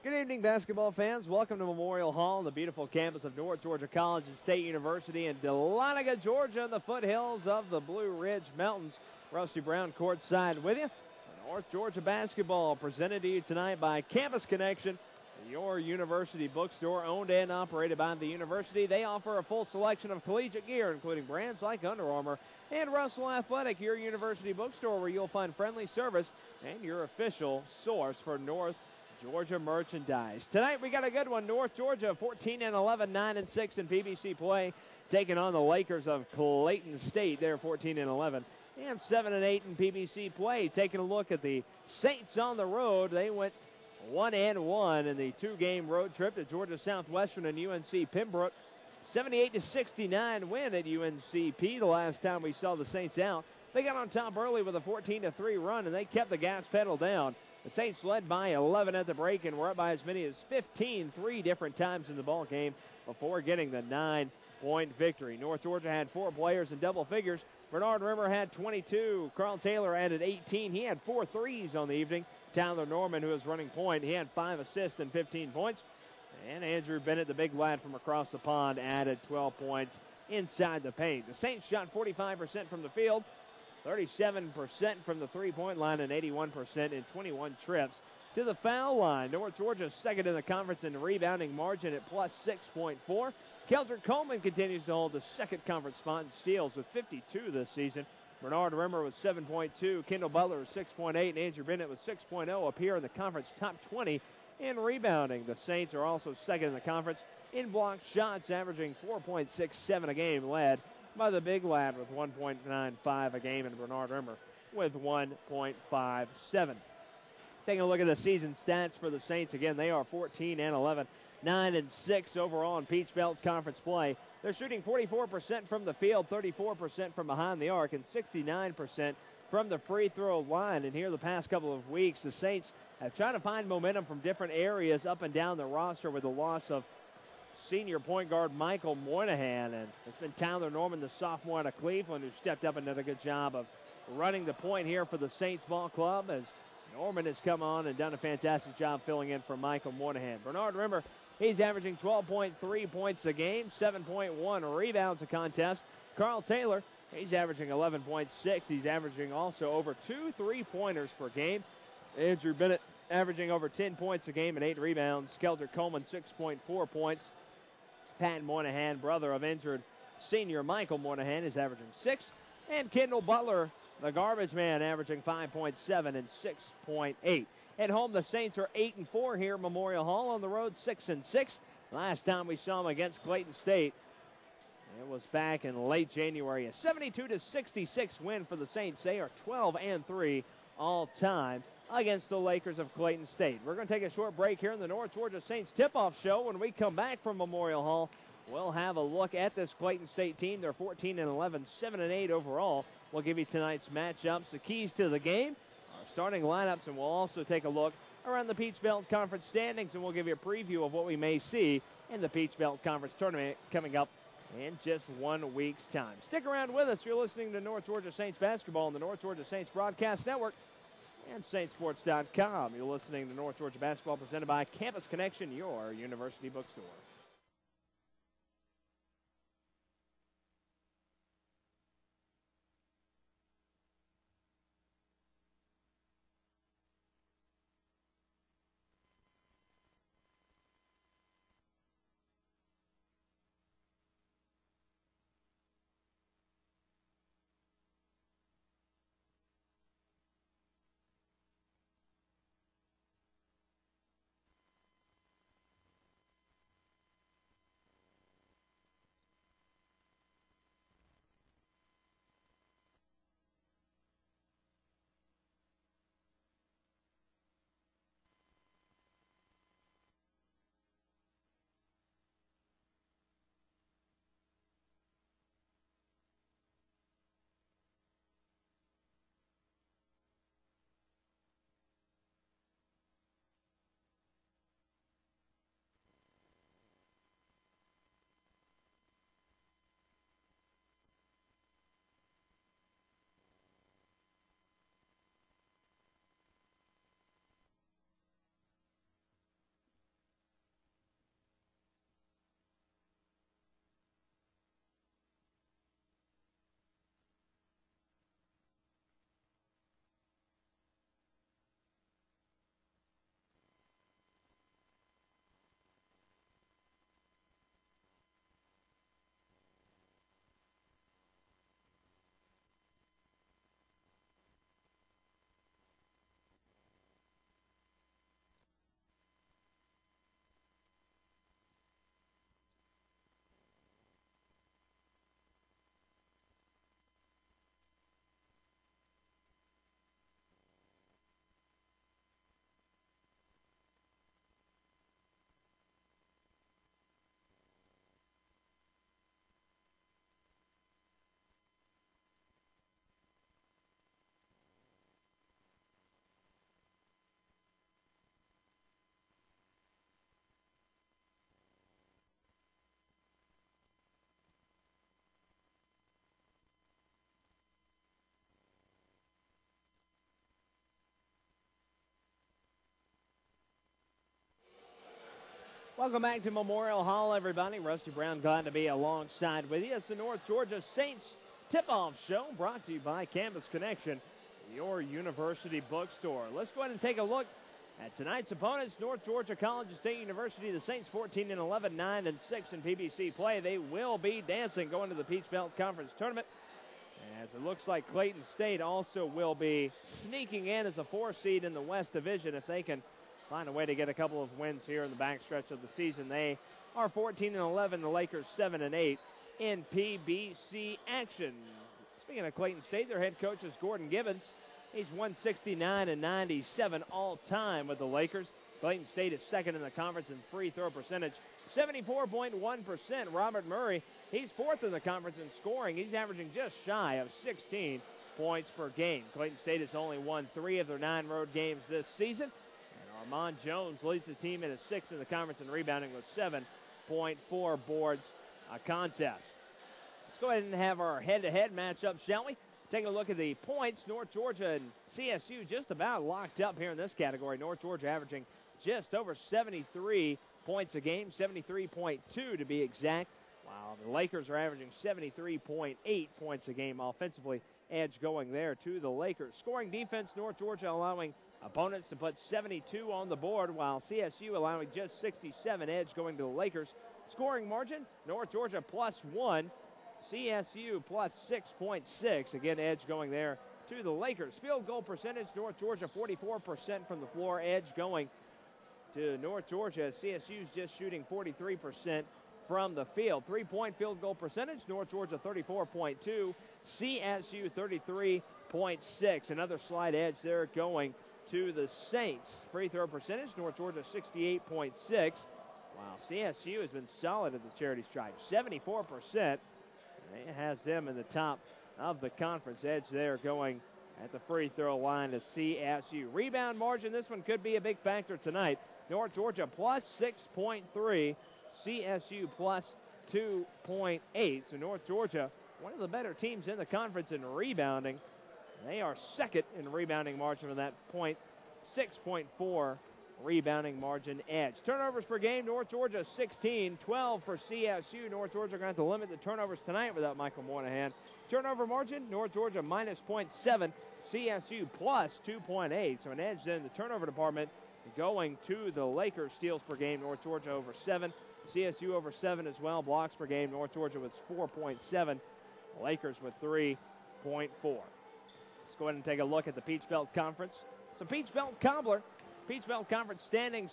Good evening, basketball fans. Welcome to Memorial Hall, the beautiful campus of North Georgia College and State University in Dahlonega, Georgia, in the foothills of the Blue Ridge Mountains. Rusty Brown courtside with you. North Georgia basketball presented to you tonight by Campus Connection, your university bookstore, owned and operated by the university. They offer a full selection of collegiate gear, including brands like Under Armour and Russell Athletic, your university bookstore, where you'll find friendly service and your official source for North Georgia merchandise. Tonight we got a good one. North Georgia 14-11, 9-6 in PBC play, taking on the Lakers of Clayton State. They're 14-11 and 7-8 in PBC play. Taking a look at the Saints on the road, they went 1-1 in the two-game road trip to Georgia Southwestern and UNC Pembroke. 78-69 win at UNCP the last time we saw the Saints out. They got on top early with a 14-3 run, and they kept the gas pedal down. The Saints led by 11 at the break and were up by as many as 15 three different times in the ball game before getting the 9-point victory. North Georgia had 4 players in double figures. Bernard Rimmer had 22. Carl Taylor added 18. He had 4 threes on the evening. Tyler Norman, who was running point, he had 5 assists and 15 points. And Andrew Bennett, the big lad from across the pond, added 12 points inside the paint. The Saints shot 45% from the field, 37% from the three-point line, and 81% in 21 trips to the foul line. North Georgia second in the conference in the rebounding margin at plus 6.4. Keldrick Coleman continues to hold the second conference spot in steals with 52 this season. Bernard Rimmer with 7.2, Kendall Butler with 6.8, and Andrew Bennett with 6.0 appear in the conference top 20 in rebounding. The Saints are also second in the conference in block shots, averaging 4.67 a game, led by the big lad with 1.95 a game, and Bernard Rimmer with 1.57. Taking a look at the season stats for the Saints. Again, they are 14-11, 9-6 overall in Peach Belt Conference play. They're shooting 44% from the field, 34% from behind the arc, and 69% from the free throw line. And here the past couple of weeks, the Saints have tried to find momentum from different areas up and down the roster with the loss of senior point guard Michael Moynihan. And it's been Tyler Norman, the sophomore out of Cleveland, who stepped up and did a good job of running the point here for the Saints ball club, as Norman has come on and done a fantastic job filling in for Michael Moynihan. Bernard Rimmer, he's averaging 12.3 points a game, 7.1 rebounds a contest. Carl Taylor, he's averaging 11.6. He's averaging also over 2 3-pointers per game. Andrew Bennett averaging over 10 points a game and 8 rebounds. Keldrick Coleman, 6.4 points. Pat Moynihan, brother of injured senior Michael Moynihan, is averaging 6. And Kendall Butler, the garbage man, averaging 5.7 and 6.8. At home, the Saints are 8-4 here at Memorial Hall. On the road, 6-6. Last time we saw them against Clayton State, it was back in late January. A 72-66 win for the Saints. They are 12-3 all time against the Lakers of Clayton State. We're going to take a short break here in the North Georgia Saints tip-off show. When we come back from Memorial Hall, we'll have a look at this Clayton State team. They're 14-11, 7-8 overall. We'll give you tonight's matchups, the keys to the game, our starting lineups, and we'll also take a look around the Peach Belt Conference standings, and we'll give you a preview of what we may see in the Peach Belt Conference tournament coming up in just 1 week's time. Stick around with us. You're listening to North Georgia Saints basketball on the North Georgia Saints Broadcast Network and Saintsports.com. You're listening to North Georgia basketball presented by Campus Connection, your university bookstore. Welcome back to Memorial Hall, everybody. Rusty Brown glad to be alongside with you. It's the North Georgia Saints Tip-Off Show brought to you by Campus Connection, your university bookstore. Let's go ahead and take a look at tonight's opponents. North Georgia College State University, the Saints 14-11, 9-6 in PBC play. They will be dancing going to the Peach Belt Conference Tournament. As it looks like Clayton State also will be sneaking in as a 4 seed in the West Division if they can find a way to get a couple of wins here in the backstretch of the season. They are 14-11, the Lakers 7-8 in PBC action. Speaking of Clayton State, their head coach is Gordon Gibbons. He's 169-97 all-time with the Lakers. Clayton State is second in the conference in free throw percentage, 74.1%. Robert Murray, he's fourth in the conference in scoring. He's averaging just shy of 16 points per game. Clayton State has only won 3 of their 9 road games this season. Armand Jones leads the team in a 6th in the conference in rebounding with 7.4 boards a contest. Let's go ahead and have our head-to-head matchup, shall we? Taking a look at the points, North Georgia and CSU just about locked up here in this category. North Georgia averaging just over 73 points a game, 73.2 to be exact, while the Lakers are averaging 73.8 points a game offensively. Edge going there to the Lakers. Scoring defense, North Georgia allowing opponents to put 72 on the board, while CSU allowing just 67. Edge going to the Lakers. Scoring margin, North Georgia +1, CSU +6.6. Again, Edge going there to the Lakers. Field goal percentage, North Georgia 44% from the floor. Edge going to North Georgia. CSU's just shooting 43% from the field. 3-point field goal percentage, North Georgia 34.2, CSU 33.6. Another slight edge there going to the Saints. Free throw percentage, North Georgia 68.6, while CSU has been solid at the charity stripe, 74%. It has them in the top of the conference. Edge there going at the free throw line to CSU. Rebound margin, this one could be a big factor tonight. North Georgia +6.3, CSU +2.8. So North Georgia, one of the better teams in the conference in rebounding. They are second in rebounding margin from that point, 6.4 rebounding margin edge. Turnovers per game, North Georgia 16, 12 for CSU. North Georgia going to have to limit the turnovers tonight without Michael Moynihan. Turnover margin, North Georgia -0.7, CSU +2.8. So an edge then in the turnover department going to the Lakers. Steals per game, North Georgia over 7. CSU over 7 as well. Blocks per game, North Georgia with 4.7. Lakers with 3.4. Let's go ahead and take a look at the Peach Belt Conference. So Peach Belt Cobbler, Peach Belt Conference standings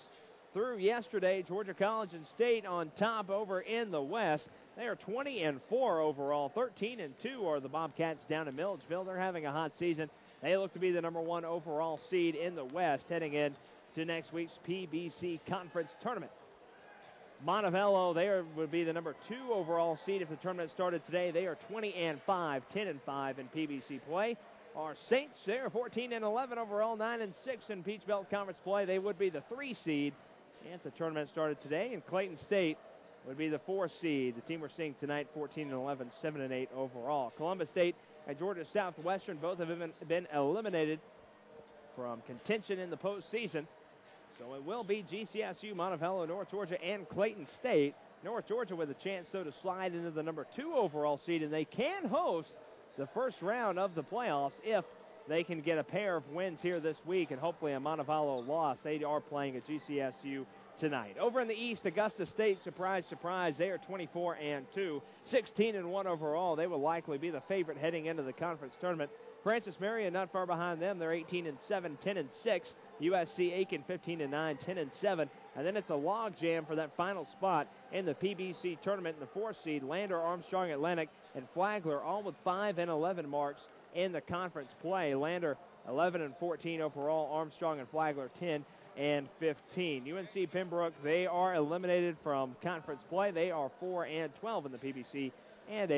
through yesterday. Georgia College and State on top over in the West. They are 20-4 overall. 13-2 are the Bobcats down in Milledgeville. They're having a hot season. They look to be the number 1 overall seed in the West heading in to next week's PBC Conference Tournament. Montevallo, they would be the number 2 overall seed if the tournament started today. They are 20-5, 10-5 in PBC play. Our Saints, they are 14-11 overall, 9-6 in Peach Belt Conference play. They would be the 3 seed if the tournament started today. And Clayton State would be the 4 seed. The team we're seeing tonight, 14-11, 7-8 overall. Columbus State and Georgia Southwestern both have been eliminated from contention in the postseason. So it will be GCSU, Montevallo, North Georgia, and Clayton State. North Georgia with a chance, though, to slide into the number 2 overall seed, and they can host the first round of the playoffs if they can get a pair of wins here this week and hopefully a Montevallo loss. They are playing at GCSU tonight. Over in the East, Augusta State, surprise, surprise, they are 24-2, 16-1 overall. They will likely be the favorite heading into the conference tournament. Francis Marion not far behind them. They're 18-7, 10-6. USC Aiken 15-9, 10-7. And then it's a log jam for that final spot in the PBC tournament in the 4th seed. Lander, Armstrong, Atlantic, and Flagler all with 5 and 11 marks in the conference play. Lander 11-14 overall. Armstrong and Flagler 10 and 15. UNC Pembroke, they are eliminated from conference play. They are 4-12 in the PBC and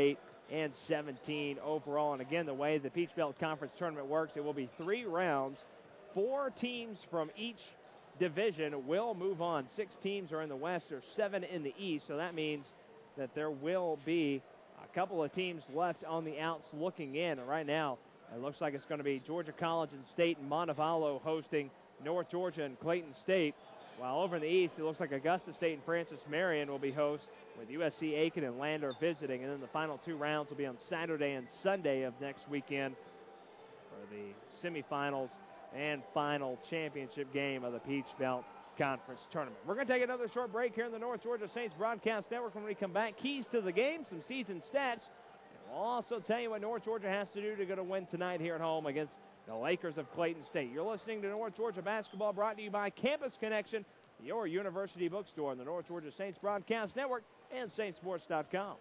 8-17 overall. And again, the way the Peach Belt Conference tournament works, it will be 3 rounds. 4 teams from each division will move on. 6 teams are in the West. There's 7 in the East. So that means that there will be a couple of teams left on the outs looking in. And right now, it looks like it's going to be Georgia College and State and Montevallo hosting North Georgia and Clayton State. While over in the East, it looks like Augusta State and Francis Marion will be hosts, with USC Aiken and Lander visiting. And then the final 2 rounds will be on Saturday and Sunday of next weekend for the semifinals and final championship game of the Peach Belt Conference Tournament. We're going to take another short break here in the North Georgia Saints Broadcast Network. When we come back, keys to the game, some season stats, and we'll also tell you what North Georgia has to do to go to win tonight here at home against the Lakers of Clayton State. You're listening to North Georgia Basketball, brought to you by Campus Connection, your university bookstore in the North Georgia Saints Broadcast Network and Saintsports.com.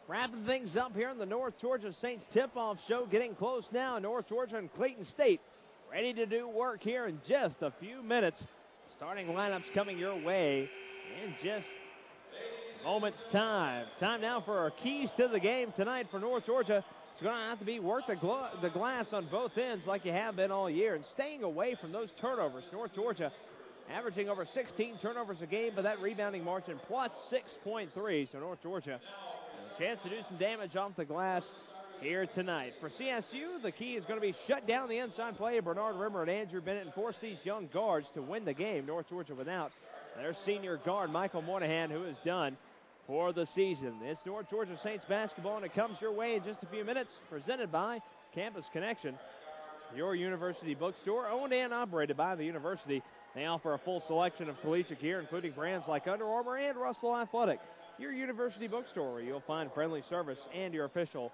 Wrapping things up here in the North Georgia Saints tip-off show, getting close now. North Georgia and Clayton State ready to do work here in just a few minutes. Starting lineups coming your way in just moments time. Time now for our keys to the game tonight for North Georgia. It's going to have to be work the glass on both ends like you have been all year and staying away from those turnovers. North Georgia averaging over 16 turnovers a game, but that rebounding margin plus 6.3. So North Georgia a chance to do some damage off the glass here tonight. For CSU, the key is going to be shut down the inside play of Bernard Rimmer and Andrew Bennett and force these young guards to win the game. North Georgia without their senior guard, Michael Moynihan, who is done for the season. It's North Georgia Saints basketball, and it comes your way in just a few minutes, presented by Campus Connection, your university bookstore, owned and operated by the university. They offer a full selection of collegiate gear, including brands like Under Armour and Russell Athletic. Your university bookstore, where you'll find friendly service and your official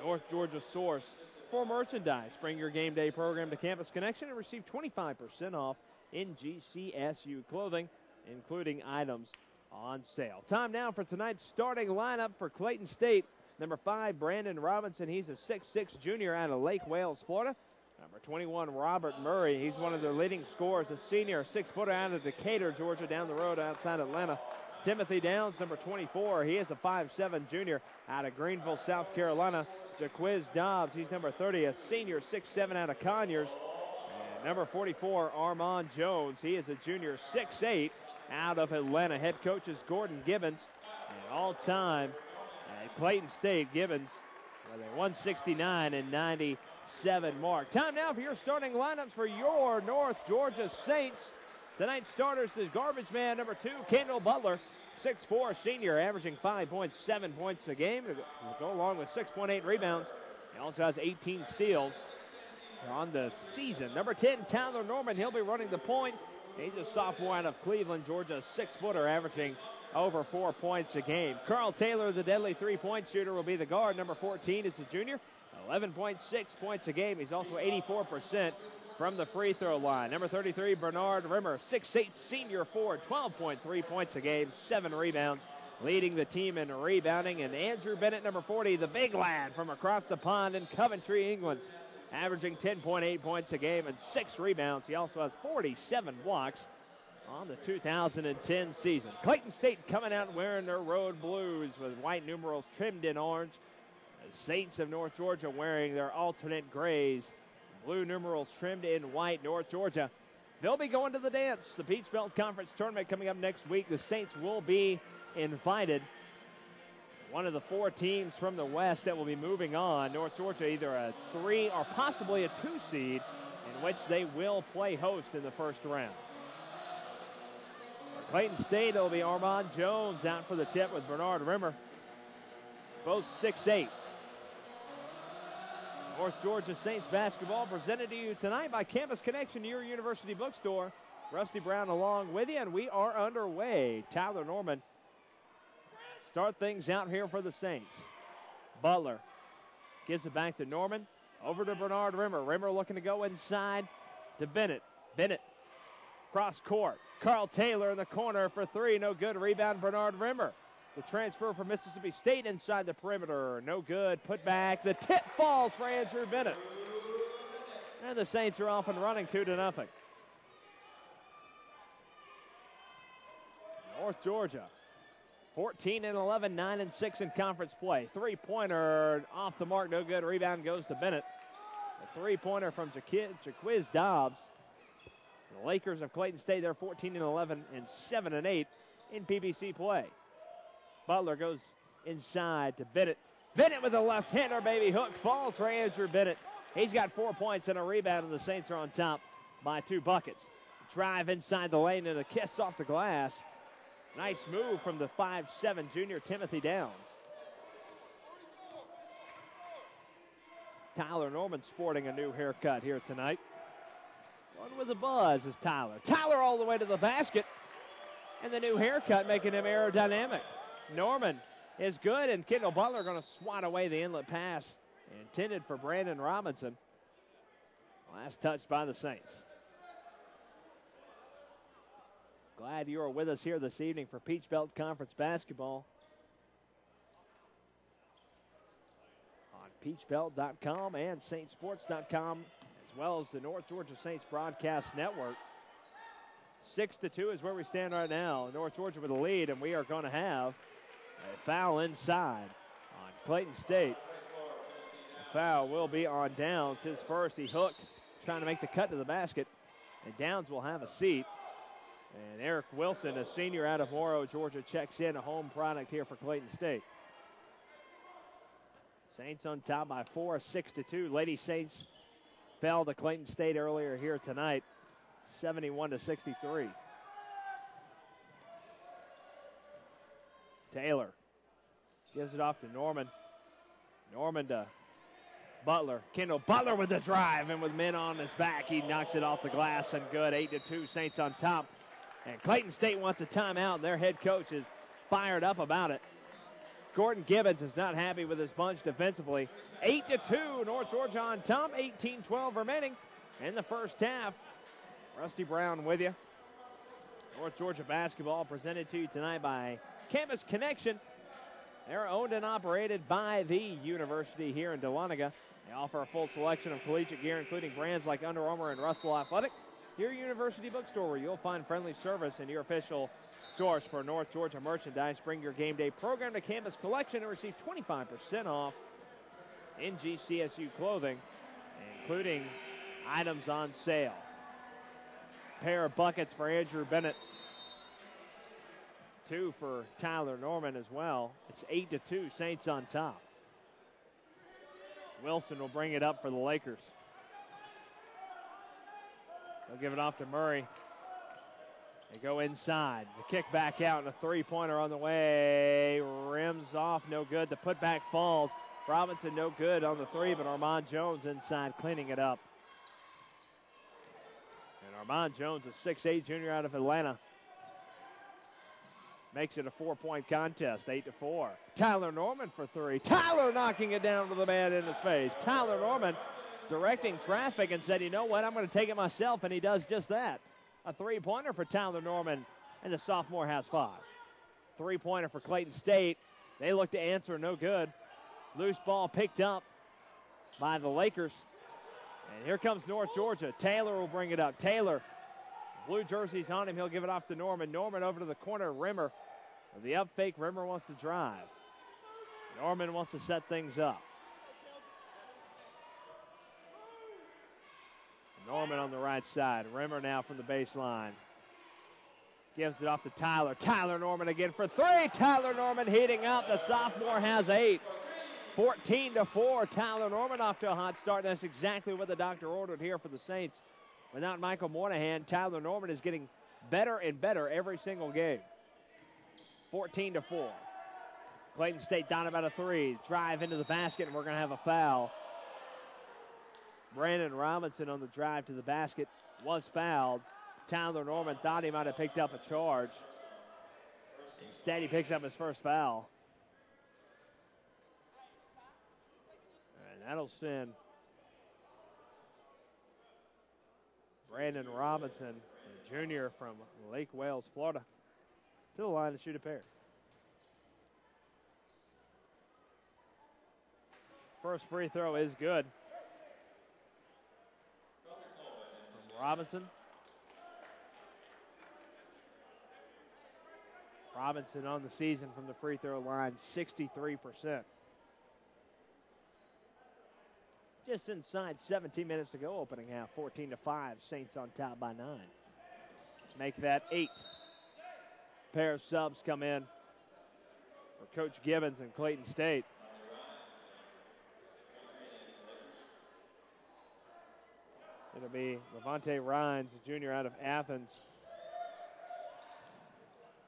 North Georgia source for merchandise. Bring your game day program to Campus Connection and receive 25% off in GCSU clothing, including items on sale. Time now for tonight's starting lineup for Clayton State. Number 5, Brandon Robinson. He's a 6'6 junior out of Lake Wales, Florida. Number 21, Robert Murray. He's one of their leading scorers, a senior, 6-footer out of Decatur, Georgia, down the road outside Atlanta. Timothy Downs, number 24. He is a 5'7" junior out of Greenville, South Carolina. Jaquiz Dobbs, he's number 30, a senior, 6'7" out of Conyers. And number 44, Armand Jones. He is a junior, 6'8", out of Atlanta. Head coach is Gordon Gibbons. And all-time at Clayton State, Gibbons with a 169 and 97 mark. Time now for your starting lineups for your North Georgia Saints. Tonight's starters is garbage man number 2, Kendall Butler, 6'4", senior, averaging 5.7 points a game to go along with 6.8 rebounds. He also has 18 steals on the season. Number 10, Tyler Norman. He'll be running the point. He's a sophomore out of Cleveland, Georgia, 6-footer, averaging over 4 points a game. Carl Taylor, the deadly three-point shooter, will be the guard. Number 14 is the junior, 11.6 points a game. He's also 84% from the free throw line. Number 33, Bernard Rimmer, 6'8", senior forward, 12.3 points a game, 7 rebounds, leading the team in rebounding. And Andrew Bennett, number 40, the big lad from across the pond in Coventry, England, averaging 10.8 points a game and 6 rebounds. He also has 47 blocks on the 2010 season. Clayton State coming out wearing their road blues with white numerals trimmed in orange. The Saints of North Georgia wearing their alternate grays, blue numerals trimmed in white. North Georgia, they'll be going to the dance. The Peach Belt Conference Tournament coming up next week. The Saints will be invited. One of the 4 teams from the West that will be moving on. North Georgia either a 3 or possibly a 2 seed, in which they will play host in the first round. For Clayton State, it'll be Armand Jones out for the tip with Bernard Rimmer, both 6'8". North Georgia Saints basketball presented to you tonight by Campus Connection, your university bookstore. Rusty Brown along with you, and we are underway. Tyler Norman start things out here for the Saints. Butler gives it back to Norman. Over to Bernard Rimmer. Rimmer looking to go inside to Bennett. Bennett cross court. Carl Taylor in the corner for 3. No good. Rebound Bernard Rimmer. The transfer from Mississippi State inside the perimeter. No good. Put back. The tip falls for Andrew Bennett. And the Saints are off and running 2-0. North Georgia 14-11, 9-6 in conference play. Three-pointer off the mark, no good. Rebound goes to Bennett. A three-pointer from Jaquiz Dobbs. The Lakers of Clayton State, they're 14-11 and 7-8 in PBC play. Butler goes inside to Bennett. Bennett with a left-hander, baby hook, falls for Andrew Bennett. He's got 4 points and a rebound, and the Saints are on top by 2 buckets. Drive inside the lane and a kiss off the glass. Nice move from the 5'7" junior Timothy Downs. Tyler Norman sporting a new haircut here tonight. One with a buzz is Tyler. Tyler all the way to the basket. And the new haircut making him aerodynamic. Norman is good, and Kendall Butler going to swat away the inlet pass intended for Brandon Robinson. Last touch by the Saints. Glad you are with us here this evening for Peach Belt Conference basketball on peachbelt.com and saintsports.com, as well as the North Georgia Saints Broadcast Network. 6-2 is where we stand right now. North Georgia with a lead, and we are going to have a foul inside on Clayton State. The foul will be on Downs. His first, he hooked, trying to make the cut to the basket, and Downs will have a seat. And Eric Wilson, a senior out of Morrow, Georgia, checks in, a home product here for Clayton State. Saints on top by 4, 6-2. Lady Saints fell to Clayton State earlier here tonight, 71-63. Taylor gives it off to Norman. Norman to Butler. Kendall Butler with the drive, and with men on his back, he knocks it off the glass and good. 8-2, Saints on top. And Clayton State wants a timeout, and their head coach is fired up about it. Gordon Gibbons is not happy with his bunch defensively. 8-2, North Georgia on top, 18-12 remaining in the first half. Rusty Brown with you. North Georgia basketball presented to you tonight by Campus Connection. They're owned and operated by the university here in Dahlonega. They offer a full selection of collegiate gear, including brands like Under Armour and Russell Athletic. Your university bookstore, where you'll find friendly service and your official source for North Georgia merchandise. Bring your game day program to Campus Collection and receive 25% off in GCSU clothing, including items on sale. Pair of buckets for Andrew Bennett. 2 for Tyler Norman as well. It's 8-2, Saints on top. Wilson will bring it up for the Lakers. They'll give it off to Murray. They go inside. The kick back out and a three-pointer on the way. Rims off, no good. The putback falls. Robinson no good on the three, but Armand Jones inside cleaning it up. And Armand Jones, a 6'8 junior out of Atlanta, makes it a 4-point contest, 8-4. Tyler Norman for three. Tyler knocking it down to the man in his face. Tyler Norman directing traffic and said, you know what, I'm going to take it myself, and he does just that. A three-pointer for Tyler Norman, and the sophomore has 5. Three-pointer for Clayton State. They look to answer, no good. Loose ball picked up by the Lakers. And here comes North Georgia. Taylor will bring it up. Taylor, blue jersey's on him. He'll give it off to Norman. Norman over to the corner. Rimmer. The up fake. Rimmer wants to drive. Norman wants to set things up. Norman on the right side. Rimmer now from the baseline. Gives it off to Tyler. Tyler Norman again for three. Tyler Norman heating up. The sophomore has 8. 14-4. Tyler Norman off to a hot start. That's exactly what the doctor ordered here for the Saints. Without Michael Moynihan, Tyler Norman is getting better and better every single game. 14-4. Clayton State down about a 3. Drive into the basket, and we're going to have a foul. Brandon Robinson on the drive to the basket was fouled. Tyler Norman thought he might have picked up a charge. Instead, he picks up his first foul. And that'll send Brandon Robinson, a junior from Lake Wales, Florida, to the line to shoot a pair. First free throw is good. From Robinson. Robinson on the season from the free throw line, 63%. Just inside 17 minutes to go, opening half, 14-5. Saints on top by 9. Make that 8. Pair of subs come in for Coach Gibbons and Clayton State. It'll be Levante Rhines, a junior out of Athens.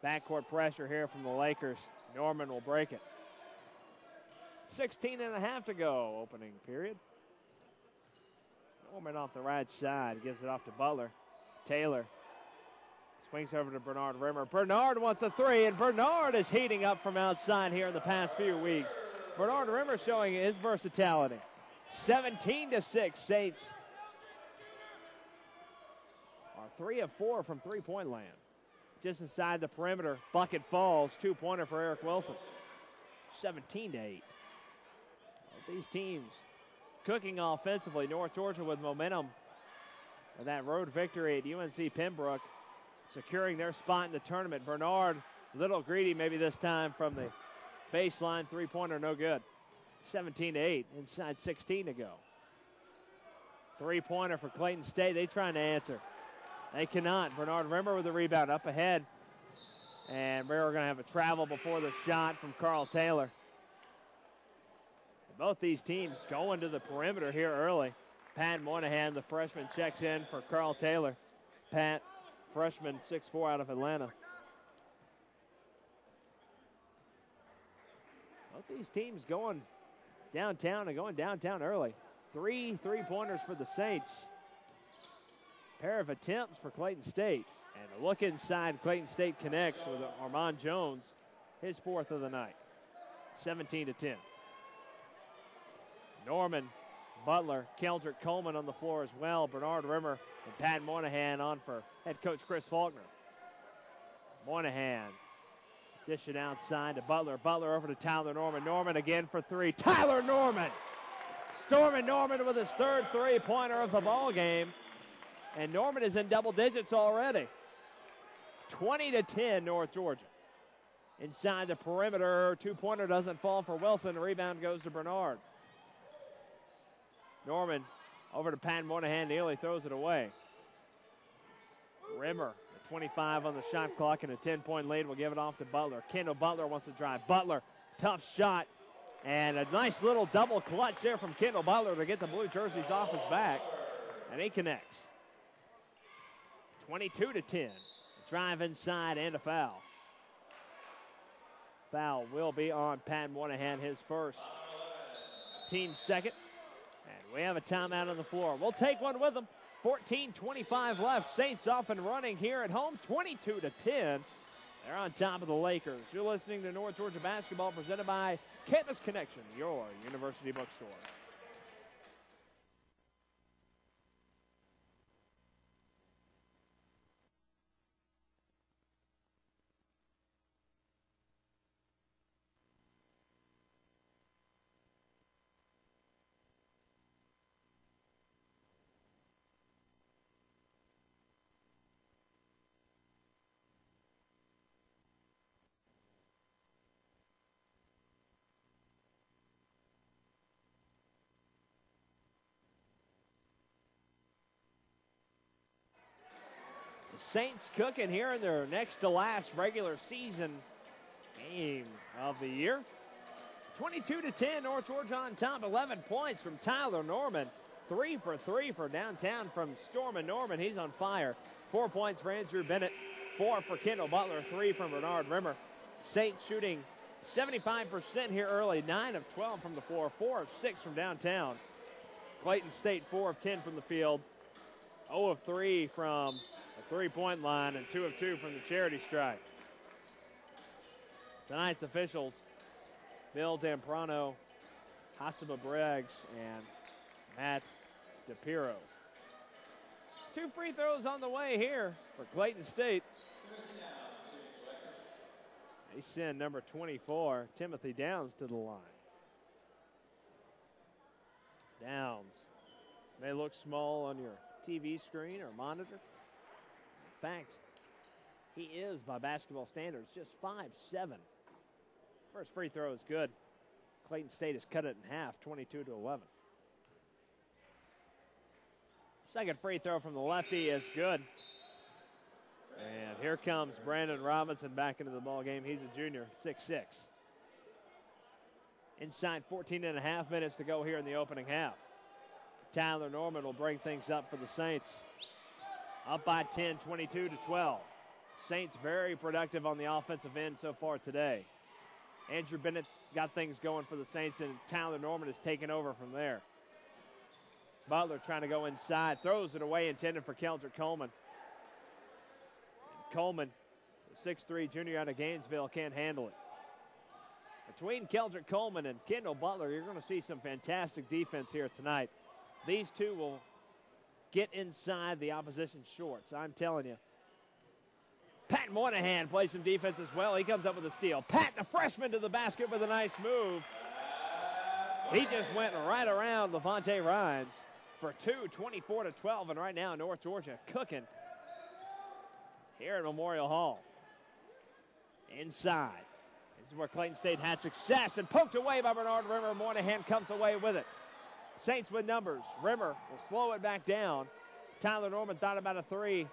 Backcourt pressure here from the Lakers. Norman will break it. 16.5 to go, opening period. Norman off the right side, gives it off to Butler. Taylor swings over to Bernard Rimmer. Bernard wants a 3, and Bernard is heating up from outside here in the past few weeks. Bernard Rimmer showing his versatility. 17-6, Saints are 3 of 4 from three-point land. Just inside the perimeter, bucket falls, 2-pointer for Eric Wilson. 17-8. These teams cooking offensively. North Georgia with momentum. And that road victory at UNC Pembroke, securing their spot in the tournament. Bernard, a little greedy maybe this time from the baseline. Three-pointer, no good. 17-8, inside 16 to go. Three-pointer for Clayton State. They trying to answer. They cannot. Bernard Rimmer with the rebound up ahead. And we're going to have a travel before the shot from Carl Taylor. Both these teams going to the perimeter here early. Pat Moynihan, the freshman, checks in for Carl Taylor. Pat, freshman, 6'4" out of Atlanta. Both these teams going downtown and going downtown early. 3 3-pointers for the Saints. Pair of attempts for Clayton State. And a look inside, Clayton State connects with Armand Jones, his 4th of the night. 17-10. Norman, Butler, Keldrick Coleman on the floor as well. Bernard Rimmer and Pat Moynihan on for head coach Chris Faulkner. Moynihan dish it outside to Butler. Butler over to Tyler Norman. Norman again for 3. Tyler Norman! Stormin' Norman with his 3rd three-pointer of the ball game. And Norman is in double digits already. 20-10, North Georgia. Inside the perimeter, two-pointer doesn't fall for Wilson. The rebound goes to Bernard. Norman over to Pat Moynihan, nearly throws it away. Rimmer, 25 on the shot clock, and a 10-point lead will give it off to Butler. Kendall Butler wants to drive. Butler, tough shot, and a nice little double clutch there from Kendall Butler to get the blue jerseys off his back, and he connects. 22-10. Drive inside and a foul. Foul will be on Pat Moynihan, his first, team second. And we have a timeout on the floor. We'll take one with them. 14:25 left. Saints off and running here at home, 22-10. They're on top of the Lakers. You're listening to North Georgia Basketball presented by Campus Connection, your university bookstore. The Saints cooking here in their next to last regular season game of the year. 22-10, North Georgia on top. 11 points from Tyler Norman. 3 for 3 for downtown from Stormin Norman. He's on fire. 4 points for Andrew Bennett. 4 for Kendall Butler. 3 from Bernard Rimmer. Saints shooting 75% here early. 9 of 12 from the floor. 4 of 6 from downtown. Clayton State 4 of 10 from the field. 0 of 3 from the three-point line, and 2 of 2 from the charity stripe. Tonight's officials, Bill Damprano, Hasiba Briggs, and Matt DePiro. 2 free throws on the way here for Clayton State. They send number 24, Timothy Downs, to the line. Downs may look small on your TV screen or monitor. In fact, he is, by basketball standards, just 5'7". First free throw is good. Clayton State has cut it in half, 22-11. Second free throw from the lefty is good. And here comes Brandon Robinson back into the ball game. He's a junior, 6'6". Inside 14.5 minutes to go here in the opening half. Tyler Norman will bring things up for the Saints. Up by 10, 22-12. Saints very productive on the offensive end so far today. Andrew Bennett got things going for the Saints, and Tyler Norman has taken over from there. Butler trying to go inside, throws it away, intended for Keldrick Coleman. And Coleman, the 6'3" junior out of Gainesville, can't handle it. Between Keldrick Coleman and Kendall Butler, you're going to see some fantastic defense here tonight. These two will get inside the opposition's shorts, I'm telling you. Pat Moynihan plays some defense as well. He comes up with a steal. Pat, the freshman, to the basket with a nice move. He just went right around Levante Rhines for 2, 24-12, and right now North Georgia cooking here at Memorial Hall. Inside. This is where Clayton State had success and poked away by Bernard Rimmer. Moynihan comes away with it. Saints with numbers. Rimmer will slow it back down. Tyler Norman thought about a three.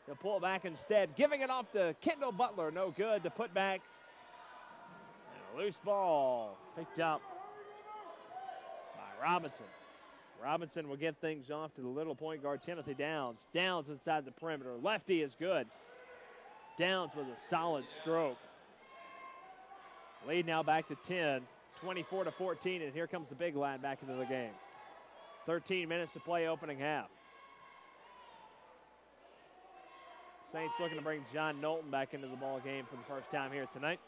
He'll pull back instead, giving it off to Kendall Butler. No good to put back. And a loose ball picked up by Robinson. Robinson will get things off to the little point guard, Timothy Downs. Downs inside the perimeter. Lefty is good. Downs with a solid stroke. Lead now back to 10, 24-14, and here comes the big lad back into the game. 13 minutes to play opening half. Saints looking to bring John Knowlton back into the ball game for the first time here tonight.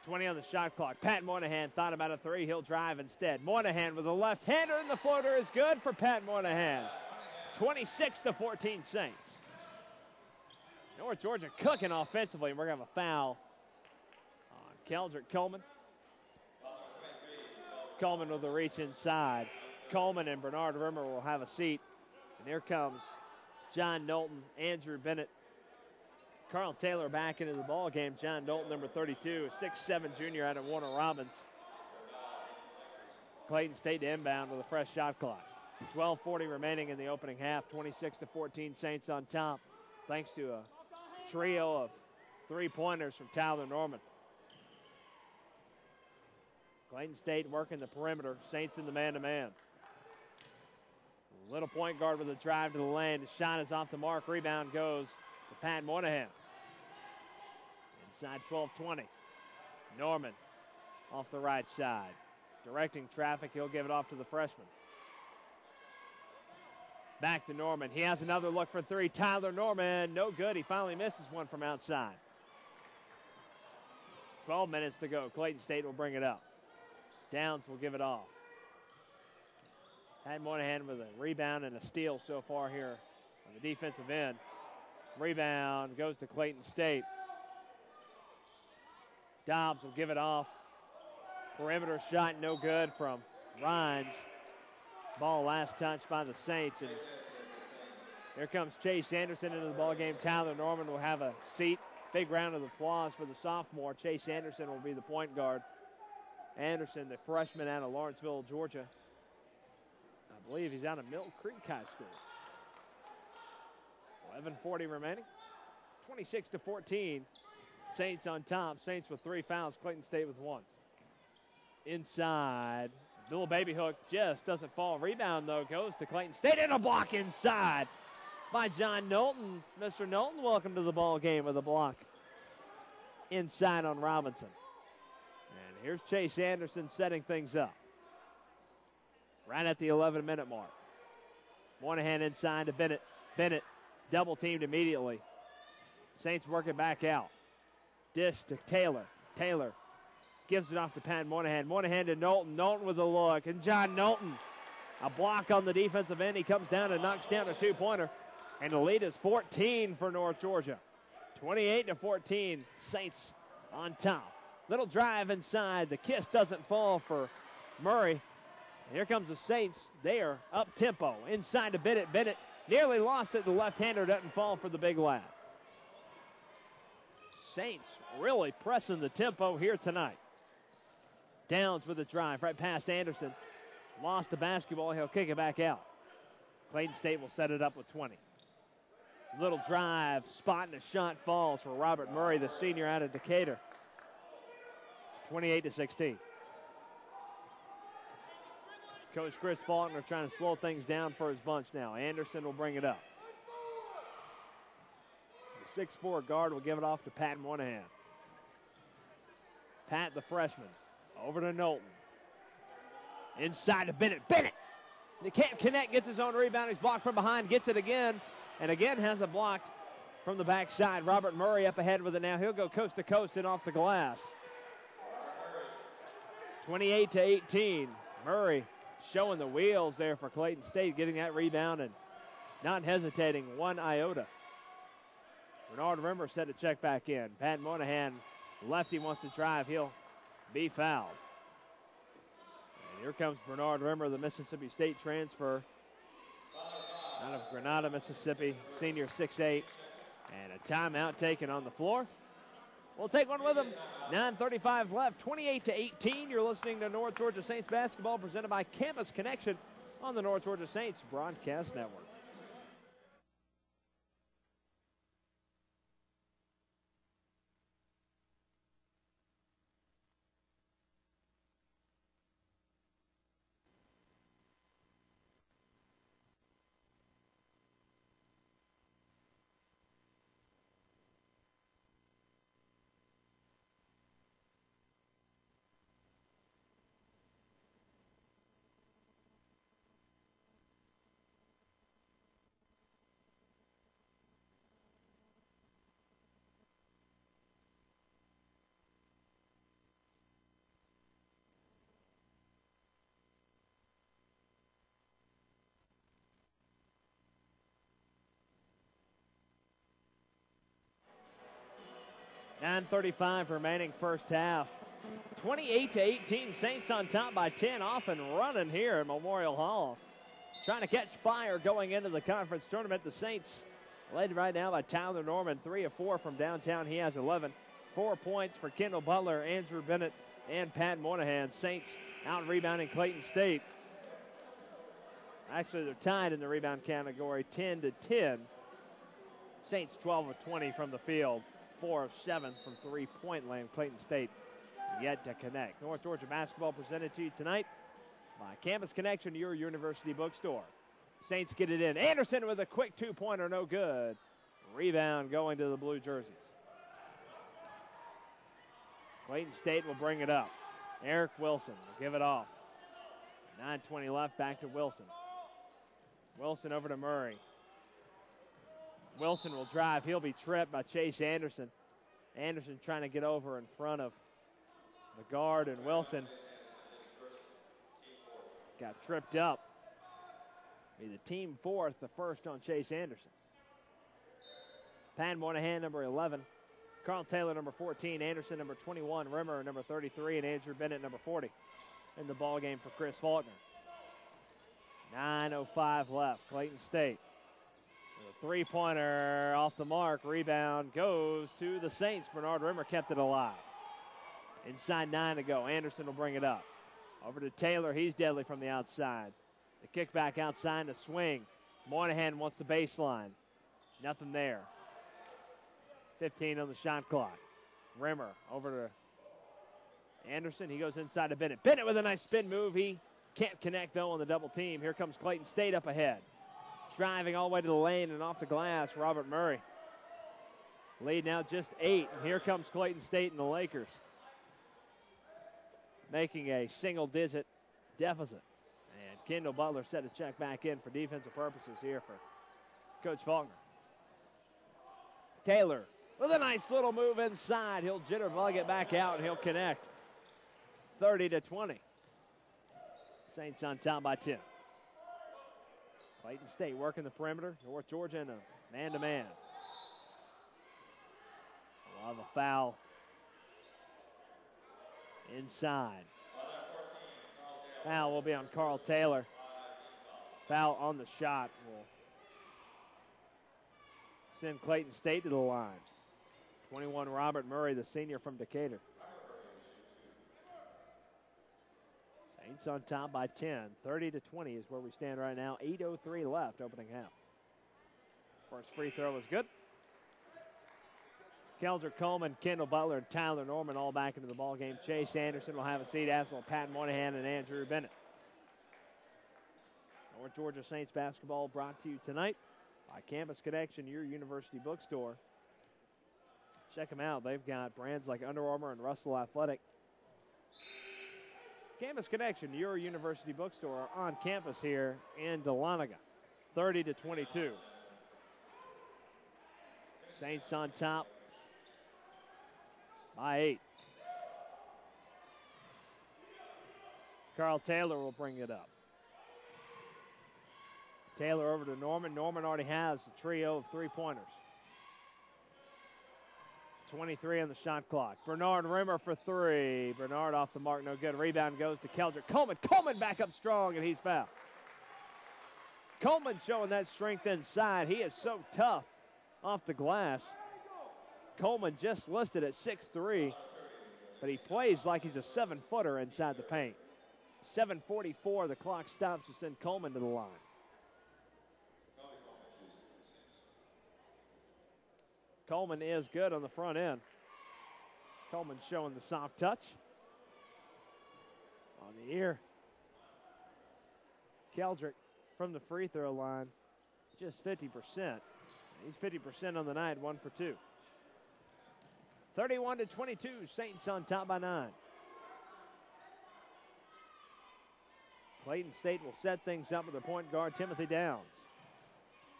20 on the shot clock. Pat Moynihan thought about a three. He'll drive instead. Moynihan with a left-hander, and the floater is good for Pat Moynihan. 26-14 Saints. North Georgia cooking offensively, and we're going to have a foul on Keldrick Coleman. Coleman with the reach inside. Coleman and Bernard Rimmer will have a seat. And here comes John Knowlton, Andrew Bennett, Carl Taylor back into the ball game. John Knowlton, number 32, 6'7" junior out of Warner Robins. Clayton State to inbound with a fresh shot clock. 12:40 remaining in the opening half. 26-14 Saints on top, thanks to a trio of three-pointers from Tyler Norman. Clayton State working the perimeter. Saints in the man-to-man. Little point guard with a drive to the lane. The shot is off the mark. Rebound goes to Pat Moynihan. Inside 12-20. Norman off the right side. Directing traffic. He'll give it off to the freshman. Back to Norman. He has another look for three. Tyler Norman, no good. He finally misses one from outside. 12 minutes to go. Clayton State will bring it up. Downs will give it off. Pat Moynihan with a rebound and a steal so far here on the defensive end. Rebound goes to Clayton State. Dobbs will give it off. Perimeter shot no good from Rhines. Ball last touched by the Saints. And here comes Chase Anderson into the ball game. Tyler Norman will have a seat. Big round of applause for the sophomore. Chase Anderson will be the point guard. Anderson, the freshman out of Lawrenceville, Georgia. I believe he's out of Mill Creek High School. 11:40 remaining. 26-14. Saints on top. Saints with 3 fouls. Clayton State with 1. Inside. Little baby hook just doesn't fall. Rebound, though, goes to Clayton State. And a block inside by John Knowlton. Mr. Knowlton, welcome to the ball game with a block inside on Robinson. And here's Chase Anderson setting things up. Right at the 11-minute mark. Moynihan inside to Bennett. Bennett double teamed immediately. Saints working back out. Dish to Taylor. Taylor gives it off to Pat Moynihan. Moynihan to Knowlton. Knowlton with a look. And John Knowlton, a block on the defensive end. He comes down and knocks down a two-pointer. And the lead is 14 for North Georgia. 28-14. Saints on top. Little drive inside. The kiss doesn't fall for Murray. Here comes the Saints. They are up tempo. Inside to Bennett. Bennett nearly lost it. The left-hander doesn't fall for the big lad. Saints really pressing the tempo here tonight. Downs with a drive right past Anderson. Lost the basketball. He'll kick it back out. Clayton State will set it up with 20. Little drive. Spot and a shot falls for Robert Murray, the senior out of Decatur. 28-16. Coach Chris Faulkner trying to slow things down for his bunch now. Anderson will bring it up. The 6'4" guard will give it off to Pat Moynihan. Pat, the freshman, over to Knowlton. Inside to Bennett. Bennett! He can't connect, gets his own rebound. He's blocked from behind, gets it again, and again has a block from the backside. Robert Murray up ahead with it now. He'll go coast to coast and off the glass. 28-18. Murray showing the wheels there for Clayton State, getting that rebound and not hesitating one iota. Bernard Rimmer set to check back in. Pat Moynihan, lefty, wants to drive. He'll be fouled. And here comes Bernard Rimmer, the Mississippi State transfer out of Grenada, Mississippi, senior 6'8", and a timeout taken on the floor. We'll take one with them. 9:35 left, 28-18. You're listening to North Georgia Saints basketball presented by Campus Connection on the North Georgia Saints Broadcast Network. .9:35 remaining first half. 28-18, Saints on top by 10, off and running here at Memorial Hall. Trying to catch fire going into the conference tournament. The Saints led right now by Tyler Norman, 3 of 4 from downtown. He has 11. 4 points for Kendall Butler, Andrew Bennett, and Pat Moynihan. Saints out rebounding Clayton State. Actually, they're tied in the rebound category, 10-10. Saints 12 of 20 from the field, 4 of 7 from three-point land. Clayton State yet to connect. North Georgia basketball presented to you tonight by Campus Connection, your university bookstore. Saints get it in. Anderson with a quick two-pointer, no good. Rebound going to the blue jerseys. Clayton State will bring it up. Eric Wilson will give it off. 9:20 left, back to Wilson. Wilson over to Murray. Wilson will drive. He'll be tripped by Chase Anderson. Anderson trying to get over in front of the guard, and Wilson got tripped up. Be the team fourth, the first on Chase Anderson. Pat Moynihan, number 11. Carl Taylor, number 14. Anderson, number 21. Rimmer, number 33. And Andrew Bennett, number 40. In the ball game for Chris Faulkner. 9:05 left. Clayton State. A three-pointer off the mark. Rebound goes to the Saints. Bernard Rimmer kept it alive. Inside 9 to go. Anderson will bring it up. Over to Taylor. He's deadly from the outside. The kick back outside to swing. Moynihan wants the baseline. Nothing there. 15 on the shot clock. Rimmer over to Anderson. He goes inside to Bennett. Bennett with a nice spin move. He can't connect, though, on the double team. Here comes Clayton State up ahead. Driving all the way to the lane and off the glass, Robert Murray. Lead now just 8. And here comes Clayton State and the Lakers. Making a single-digit deficit. And Kendall Butler set a check back in for defensive purposes here for Coach Faulkner. Taylor with a nice little move inside. He'll jitterbug it back out, and he'll connect. 30-20. Saints on top by 10. Clayton State working the perimeter. North Georgia in a man-to-man. We'll have a foul inside. Foul will be on Carl Taylor. Foul on the shot will send Clayton State to the line. 21, Robert Murray, the senior from Decatur. Saints on top by 10. 30-20 is where we stand right now. 8:03 left, opening half. First free throw is good. Keldrick Coleman, Kendall Butler, and Tyler Norman all back into the ball game. Chase Anderson will have a seat, as will Pat Moynihan and Andrew Bennett. North Georgia Saints basketball brought to you tonight by Campus Connection, your university bookstore. Check them out. They've got brands like Under Armour and Russell Athletic. Campus Connection, your university bookstore on campus here in Dahlonega. 30-22. Saints on top by 8. Carl Taylor will bring it up. Taylor over to Norman. Norman already has a trio of three-pointers. 23 on the shot clock. Bernard Rimmer for 3. Bernard off the mark, no good. Rebound goes to Keldrick Coleman. Coleman back up strong, and he's fouled. Coleman showing that strength inside. He is so tough off the glass. Coleman just listed at 6'3", but he plays like he's a 7-footer inside the paint. 7:44, the clock stops to send Coleman to the line. Coleman is good on the front end. Coleman showing the soft touch. On the ear. Keldrick from the free throw line, just 50%. He's 50% on the night, 1 for 2. 31-22, Saints on top by 9. Clayton State will set things up with their point guard, Timothy Downs.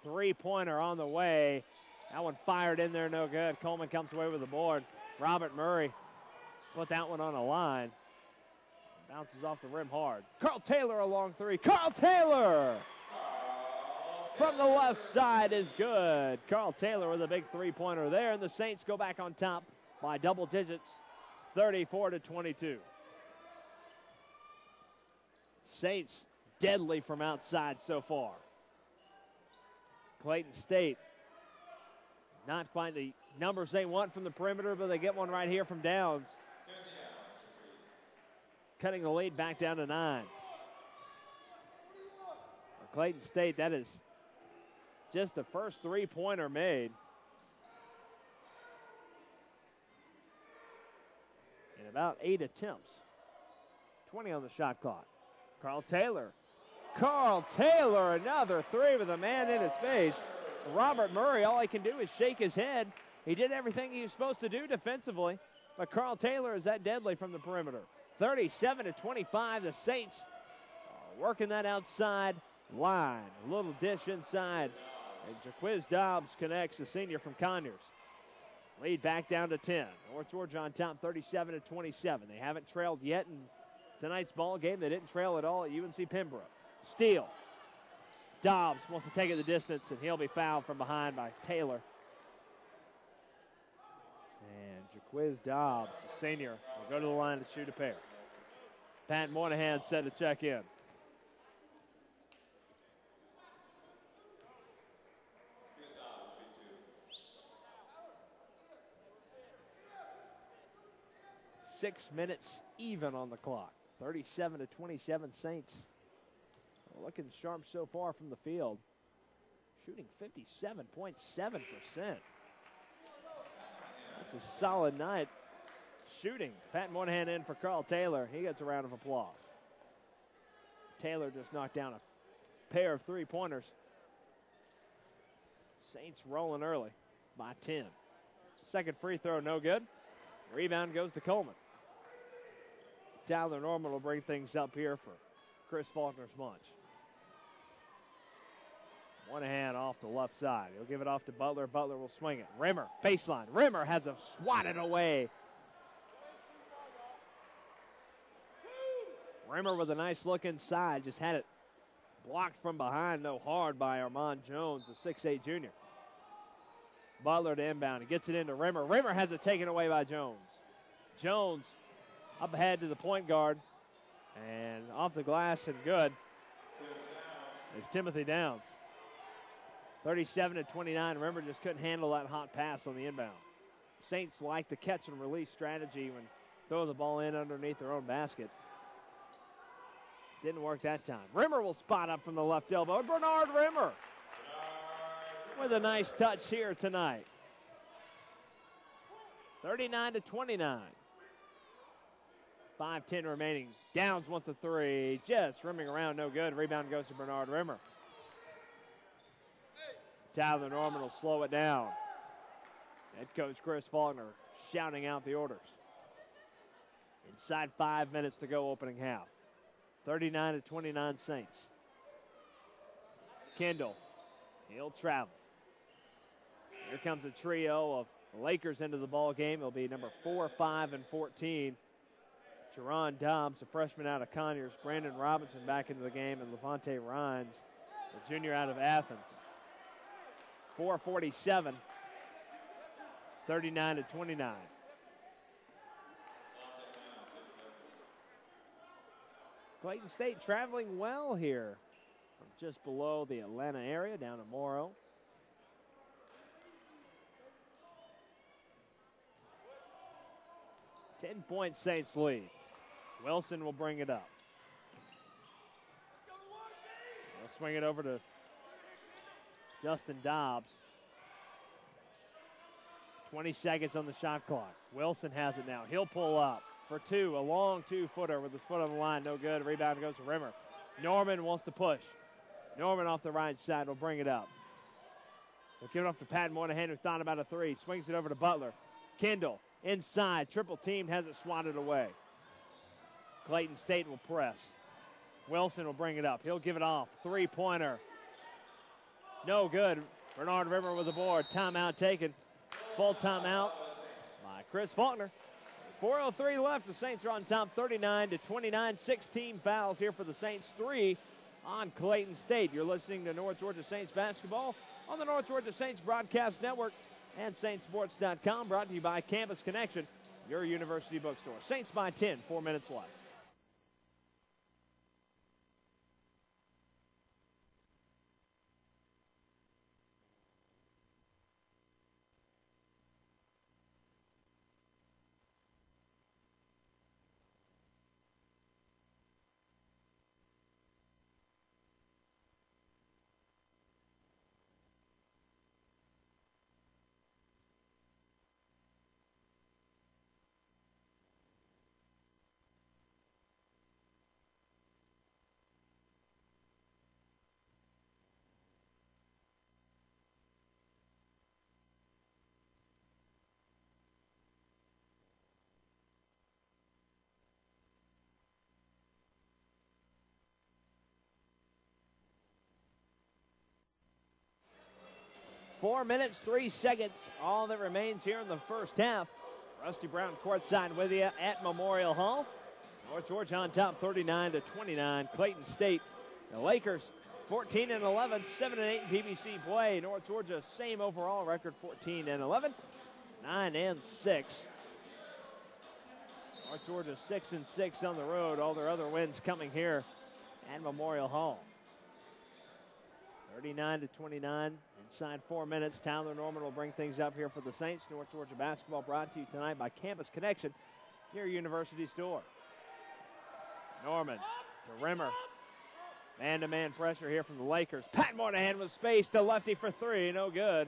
Three-pointer on the way. That one fired in there, no good. Coleman comes away with the board. Robert Murray put that one on a line. Bounces off the rim hard. Carl Taylor a long 3. Carl Taylor from the left side is good. Carl Taylor with a big three-pointer there, and the Saints go back on top by double digits, 34-22. Saints deadly from outside so far. Clayton State Not quite the numbers they want from the perimeter, but they get one right here from Downs. Cutting the lead back down to 9. For Clayton State, that is just the first three-pointer made. In about 8 attempts. 20 on the shot clock. Carl Taylor, another three with a man in his face. Robert Murray, all he can do is shake his head. He did everything he was supposed to do defensively, but Carl Taylor is that deadly from the perimeter. 37-25, the Saints are working that outside line. A little dish inside, and Jaquiz Dobbs connects, the senior from Conyers. Lead back down to 10. North Georgia on top, 37-27. They haven't trailed yet in tonight's ball game. They didn't trail at all at UNC Pembroke. Steal. Dobbs wants to take it the distance, and he'll be fouled from behind by Taylor. And Jaquiz Dobbs, the senior, will go to the line to shoot a pair. Pat Moynihan set to check in. Six minutes even on the clock. 37-27 Saints. Looking sharp so far from the field. Shooting 57.7%. That's a solid night shooting. Pat Moynihan in for Carl Taylor. He gets a round of applause. Taylor just knocked down a pair of three-pointers. Saints rolling early by 10. Second free throw, no good. Rebound goes to Coleman. Tyler Norman will bring things up here for Chris Faulkner's bunch. Moynihan off the left side. He'll give it off to Butler. Butler will swing it. Rimmer, baseline. Rimmer has a swatted away. Rimmer with a nice look inside. Just had it blocked from behind, no hard by Armand Jones, the 6'8 junior. Butler to inbound. He gets it into Rimmer. Rimmer has it taken away by Jones. Jones up ahead to the point guard. And off the glass and good is Timothy Downs. 37-29. Rimmer just couldn't handle that hot pass on the inbound. Saints like the catch and release strategy when throwing the ball in underneath their own basket. Didn't work that time. Rimmer will spot up from the left elbow. Bernard Rimmer with a nice touch here tonight. 39-29. 5:10 remaining. Downs wants a three. Just rimming around, no good. Rebound goes to Bernard Rimmer. Tyler Norman will slow it down. Head coach Chris Faulkner shouting out the orders. Inside 5 minutes to go opening half. 39-29 Saints. Kendall, he'll travel. Here comes a trio of Lakers into the ball game. It'll be number 4, 5, and 14. Jerron Dobbs, a freshman out of Conyers. Brandon Robinson back into the game. And Levante Rhines, a junior out of Athens. 4:47. 39-29. Clayton State traveling well here from just below the Atlanta area down to Morrow. Ten-point Saints lead. Wilson will bring it up. He'll swing it over to Justin Dobbs. 20 seconds on the shot clock. Wilson has it now. He'll pull up for two. A long two-footer with his foot on the line. No good. Rebound goes to Rimmer. Norman wants to push. Norman off the right side will bring it up. He'll give it off to Pat Moynihan, who thought about a three. Swings it over to Butler. Kendall inside. Triple teamed. Has it swatted away. Clayton State will press. Wilson will bring it up. He'll give it off. Three-pointer. No good. Bernard Rimmer with the board. Timeout taken. Full timeout by Chris Faulkner. 4:03 left. The Saints are on top 39-29. 16 fouls here for the Saints. 3 on Clayton State. You're listening to North Georgia Saints basketball on the North Georgia Saints Broadcast Network and SaintsSports.com. Brought to you by Campus Connection, your university bookstore. Saints by 10. 4 minutes left. 4 minutes, 3 seconds, all that remains here in the first half. Rusty Brown courtside with you at Memorial Hall. North Georgia on top 39-29. Clayton State, the Lakers 14-11, 7-8 in PBC play. North Georgia, same overall record, 14-11, 9-6. North Georgia 6-6 on the road. All their other wins coming here at Memorial Hall. 39-29, inside 4 minutes. Tyler Norman will bring things up here for the Saints. North Georgia basketball brought to you tonight by Campus Connection, your university store. Norman to Rimmer. Man-to-man pressure here from the Lakers. Pat Moynihan with space to lefty for three. No good.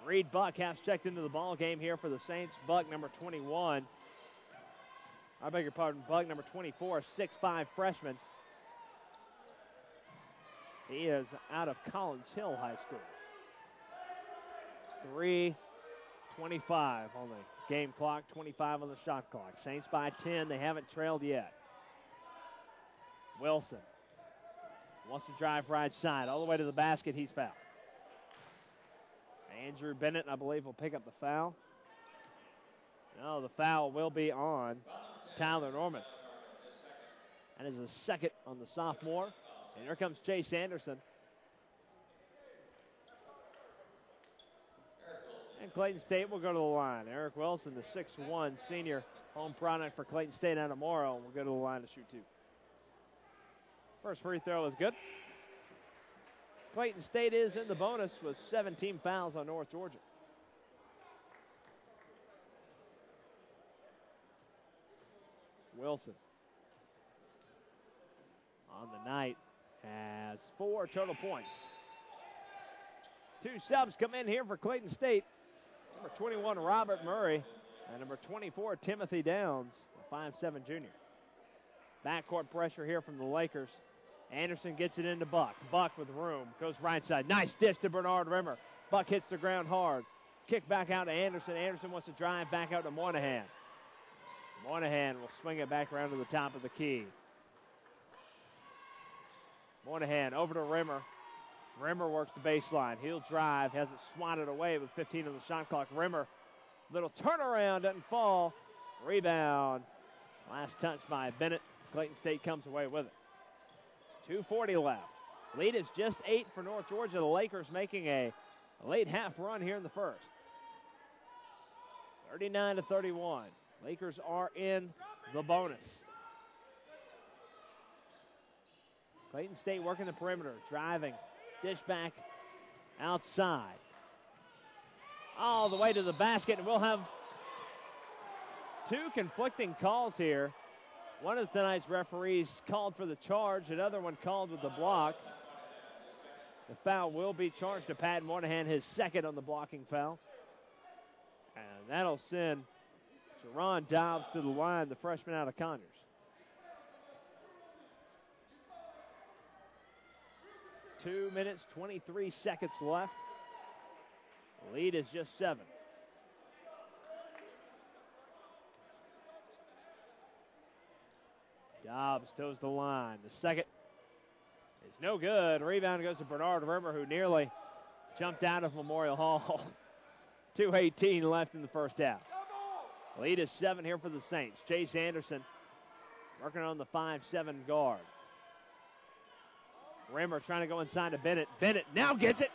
Reed Buck half checked into the ball game here for the Saints. Buck, number 21. I beg your pardon, Buck, number 24, 6'5" freshman. He is out of Collins Hill High School. 3:25 on the game clock, 25 on the shot clock. Saints by 10. They haven't trailed yet. Wilson wants to drive right side all the way to the basket. He's fouled. Andrew Bennett, I believe, will pick up the foul. No, the foul will be on Tyler Norman. That is a second on the sophomore. And here comes Chase Anderson. And Clayton State will go to the line. Eric Wilson, the 6'1" senior home product for Clayton State out of Morrow, will go to the line to shoot two. First free throw is good. Clayton State is in the bonus with 17 fouls on North Georgia. Wilson on the night has 4 total points. 2 subs come in here for Clayton State. Number 21, Robert Murray, and number 24, Timothy Downs, a 5'7" junior. Backcourt pressure here from the Lakers. Anderson gets it into Buck. Buck with room, goes right side. Nice dish to Bernard Rimmer. Buck hits the ground hard. Kick back out to Anderson. Anderson wants to drive back out to Moynihan. Moynihan will swing it back around to the top of the key. Moynihan over to Rimmer. Rimmer works the baseline. He'll drive, has it swatted away with 15 on the shot clock. Rimmer, little turnaround, doesn't fall. Rebound. Last touch by Bennett. Clayton State comes away with it. 2:40 left. Lead is just 8 for North Georgia. The Lakers making a late half run here in the first. 39-31. Lakers are in the bonus. Clayton State working the perimeter, driving, dish back outside. All the way to the basket, and we'll have 2 conflicting calls here. One of tonight's referees called for the charge, another one called with the block. The foul will be charged to Pat Moynihan, his second on the blocking foul. And that'll send Jerron Dobbs to the line, the freshman out of Conyers. Two minutes, 23 seconds left. The lead is just 7. Dobbs toes the line. The second is no good. Rebound goes to Bernard Rimmer, who nearly jumped out of Memorial Hall. 2:18 left in the first half. Lead is 7 here for the Saints. Chase Anderson working on the 5'7" guard. Rimmer trying to go inside to Bennett. Bennett now gets it.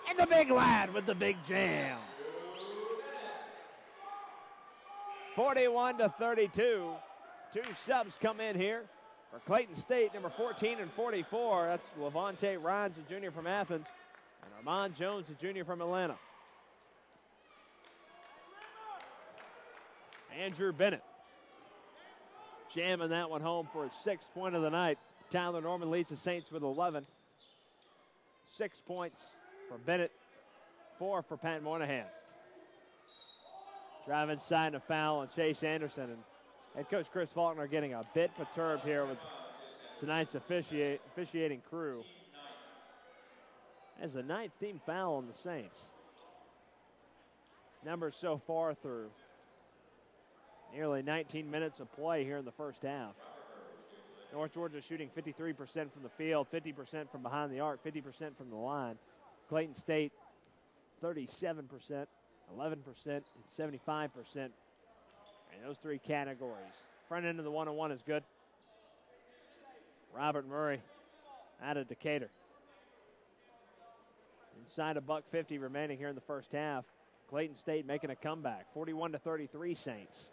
And the big lad with the big jam. 41-32. 2 subs come in here for Clayton State, number 14 and 44. That's Levante Rines, a junior from Athens, and Armand Jones, a junior from Atlanta. Andrew Bennett jamming that one home for his 6th point of the night. Tyler Norman leads the Saints with 11. 6 points for Bennett, 4 for Pat Moynihan. Drive inside and a foul on Chase Anderson. And head coach Chris Faulkner getting a bit perturbed here with tonight's officiating crew. As the 9th team foul on the Saints. Numbers so far through nearly 19 minutes of play here in the first half. North Georgia shooting 53% from the field, 50% from behind the arc, 50% from the line. Clayton State 37%, 11%, and 75% in those three categories. Front end of the one-on-one is good. Robert Murray out of Decatur. Inside $1:50 remaining here in the first half. Clayton State making a comeback, 41-33 Saints.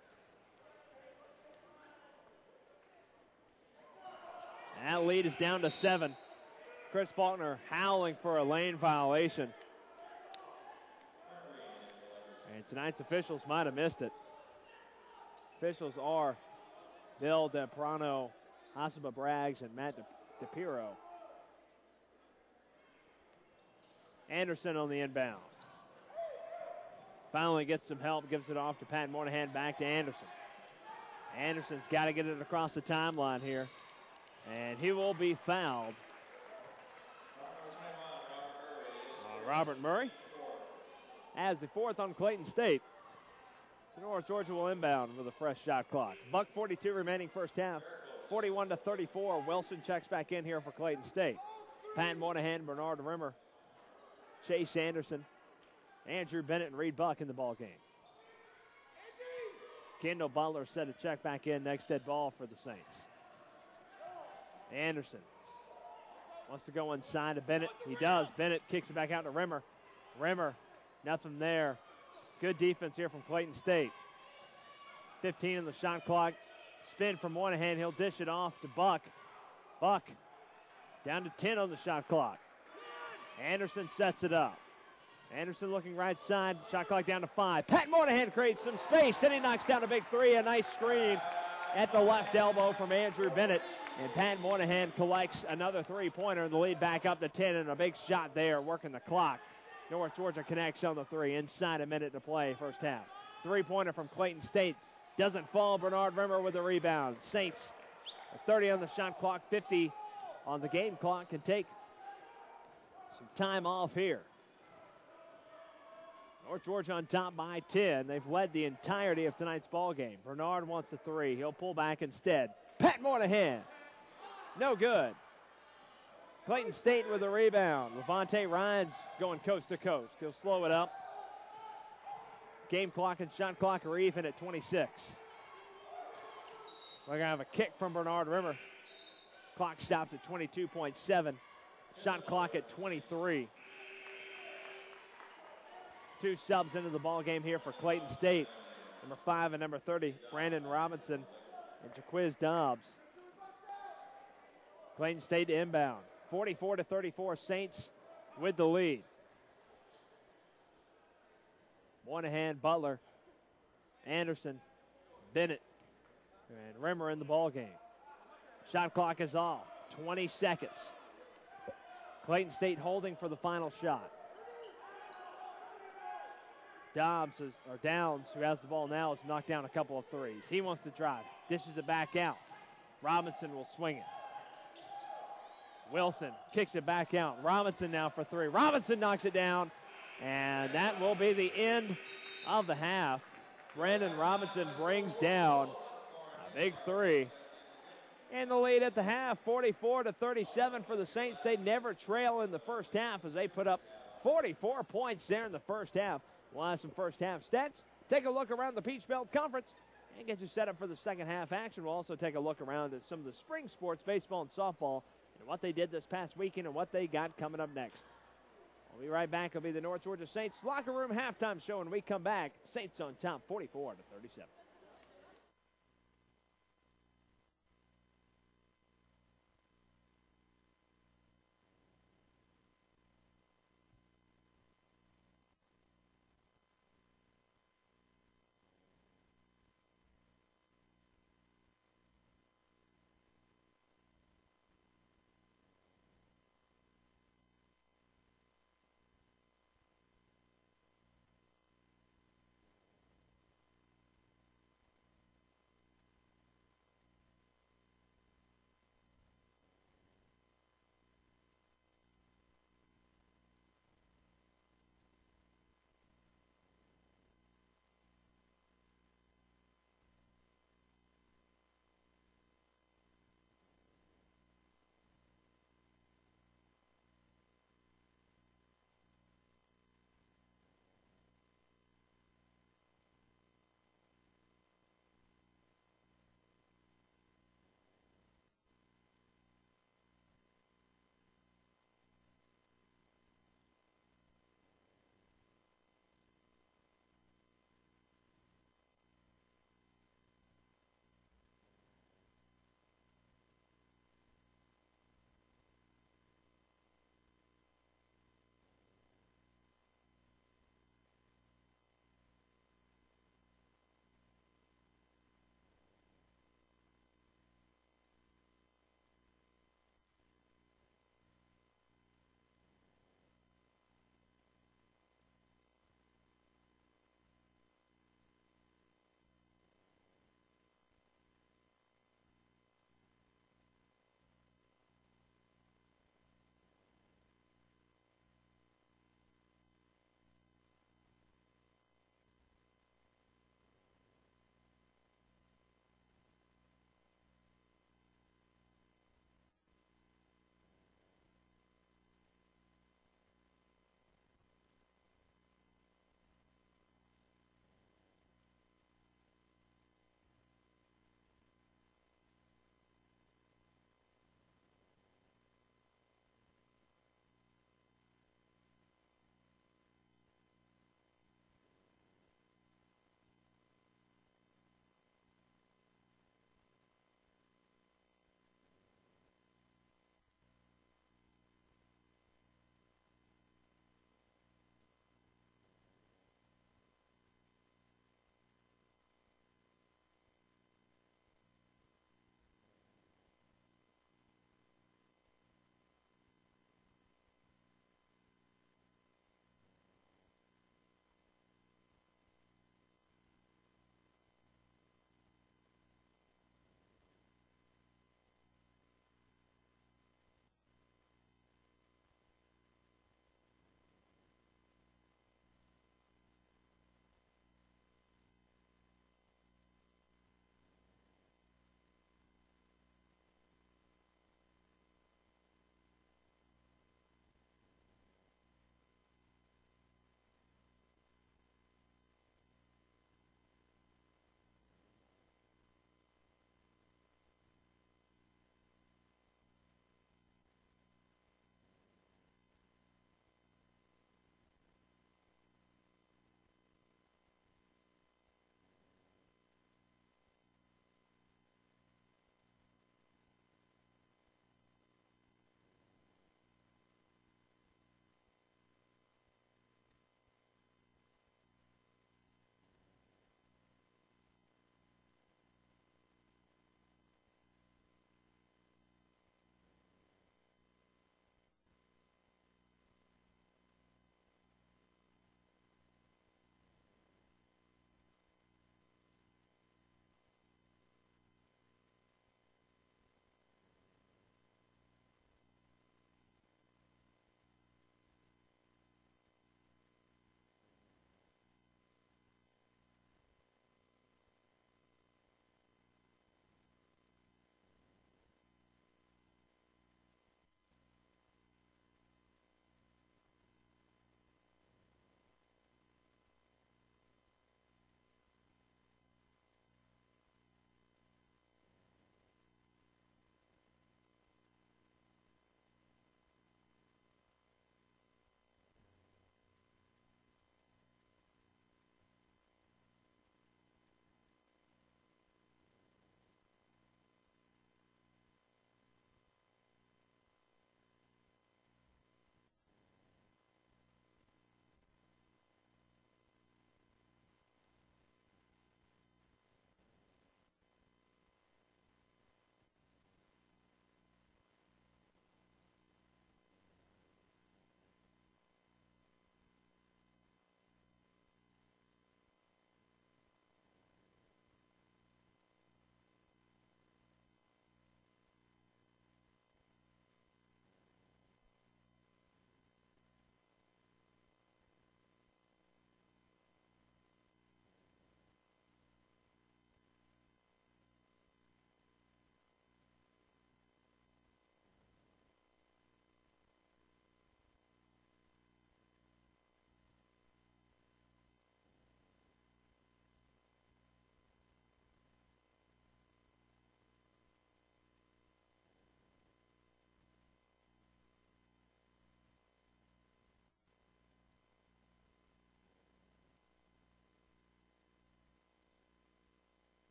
That lead is down to 7. Chris Faulkner howling for a lane violation. And tonight's officials might have missed it. Officials are Bill DePrano, Hasiba Braggs, and Matt DePiro. Anderson on the inbound. Finally gets some help, gives it off to Pat Moynihan, back to Anderson. Anderson's got to get it across the timeline here, and he will be fouled. Robert Murray as the fourth on Clayton State. So North Georgia will inbound with a fresh shot clock. $1:42 remaining first half, 41-34. Wilson checks back in here for Clayton State. Pat Moynihan, Bernard Rimmer, Chase Anderson, Andrew Bennett, and Reed Buck in the ball game. Kendall Butler set a check back in, next dead ball for the Saints. Anderson wants to go inside to Bennett. He does. Bennett kicks it back out to Rimmer. Rimmer, nothing there. Good defense here from Clayton State. 15 on the shot clock. Spin from Moynihan. He'll dish it off to Buck. Buck down to 10 on the shot clock. Anderson sets it up. Anderson looking right side. Shot clock down to 5. Pat Moynihan creates some space. Then he knocks down a big three. A nice screen at the left elbow from Andrew Bennett. And Pat Moynihan collects another three-pointer, and the lead back up to 10, and a big shot there, working the clock. North Georgia connects on the three, inside a minute to play, first half. Three-pointer from Clayton State. Doesn't fall. Bernard Rimmer with the rebound. Saints, 30 on the shot clock, 50 on the game clock, can take some time off here. North Georgia on top by 10. They've led the entirety of tonight's ball game. Bernard wants a three. He'll pull back instead. Pat Moynihan. No good. Clayton State with a rebound. Levante Ryan's going coast to coast. He'll slow it up. Game clock and shot clock are even at 26. We're going to have a kick from Bernard Rimmer. Clock stops at 22.7. Shot clock at 23. Two subs into the ball game here for Clayton State. Number 5 and number 30, Brandon Robinson and Jaquiz Dobbs. Clayton State to inbound. 44-34, Saints with the lead. Moynihan, Butler, Anderson, Bennett, and Rimmer in the ball game. Shot clock is off. 20 seconds. Clayton State holding for the final shot. Downs, who has the ball now, has knocked down a couple of threes. He wants to drive. Dishes it back out. Robinson will swing it. Wilson kicks it back out. Robinson now for three. Robinson knocks it down, and that will be the end of the half. Brandon Robinson brings down a big three. And the lead at the half, 44-37 for the Saints. They never trail in the first half as they put up 44 points there in the first half. We'll have some first half stats. Take a look around the Peach Belt Conference and get you set up for the second half action. We'll also take a look around at some of the spring sports, baseball and softball, and what they did this past weekend and what they got coming up next. We'll be right back. It'll be the North Georgia Saints locker room halftime show when we come back. Saints on top, 44-37.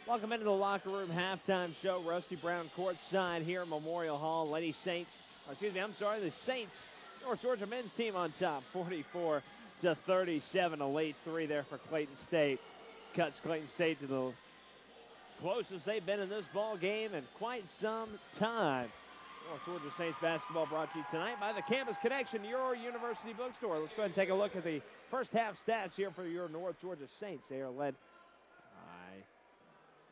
Welcome into the locker room halftime show. Rusty Brown courtside here at Memorial Hall. The Saints, North Georgia men's team on top, 44-37. A late three there for Clayton State. Cuts Clayton State to the closest they've been in this ball game in quite some time. North Georgia Saints basketball brought to you tonight by the Campus Connection, your university bookstore. Let's go ahead and take a look at the first half stats here for your North Georgia Saints. They are led by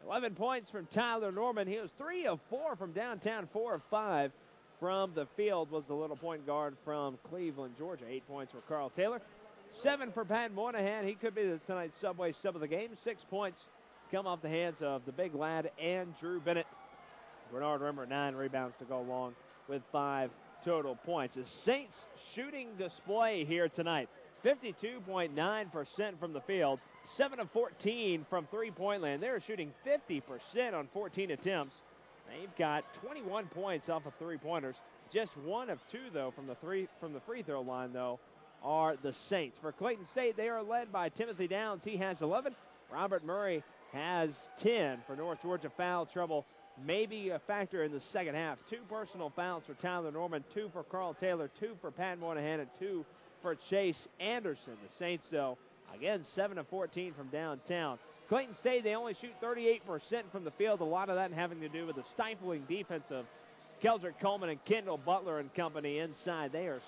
11 points from Tyler Norman. He was 3 of 4 from downtown, 4 of 5 from the field. Was the little point guard from Cleveland, Georgia. 8 points for Carl Taylor. 7 for Pat Moynihan. He could be tonight's Subway sub of the game. 6 points come off the hands of the big lad and Drew Bennett. Bernard Rimmer, 9 rebounds to go along with 5 total points. The Saints shooting display here tonight. 52.9% from the field, 7 of 14 from three-point land. They're shooting 50% on 14 attempts. They've got 21 points off of three-pointers. Just 1 of 2, though, from the free throw line, though, are the Saints. For Clayton State, they are led by Timothy Downs. He has 11. Robert Murray has 10. For North Georgia, foul trouble maybe a factor in the second half. 2 personal fouls for Tyler Norman, 2 for Carl Taylor, 2 for Pat Moynihan, and 2 for Chase Anderson. The Saints, though, again, 7 of 14 from downtown. Clayton State, they only shoot 38% from the field. A lot of that having to do with the stifling defense of Keldrick Coleman and Kendall Butler and company inside. They are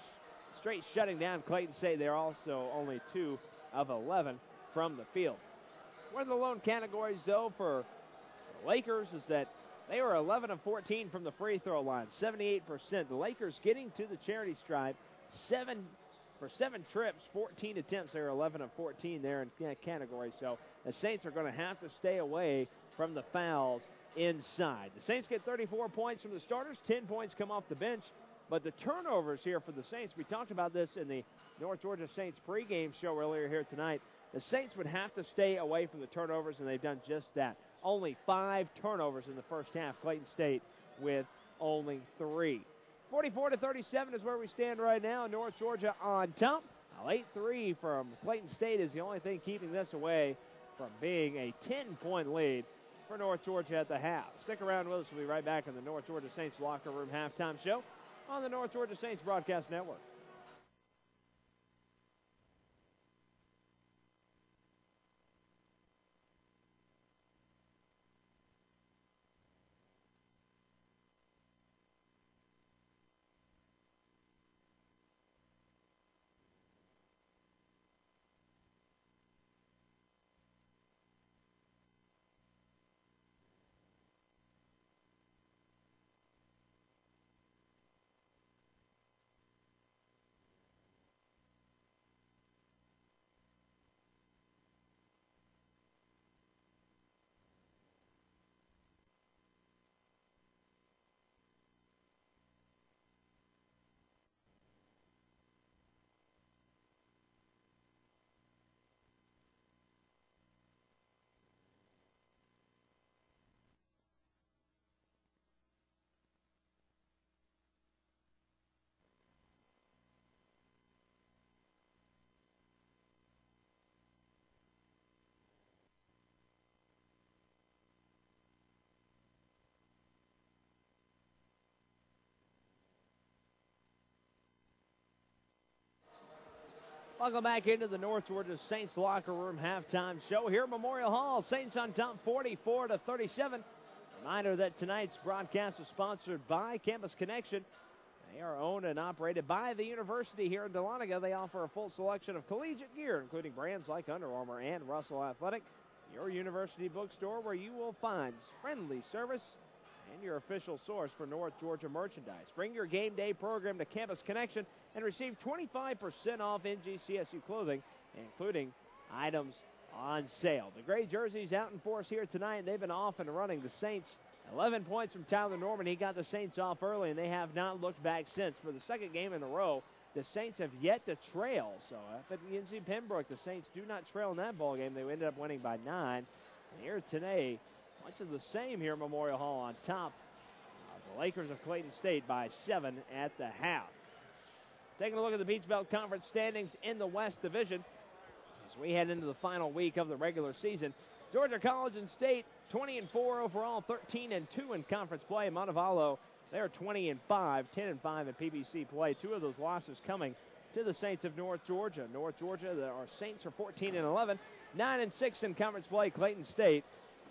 straight shutting down Clayton State. They're also only 2 of 11 from the field. One of the lone categories, though, for the Lakers is that they were 11 of 14 from the free throw line, 78%. The Lakers getting to the charity stripe, 7 trips, 14 attempts. They were 11 of 14 there in that category. So the Saints are going to have to stay away from the fouls inside. The Saints get 34 points from the starters, 10 points come off the bench. But the turnovers here for the Saints, we talked about this in the North Georgia Saints pregame show earlier here tonight. The Saints would have to stay away from the turnovers, and they've done just that. Only 5 turnovers in the first half. Clayton State with only 3. 44-37 is where we stand right now. North Georgia on top. A late 3 from Clayton State is the only thing keeping this away from being a 10-point lead for North Georgia at the half. Stick around with us. We'll be right back in the North Georgia Saints locker room halftime show on the North Georgia Saints Broadcast Network. Welcome back into the North Georgia Saints locker room halftime show here at Memorial Hall. Saints on top 44-37. Reminder that tonight's broadcast is sponsored by Campus Connection. They are owned and operated by the university here in Dahlonega. They offer a full selection of collegiate gear, including brands like Under Armour and Russell Athletic. Your university bookstore where you will find friendly service and your official source for North Georgia merchandise. Bring your game day program to Campus Connection and receive 25% off NGCSU clothing, including items on sale. The gray jerseys out in force here tonight. They've been off and running. The Saints, 11 points from Tyler Norman. He got the Saints off early, and they have not looked back since. For the second game in a row, the Saints have yet to trail. So up at UNC Pembroke, the Saints do not trail in that ball game. They ended up winning by 9. And here today, much of the same here at Memorial Hall on top. The Lakers of Clayton State by 7 at the half. Taking a look at the Peach Belt Conference standings in the West Division as we head into the final week of the regular season. Georgia College and State 20-4 overall, 13-2 in conference play. Montevallo, they're 20-5, 10-5 in PBC play. Two of those losses coming to the Saints of North Georgia. North Georgia, our Saints are 14-11, 9-6 in conference play. Clayton State,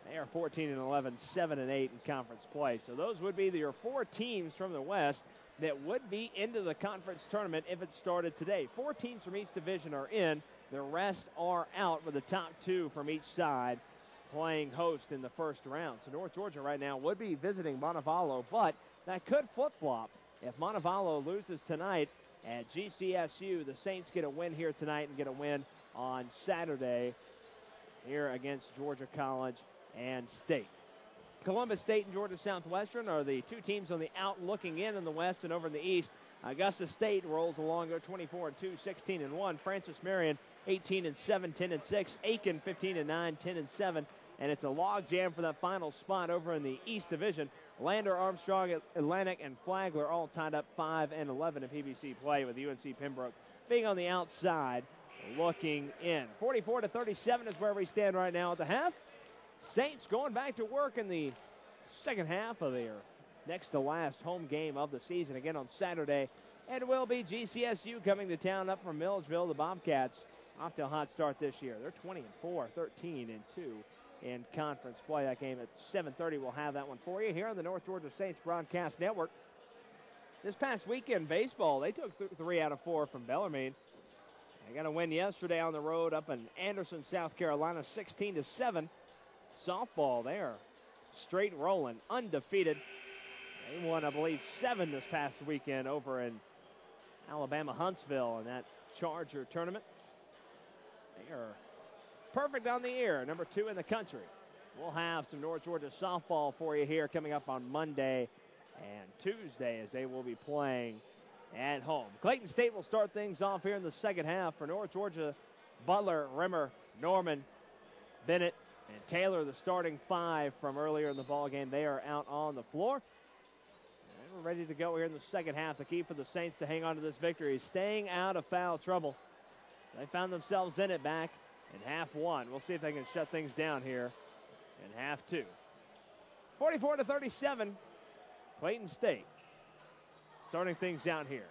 they are 14-11, 7-8 in conference play. So those would be your four teams from the West that would be into the conference tournament if it started today. Four teams from each division are in. The rest are out, with the top two from each side playing host in the first round. So North Georgia right now would be visiting Montevallo, but that could flip-flop. If Montevallo loses tonight at GCSU, the Saints get a win here tonight and get a win on Saturday here against Georgia College and State. Columbus State and Georgia Southwestern are the two teams on the out looking in the West, and over in the East, Augusta State rolls along. They're 24-2, 16-1. Francis Marion 18-7, 10-6. Aiken 15-9, 10-7. And it's a log jam for that final spot over in the East Division. Lander, Armstrong, Atlantic, and Flagler all tied up 5-11 in PBC play, with UNC Pembroke being on the outside looking in. 44-37 is where we stand right now at the half. Saints going back to work in the second half of their next to last home game of the season, again on Saturday. And it will be GCSU coming to town up from Milledgeville. The Bobcats off to a hot start this year. They're 20-4, 13-2 in conference play. That game at 7:30. We'll have that one for you here on the North Georgia Saints Broadcast Network. This past weekend, baseball, they took 3 out of 4 from Bellarmine. They got a win yesterday on the road up in Anderson, South Carolina, 16-7. Softball, they are straight rolling, undefeated. They won, I believe, 7 this past weekend over in Alabama, Huntsville, in that Charger tournament. They are perfect on the air, number 2 in the country. We'll have some North Georgia softball for you here coming up on Monday and Tuesday, as they will be playing at home. Clayton State will start things off here in the second half. For North Georgia, Butler, Rimmer, Norman, Bennett, and Taylor, the starting 5 from earlier in the ball game. They are out on the floor. And we're ready to go here in the second half. The key for the Saints to hang on to this victory is staying out of foul trouble. They found themselves in it back in half 1. We'll see if they can shut things down here in half 2. 44-37, Clayton State starting things out here.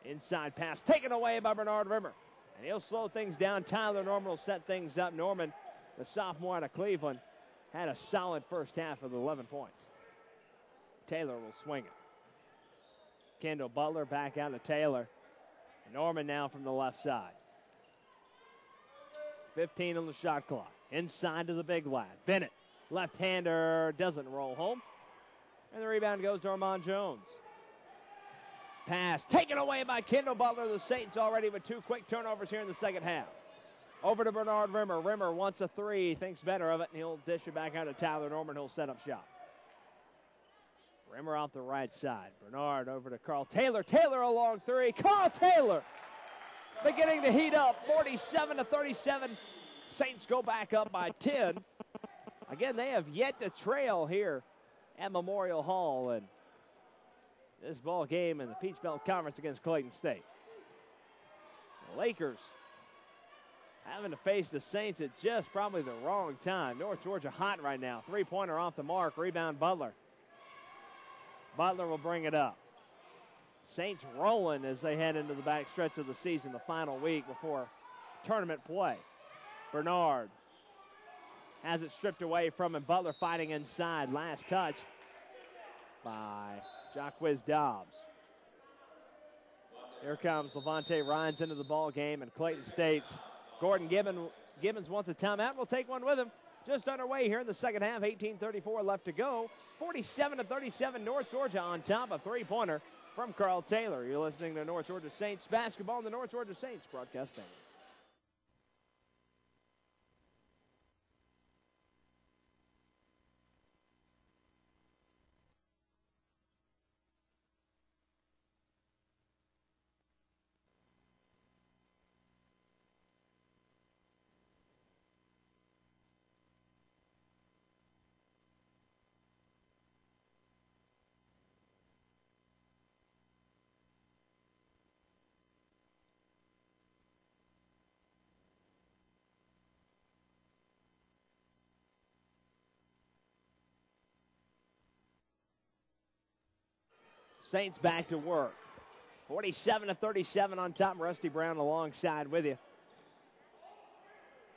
Inside pass taken away by Bernard Rimmer. And he'll slow things down. Tyler Norman will set things up. Norman, the sophomore out of Cleveland, had a solid first half with 11 points. Taylor will swing it. Kendall Butler back out to Taylor. Norman now from the left side. 15 on the shot clock. Inside to the big lad. Bennett, left-hander, doesn't roll home. And the rebound goes to Armand Jones. Pass taken away by Kendall Butler. The Saints already with 2 quick turnovers here in the second half. Over to Bernard Rimmer. Rimmer wants a 3, thinks better of it, and he'll dish it back out to Tyler Norman, who'll set up shop. Rimmer off the right side. Bernard over to Carl Taylor. Taylor a long 3. Carl Taylor beginning to heat up. 47-37. Saints go back up by 10. Again, they have yet to trail here at Memorial Hall in this ball game in the Peach Belt Conference against Clayton State. The Lakers having to face the Saints at just probably the wrong time. North Georgia hot right now. 3-pointer off the mark. Rebound Butler. Butler will bring it up. Saints rolling as they head into the back stretch of the season, the final week before tournament play. Bernard has it stripped away from him. Butler fighting inside. Last touch by Jacquez Dobbs. Here comes Levante Rhines into the ball game, and Clayton State's Gordon Gibbons wants a timeout. We'll take one with him. Just underway here in the second half. 18:34 left to go. 47-37, North Georgia on top. A 3-pointer from Carl Taylor. You're listening to North Georgia Saints basketball and the North Georgia Saints broadcasting. Saints back to work. 47-37 on top. Rusty Brown alongside with you.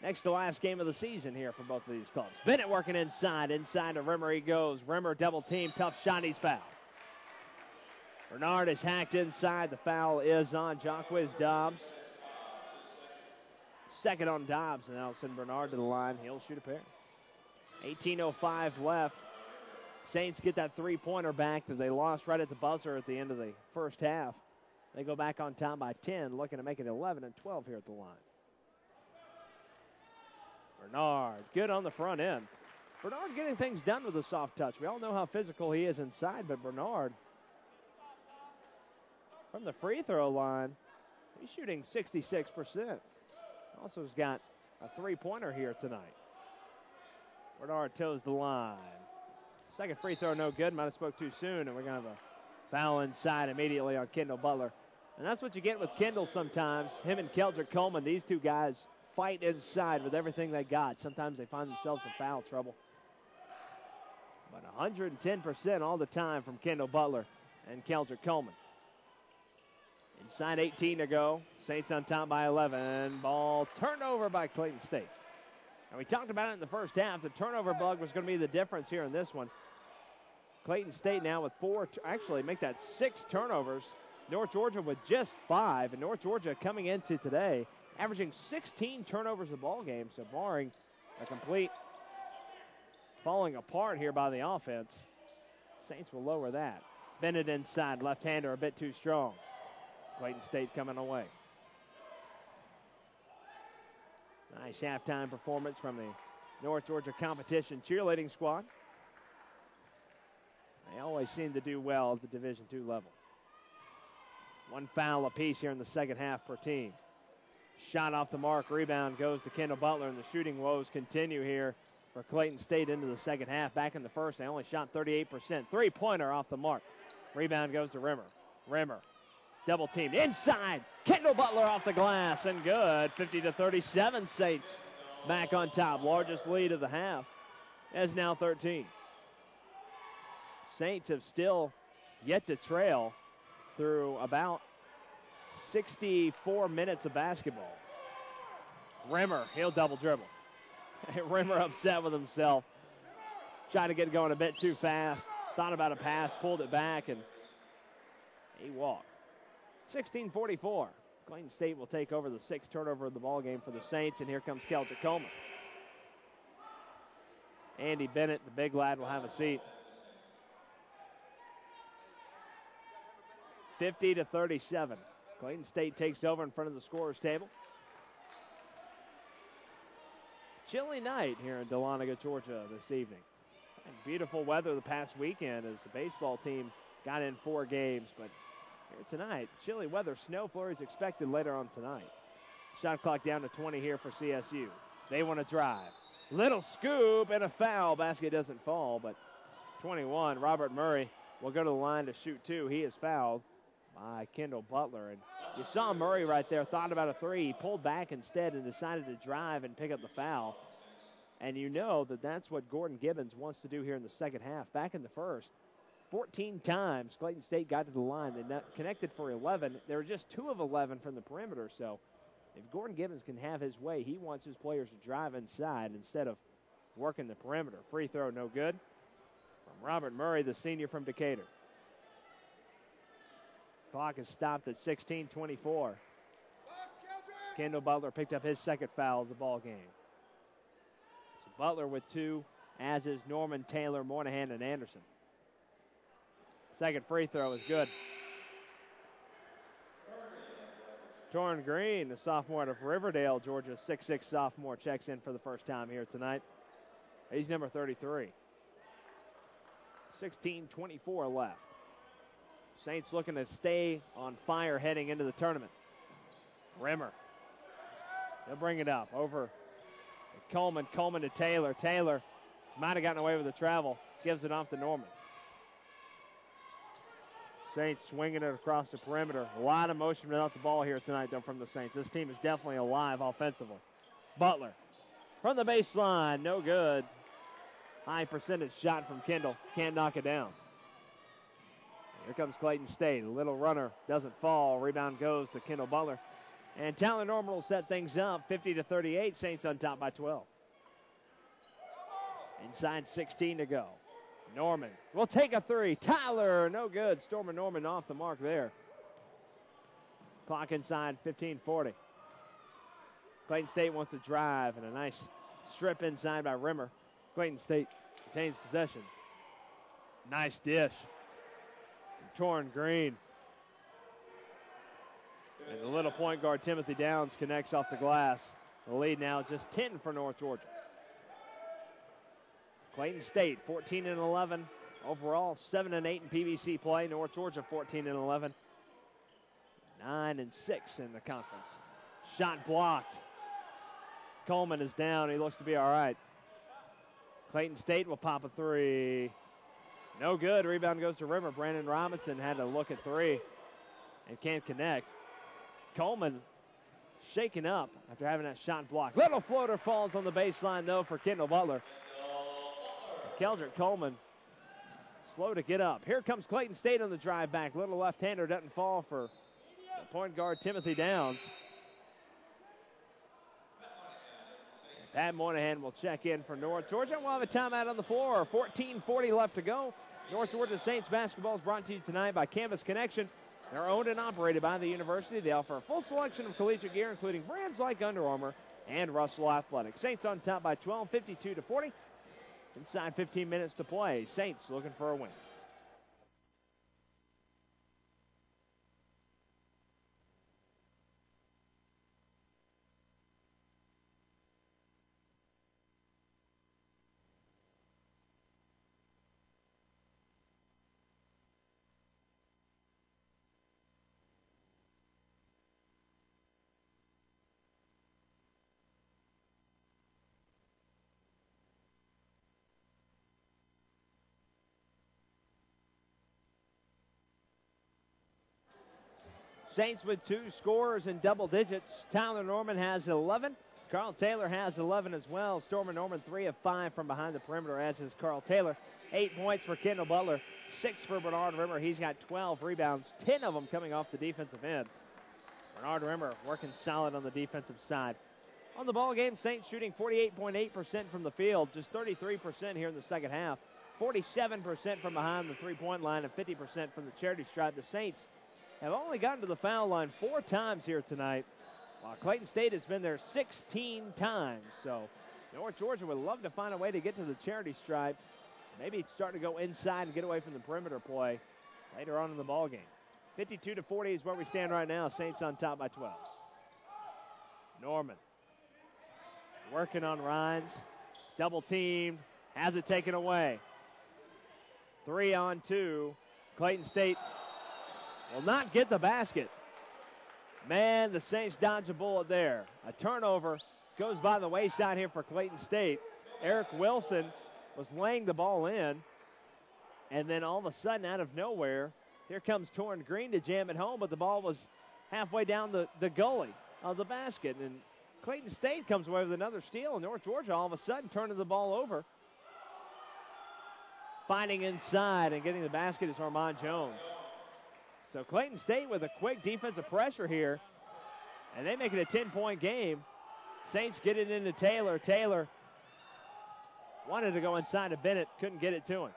Next to last game of the season here for both of these clubs. Bennett working inside. Inside to Rimmer he goes. Rimmer double team. Tough shot. He's fouled. Bernard is hacked inside. The foul is on Jacquez Dobbs. Second on Dobbs, and that'll send Bernard to the line. He'll shoot a pair. 18:05 left. Saints get that three-pointer back that they lost right at the buzzer at the end of the first half. They go back on top by 10, looking to make it 11 and 12 here at the line. Bernard, good on the front end. Bernard getting things done with a soft touch. We all know how physical he is inside, but Bernard, from the free throw line, he's shooting 66%. Also has got a three-pointer here tonight. Bernard toes the line. Second free throw no good. Might have spoke too soon, and we're going to have a foul inside immediately on Kendall Butler. And that's what you get with Kendall sometimes. Him and Keldrick Coleman, these two guys fight inside with everything they got. Sometimes they find themselves in foul trouble. But 110% all the time from Kendall Butler and Keldrick Coleman. Inside 18 to go. Saints on top by 11. Ball turned over by Clayton State. And we talked about it in the first half. The turnover bug was going to be the difference here in this one. Clayton State now with actually make that 6 turnovers. North Georgia with just 5. And North Georgia coming into today averaging 16 turnovers a ball game. So barring a complete falling apart here by the offense, Saints will lower that. Bennett inside. Left-hander a bit too strong. Clayton State coming away. Nice halftime performance from the North Georgia competition cheerleading squad. They always seem to do well at the Division II level. 1 foul apiece here in the second half per team. Shot off the mark. Rebound goes to Kendall Butler, and the shooting woes continue here for Clayton State into the second half. Back in the first, they only shot 38%. Three-pointer off the mark. Rebound goes to Rimmer. Rimmer. Double teamed inside. Kendall Butler off the glass and good. 50-37 Saints back on top. Largest lead of the half is now 13. Saints have still yet to trail through about 64 minutes of basketball. Rimmer, he'll double dribble. Rimmer upset with himself. Tried to get going a bit too fast. Thought about a pass, pulled it back, and he walked. 16:44. Clayton State will take over the 6th turnover of the ball game for the Saints, and here comes Keldrick Coleman. Andy Bennett, the big lad, will have a seat. 50-37. Clayton State takes over in front of the scorer's table. Chilly night here in Dahlonega, Georgia this evening. And beautiful weather the past weekend as the baseball team got in 4 games, but here tonight, chilly weather, snow flurries expected later on tonight. Shot clock down to 20 here for CSU. They want to drive. Little scoop and a foul. Basket doesn't fall, but 21, Robert Murray will go to the line to shoot 2. He is fouled by Kendall Butler. And you saw Murray right there, thought about a 3. He pulled back instead and decided to drive and pick up the foul. And you know that that's what Gordon Gibbons wants to do here in the second half. Back in the first, 14 times Clayton State got to the line. They connected for 11. There were just 2 of 11 from the perimeter. So if Gordon Gibbons can have his way, he wants his players to drive inside instead of working the perimeter. Free throw no good from Robert Murray, the senior from Decatur. Clock is stopped at 16:24. Kendall Butler picked up his 2nd foul of the ball game. So Butler with 2, as is Norman, Taylor, Moynihan, and Anderson. Second free throw is good. Torrin Green, the sophomore out of Riverdale, Georgia, 6'6" sophomore, checks in for the first time here tonight. He's number 33. 16:24 left. Saints looking to stay on fire heading into the tournament. Rimmer. They'll bring it up over Coleman. Coleman to Taylor. Taylor might have gotten away with the travel. Gives it off to Norman. Saints swinging it across the perimeter. A lot of motion without the ball here tonight, though, from the Saints. This team is definitely alive offensively. Butler from the baseline. No good. High percentage shot from Kendall. Can't knock it down. Here comes Clayton State. A little runner doesn't fall. Rebound goes to Kendall Butler. And Tyler Norman will set things up. 50-38. Saints on top by 12. Inside 16 to go. Norman will take a three. Tyler, no good. Stormer Norman off the mark there. Clock inside 15:40. Clayton State wants to drive, and a nice strip inside by Rimmer. Clayton State retains possession. Nice dish. Torn Green. And the little point guard, Timothy Downs, connects off the glass. The lead now just 10 for North Georgia. Clayton State, 14-11. Overall, 7-8 in PVC play. North Georgia, 14-11. 9-6 in the conference. Shot blocked. Coleman is down. He looks to be all right. Clayton State will pop a three. No good. Rebound goes to Rimmer. Brandon Robinson had to look at three and can't connect. Coleman shaken up after having that shot blocked. Little floater falls on the baseline, though, for Kendall Butler. Keldrick Coleman slow to get up. Here comes Clayton State on the drive back. Little left-hander doesn't fall for the point guard, Timothy Downs. Pat Moynihan will check in for North Georgia. We'll have a timeout on the floor. 14:40 left to go. North Georgia Saints basketball is brought to you tonight by Campus Connection. They're owned and operated by the university. They offer a full selection of collegiate gear, including brands like Under Armour and Russell Athletic. Saints on top by 12, 52-40. Inside 15 minutes to play. Saints looking for a win. Saints with two scorers in double digits. Tyler Norman has 11. Carl Taylor has 11 as well. Stormer Norman 3 of 5 from behind the perimeter, as is Carl Taylor. 8 points for Kendall Butler. 6 for Bernard Rimmer. He's got 12 rebounds, 10 of them coming off the defensive end. Bernard Rimmer working solid on the defensive side. On the ball game, Saints shooting 48.8% from the field, just 33% here in the second half. 47% from behind the three-point line and 50% from the charity stripe. The Saints have only gotten to the foul line 4 times here tonight, while Clayton State has been there 16 times. So North Georgia would love to find a way to get to the charity stripe. Maybe start to go inside and get away from the perimeter play later on in the ball game. 52-40 is where we stand right now. Saints on top by 12. Norman working on Rhines. Double teamed. Has it taken away. 3-on-2. Clayton State will not get the basket. Man, the Saints dodge a bullet there. A turnover goes by the wayside here for Clayton State. Eric Wilson was laying the ball in, and then all of a sudden, out of nowhere, here comes Torrin Green to jam it home, but the ball was halfway down the gully of the basket. And Clayton State comes away with another steal, and North Georgia all of a sudden turning the ball over. Finding inside and getting the basket is Armand Jones. So Clayton State with a quick defensive pressure here, and they make it a 10-point game. Saints get it into Taylor. Taylor wanted to go inside to Bennett, couldn't get it to him.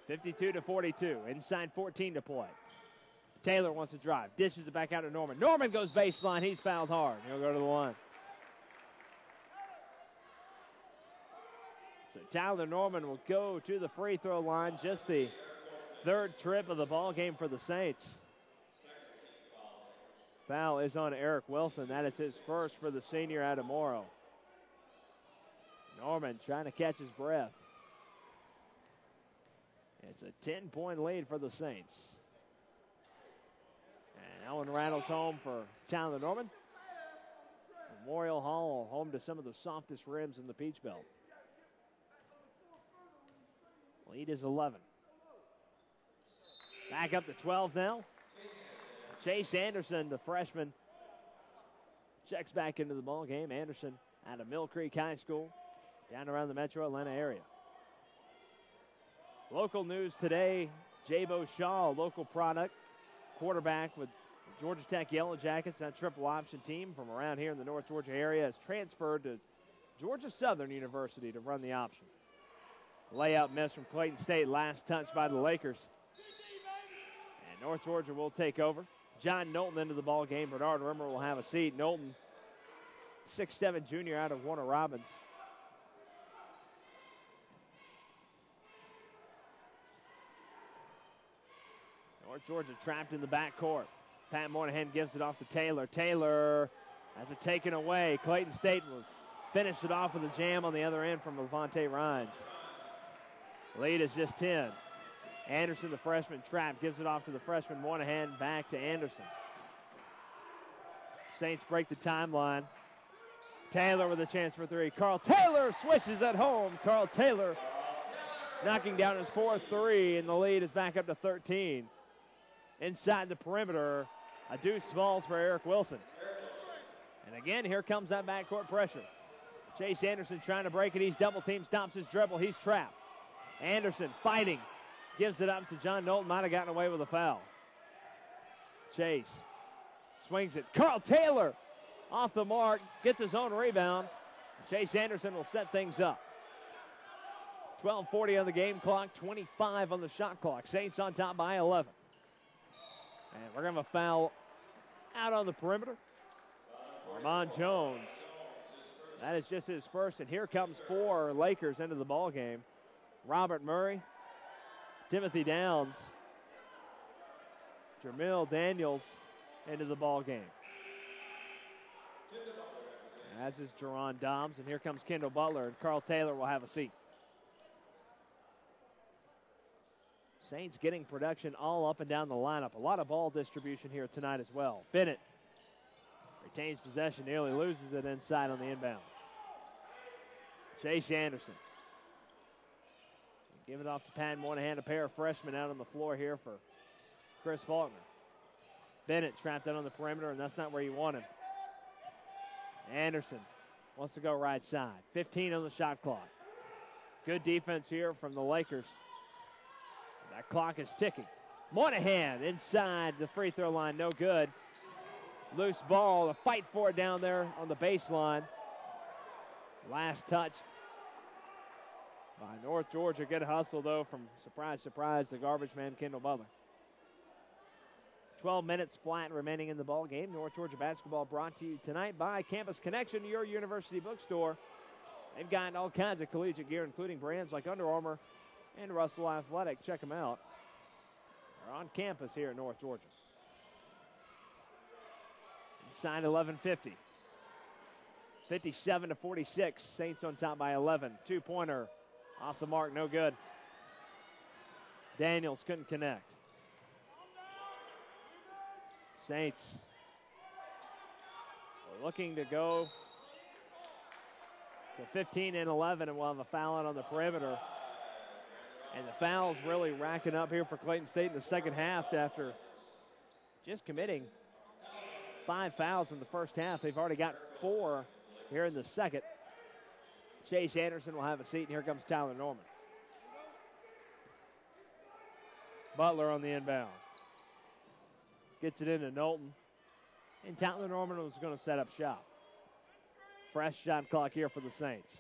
52-42, inside 14 to play. Taylor wants to drive, dishes it back out to Norman. Norman goes baseline, he's fouled hard. He'll go to the line. So Tyler Norman will go to the free throw line, just the third trip of the ball game for the Saints. Foul is on Eric Wilson. That is his first for the senior out of Morrow. Norman trying to catch his breath. It's a 10-point lead for the Saints. And that one rattles home for Tyler Norman. Memorial Hall, home to some of the softest rims in the Peach Belt. Lead is 11. Back up to 12 now. Chase Anderson, the freshman, checks back into the ball game. Anderson out of Mill Creek High School, down around the metro Atlanta area. Local news today Jabo Shaw, a local product, quarterback with Georgia Tech Yellow Jackets, that triple option team from around here in the North Georgia area, has transferred to Georgia Southern University to run the option. Layup miss from Clayton State, last touch by the Lakers. And North Georgia will take over. John Knowlton into the ball game. Bernard Rimmer will have a seat. Knowlton, 6'7" junior out of Warner Robins. North Georgia trapped in the backcourt. Pat Moynihan gives it off to Taylor. Taylor has it taken away. Clayton State will finish it off with a jam on the other end from Levante Rhines. Lead is just 10. Anderson, the freshman, trapped, gives it off to the freshman Moynihan, back to Anderson. Saints break the timeline. Taylor with a chance for three. Carl Taylor swishes at home. Carl Taylor knocking down his fourth three, and the lead is back up to 13. Inside the perimeter, a deuce falls for Eric Wilson. And again, here comes that backcourt pressure. Chase Anderson trying to break it. He's double teamed, stops his dribble. He's trapped. Anderson fighting, gives it up to John Knowlton. Might have gotten away with a foul. Chase swings it. Carl Taylor off the mark, gets his own rebound. Chase Anderson will set things up. 12:40 on the game clock, 25 on the shot clock. Saints on top by 11. And we're going to have a foul out on the perimeter. Armand Jones. That is just his first, and here comes 4 Lakers into the ball game. Robert Murray, Timothy Downs, Jermil Daniels into the ball game. As is Jerron Dobbs, and here comes Kendall Butler, and Carl Taylor will have a seat. Saints getting production all up and down the lineup. A lot of ball distribution here tonight as well. Bennett retains possession, nearly loses it inside on the inbound. Chase Anderson. Give it off to Pat Moynihan, a pair of freshmen out on the floor here for Chris Faulkner. Bennett trapped out on the perimeter, and that's not where you want him. Anderson wants to go right side. 15 on the shot clock. Good defense here from the Lakers. That clock is ticking. Moynihan inside the free throw line, no good. Loose ball, a fight for it down there on the baseline. Last touch by North Georgia. Good hustle, though, from, surprise, surprise, the garbage man, Kendall Butler. 12 minutes flat remaining in the ball game. North Georgia basketball brought to you tonight by Campus Connection, your university bookstore. They've got all kinds of collegiate gear, including brands like Under Armour and Russell Athletic. Check them out. They're on campus here in North Georgia. Inside 11:50. 57-46. Saints on top by 11. Two-pointer off the mark, no good. Daniels couldn't connect. Saints are looking to go to 15 and 11, and we'll have a foul out on the perimeter. And the fouls really racking up here for Clayton State in the second half after just committing 5 fouls in the first half. They've already got 4 here in the second. Chase Anderson will have a seat, and here comes Tyler Norman. Butler on the inbound. Gets it into Knowlton. And Tyler Norman was going to set up shop. Fresh shot clock here for the Saints.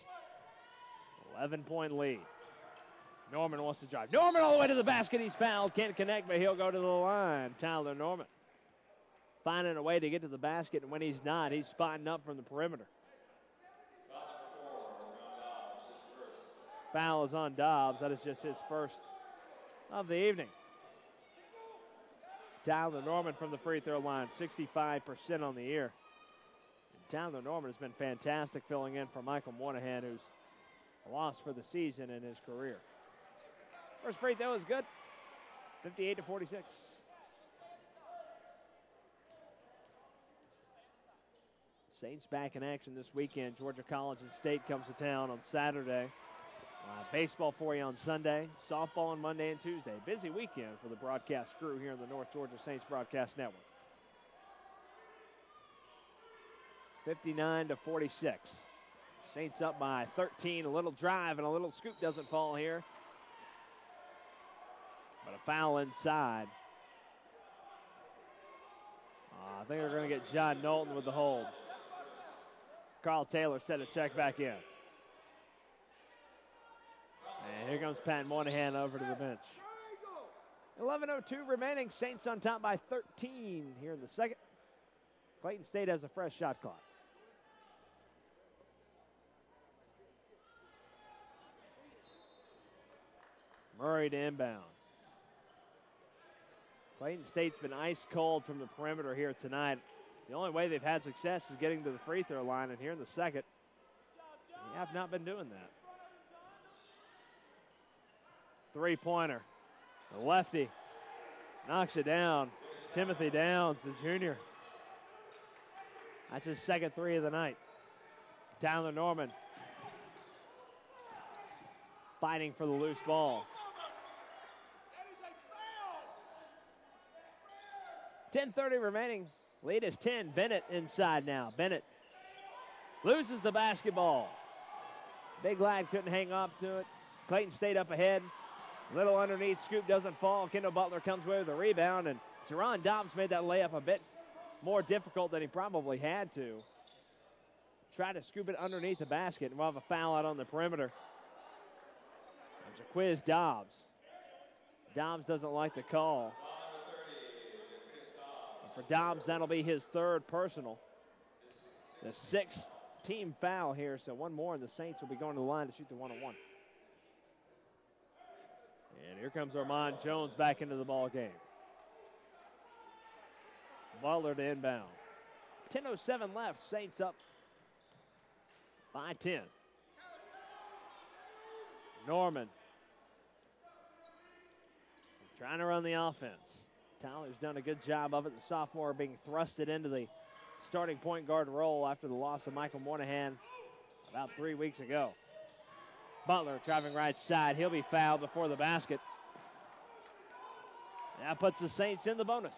11-point lead. Norman wants to drive. Norman all the way to the basket. He's fouled. Can't connect, but he'll go to the line. Tyler Norman finding a way to get to the basket, and when he's not, he's spotting up from the perimeter. Foul is on Dobbs. That is just his first of the evening. Tyler Norman from the free throw line, 65% on the year. And Tyler Norman has been fantastic filling in for Michael Moynihan, who's lost for the season in his career. First free throw is good. 58-46. Saints back in action this weekend. Georgia College and State comes to town on Saturday. Baseball for you on Sunday. Softball on Monday and Tuesday. Busy weekend for the broadcast crew here in the North Georgia Saints Broadcast Network. 59-46. Saints up by 13. A little drive and a little scoop doesn't fall here. But a foul inside. I think they're going to get John Knowlton with the hold. Carl Taylor set to check back in. And here comes Pat Moynihan over to the bench. 11:02 remaining. Saints on top by 13 here in the second. Clayton State has a fresh shot clock. Murray to inbound. Clayton State's been ice cold from the perimeter here tonight. The only way they've had success is getting to the free throw line, and here in the second, they have not been doing that. Three-pointer. The lefty knocks it down. Timothy Downs, the junior. That's his second three of the night. Tyler Norman fighting for the loose ball. 10:30 remaining. Lead is 10. Bennett inside now. Bennett loses the basketball. Big lad couldn't hang up to it. Clayton State up ahead. Little underneath. Scoop doesn't fall. Kendall Butler comes away with a rebound, and Teron Dobbs made that layup a bit more difficult than he probably had to. Try to scoop it underneath the basket, and we'll have a foul out on the perimeter. Jaquiz Dobbs. Dobbs doesn't like the call. For Dobbs, that'll be his third personal. The sixth team foul here, so one more, and the Saints will be going to the line to shoot the one-on-one. And here comes Armand Jones back into the ball game. Butler to inbound. 10:07 left, Saints up by 10. Norman trying to run the offense. Tyler's done a good job of it. The sophomore being thrusted into the starting point guard role after the loss of Michael Moynihan about 3 weeks ago. Butler driving right side. He'll be fouled before the basket. That puts the Saints in the bonus.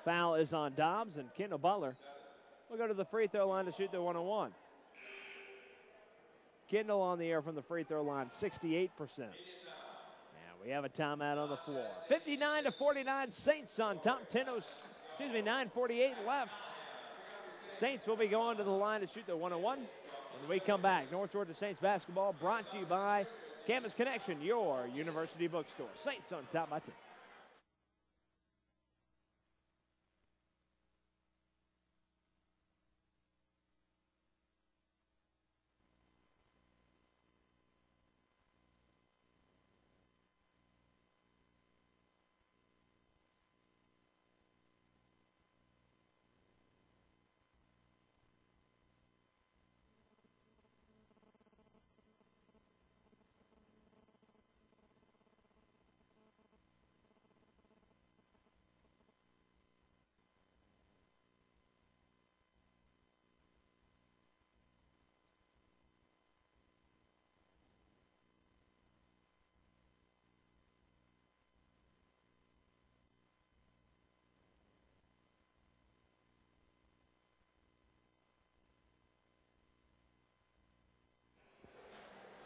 Foul is on Dobbs, and Kendall Butler will go to the free throw line to shoot the one-on-one. Kendall on the air from the free throw line, 68%. We have a timeout on the floor. 59-49, Saints on top. 9:48 left. Saints will be going to the line to shoot the one-on-one. When we come back, North Georgia Saints basketball brought to you by Campus Connection, your university bookstore. Saints on top by 10.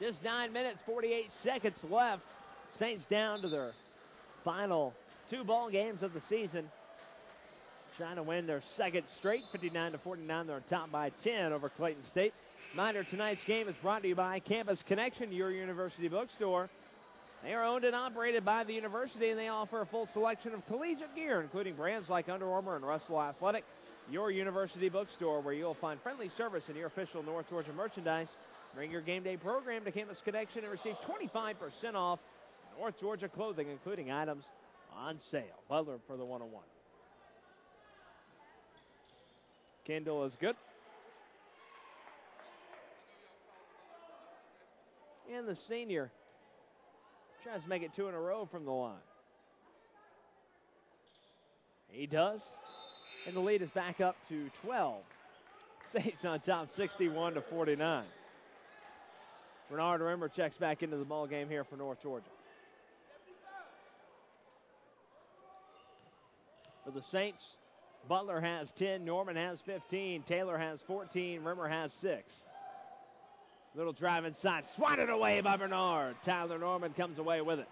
Just 9 minutes, 48 seconds left. Saints down to their final two ball games of the season. Trying to win their second straight, 59-49. They're top by 10 over Clayton State. Reminder, tonight's game is brought to you by Campus Connection, your university bookstore. They are owned and operated by the university, and they offer a full selection of collegiate gear, including brands like Under Armour and Russell Athletic. Your university bookstore, where you'll find friendly service and your official North Georgia merchandise. Bring your game day program to Campus Connection and receive 25% off North Georgia clothing, including items on sale. Butler for the one-on-one. Kendall is good. And the senior tries to make it two in a row from the line. He does. And the lead is back up to 12. Saints on top, 61-49. Bernard Rimmer checks back into the ball game here for North Georgia. For the Saints, Butler has 10, Norman has 15, Taylor has 14, Rimmer has 6. Little drive inside, swatted away by Bernard. Tyler Norman comes away with it.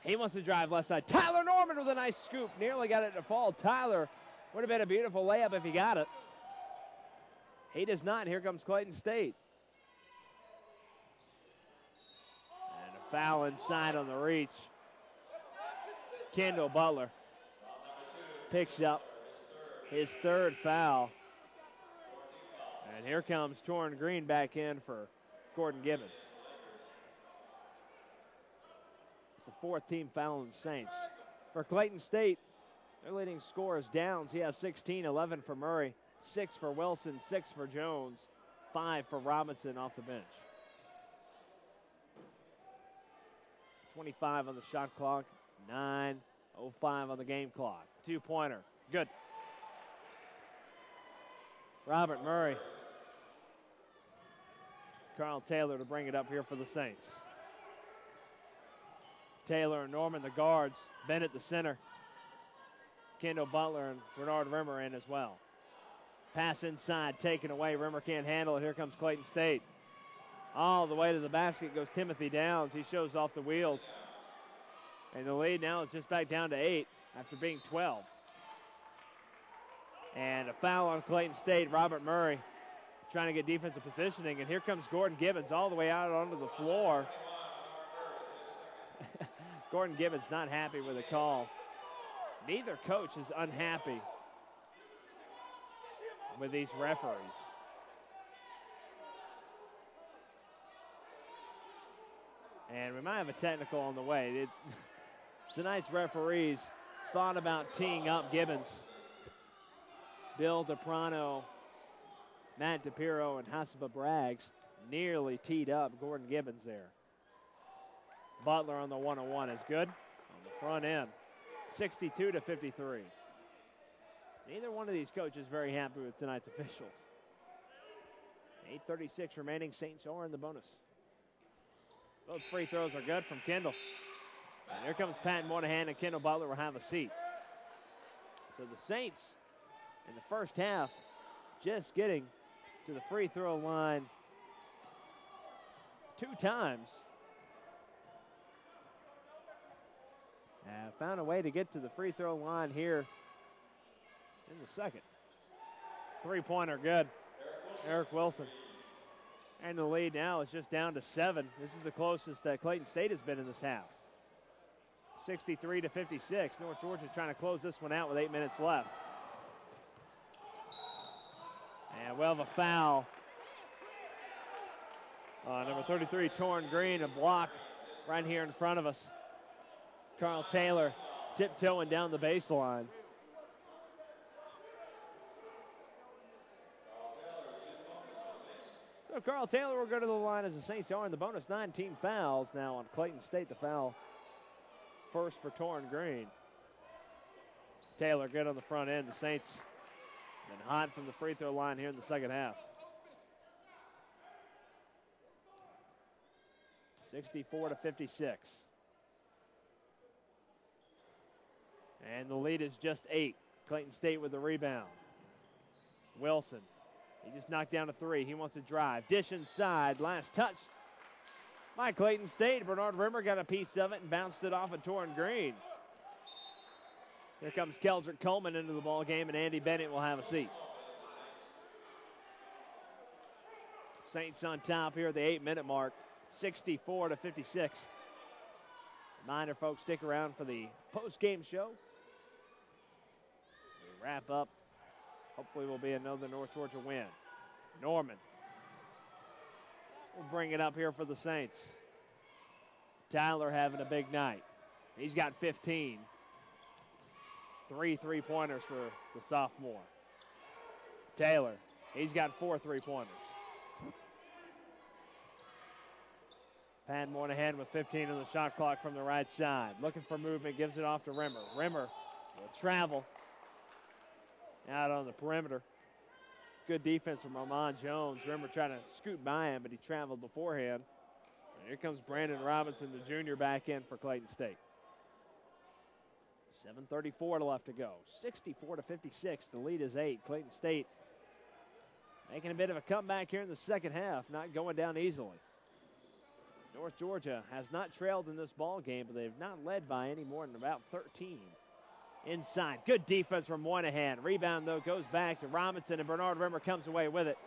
He wants to drive left side. Tyler Norman with a nice scoop. Nearly got it to fall. Tyler would have been a beautiful layup if he got it. He does not. Here comes Clayton State. And a foul inside on the reach. Kendall Butler picks up his third foul. And here comes Torrin Green back in for Gordon Gibbons. It's the fourth team foul on the Saints. For Clayton State, their leading scorer is Downs. He has 16, 11 for Murray, 6 for Wilson, 6 for Jones, 5 for Robinson off the bench. 25 on the shot clock, 9:05 on the game clock. Two-pointer, good. Robert Murray. Carl Taylor to bring it up here for the Saints. Taylor and Norman, the guards. Bennett, the center. Kendall Butler and Bernard Rimmer in as well. Pass inside, taken away. Rimmer can't handle it. Here comes Clayton State. All the way to the basket goes Timothy Downs. He shows off the wheels. And the lead now is just back down to 8 after being 12. And a foul on Clayton State. Robert Murray trying to get defensive positioning. And here comes Gordon Gibbons all the way out onto the floor. Gordon Gibbons not happy with the call. Neither coach is unhappy with these referees. And we might have a technical on the way. Tonight's referees thought about teeing up Gibbons. Bill DePrano, Matt DePiro, and Hasiba Braggs nearly teed up Gordon Gibbons there. Butler on the 1-on-1 is good on the front end. 62-53. Neither one of these coaches very happy with tonight's officials. 8:36 remaining. Saints are in the bonus. Both free throws are good from Kendall. And here comes Pat Moynihan, and Kendall Butler will have a seat. So the Saints in the first half just getting to the free throw line 2 times. Found a way to get to the free throw line here in the second. Three-pointer good. Eric Wilson. And the lead now is just down to 7. This is the closest that Clayton State has been in this half. 63-56. North Georgia trying to close this one out with 8 minutes left. And we'll have a foul. Number 33, Torrin Green, a block right here in front of us. Carl Taylor tiptoeing down the baseline. So Carl Taylor will go to the line as the Saints are in the bonus. 19 fouls now on Clayton State. The foul first for Torrin Green. Taylor good on the front end. The Saints been hot from the free throw line here in the second half. 64-56. And the lead is just 8. Clayton State with the rebound. Wilson. He just knocked down a 3. He wants to drive. Dish inside. Last touch by Clayton State. Bernard Rimmer got a piece of it and bounced it off of Torrin Green. Here comes Keldrick Coleman into the ball game, and Andy Bennett will have a seat. Saints on top here at the 8-minute mark. 64-56. Reminder, folks, stick around for the post-game show. We wrap up. Hopefully will be another North Georgia win. Norman will bring it up here for the Saints. Tyler having a big night. He's got 15. 3 3-pointers for the sophomore. Taylor, he's got 4 3-pointers. Pat Moynihan with 15 on the shot clock from the right side. Looking for movement, gives it off to Rimmer. Rimmer will travel out on the perimeter. Good defense from Armand Jones. Rimmer trying to scoot by him, but he traveled beforehand. And here comes Brandon Robinson, the junior, back in for Clayton State. 7:34 left to go. 64-56. The lead is 8. Clayton State making a bit of a comeback here in the second half, not going down easily. North Georgia has not trailed in this ball game, but they've not led by any more than about 13. Inside, good defense from Moynihan. Rebound, though, goes back to Robinson, and Bernard Rimmer comes away with it.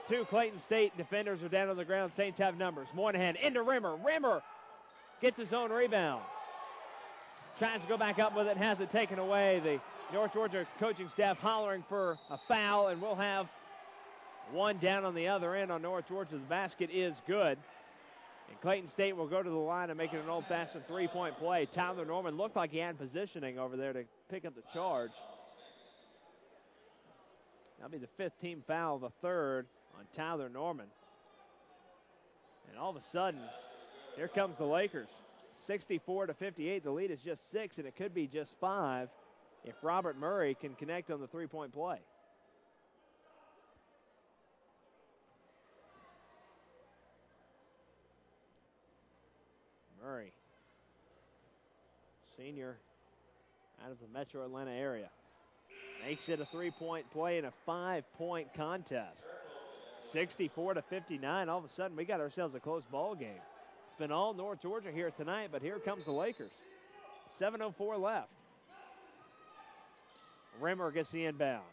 Two Clayton State defenders are down on the ground. Saints have numbers. Moynihan into Rimmer. Rimmer gets his own rebound. Tries to go back up with it, has it taken away. The North Georgia coaching staff hollering for a foul, and we'll have one down on the other end on North Georgia. The basket is good. And Clayton State will go to the line and make it an old-fashioned three-point play. Tyler Norman looked like he had positioning over there to pick up the charge. That'll be the fifth team foul, the third on Tyler Norman. And all of a sudden, here comes the Lakers. 64-58, the lead is just 6, and it could be just 5 if Robert Murray can connect on the three-point play. Murray, senior out of the Metro Atlanta area, makes it a three-point play in a 5-point contest. 64-59, all of a sudden we got ourselves a close ball game. It's been all North Georgia here tonight, but here comes the Lakers. 7:04 left. Rimmer gets the inbound.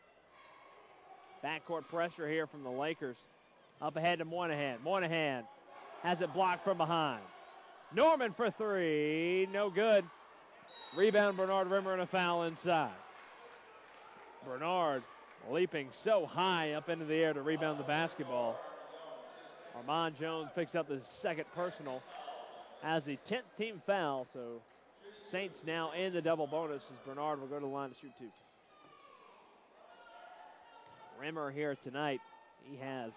Backcourt pressure here from the Lakers. Up ahead to Moynihan. Moynihan has it blocked from behind. Norman for three, no good. Rebound Bernard Rimmer and a foul inside. Bernard leaping so high up into the air to rebound the basketball. Armand Jones picks up the second personal as the 10th team foul, so Saints now in the double bonus as Bernard will go to the line to shoot two. Rimmer here tonight, he has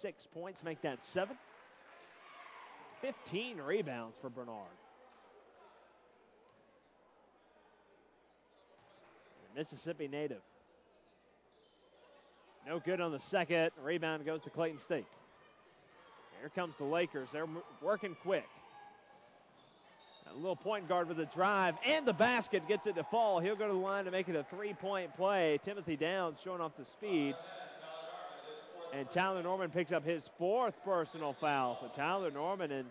6 points, make that 7. 15 rebounds for Bernard. Mississippi native. No good on the second. Rebound goes to Clayton State. Here comes the Lakers. They're working quick. A little point guard with a drive and the basket, gets it to fall. He'll go to the line to make it a three-point play. Timothy Downs showing off the speed. And Tyler Norman picks up his 4th personal foul. So Tyler Norman in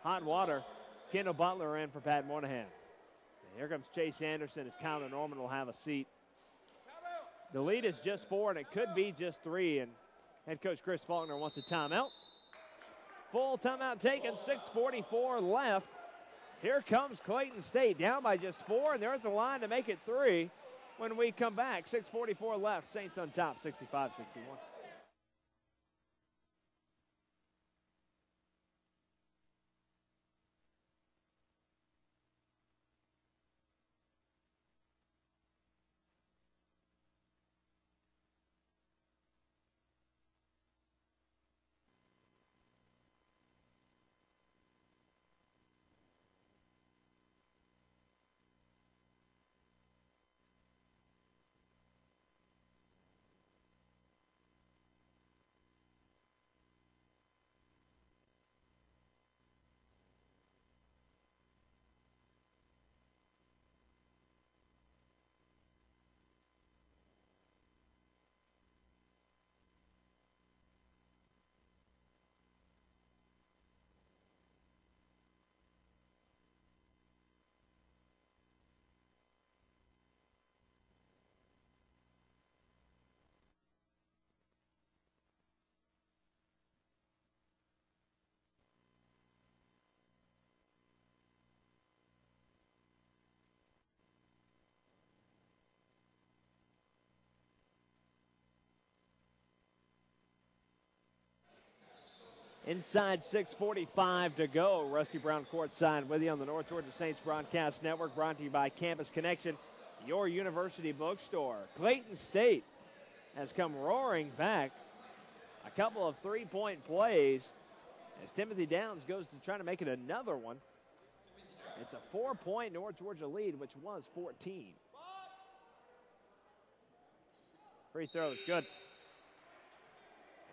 hot water. Kendall Butler in for Pat Moynihan. And here comes Chase Anderson as Tyler Norman will have a seat. The lead is just 4, and it could be just 3. And head coach Chris Faulkner wants a timeout. Full timeout taken, 6:44 left. Here comes Clayton State, down by just 4, and they're at the line to make it 3 when we come back. 6:44 left, Saints on top, 65-61. Inside 6:45 to go. Rusty Brown courtside with you on the North Georgia Saints Broadcast Network, brought to you by Campus Connection, your university bookstore. Clayton State has come roaring back. A couple of three-point plays as Timothy Downs goes to try to make it another one. It's a 4-point North Georgia lead, which was 14. Free throw is good.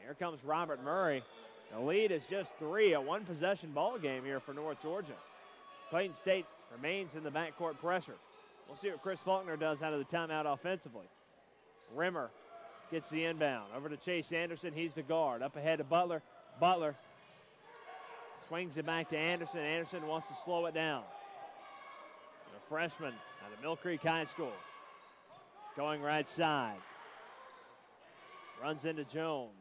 Here comes Robert Murray. The lead is just 3, a one-possession ball game here for North Georgia. Clayton State remains in the backcourt pressure. We'll see what Chris Faulkner does out of the timeout offensively. Rimmer gets the inbound. Over to Chase Anderson. He's the guard. Up ahead to Butler. Butler swings it back to Anderson. Anderson wants to slow it down. A freshman out of Mill Creek High School. Going right side. Runs into Jones.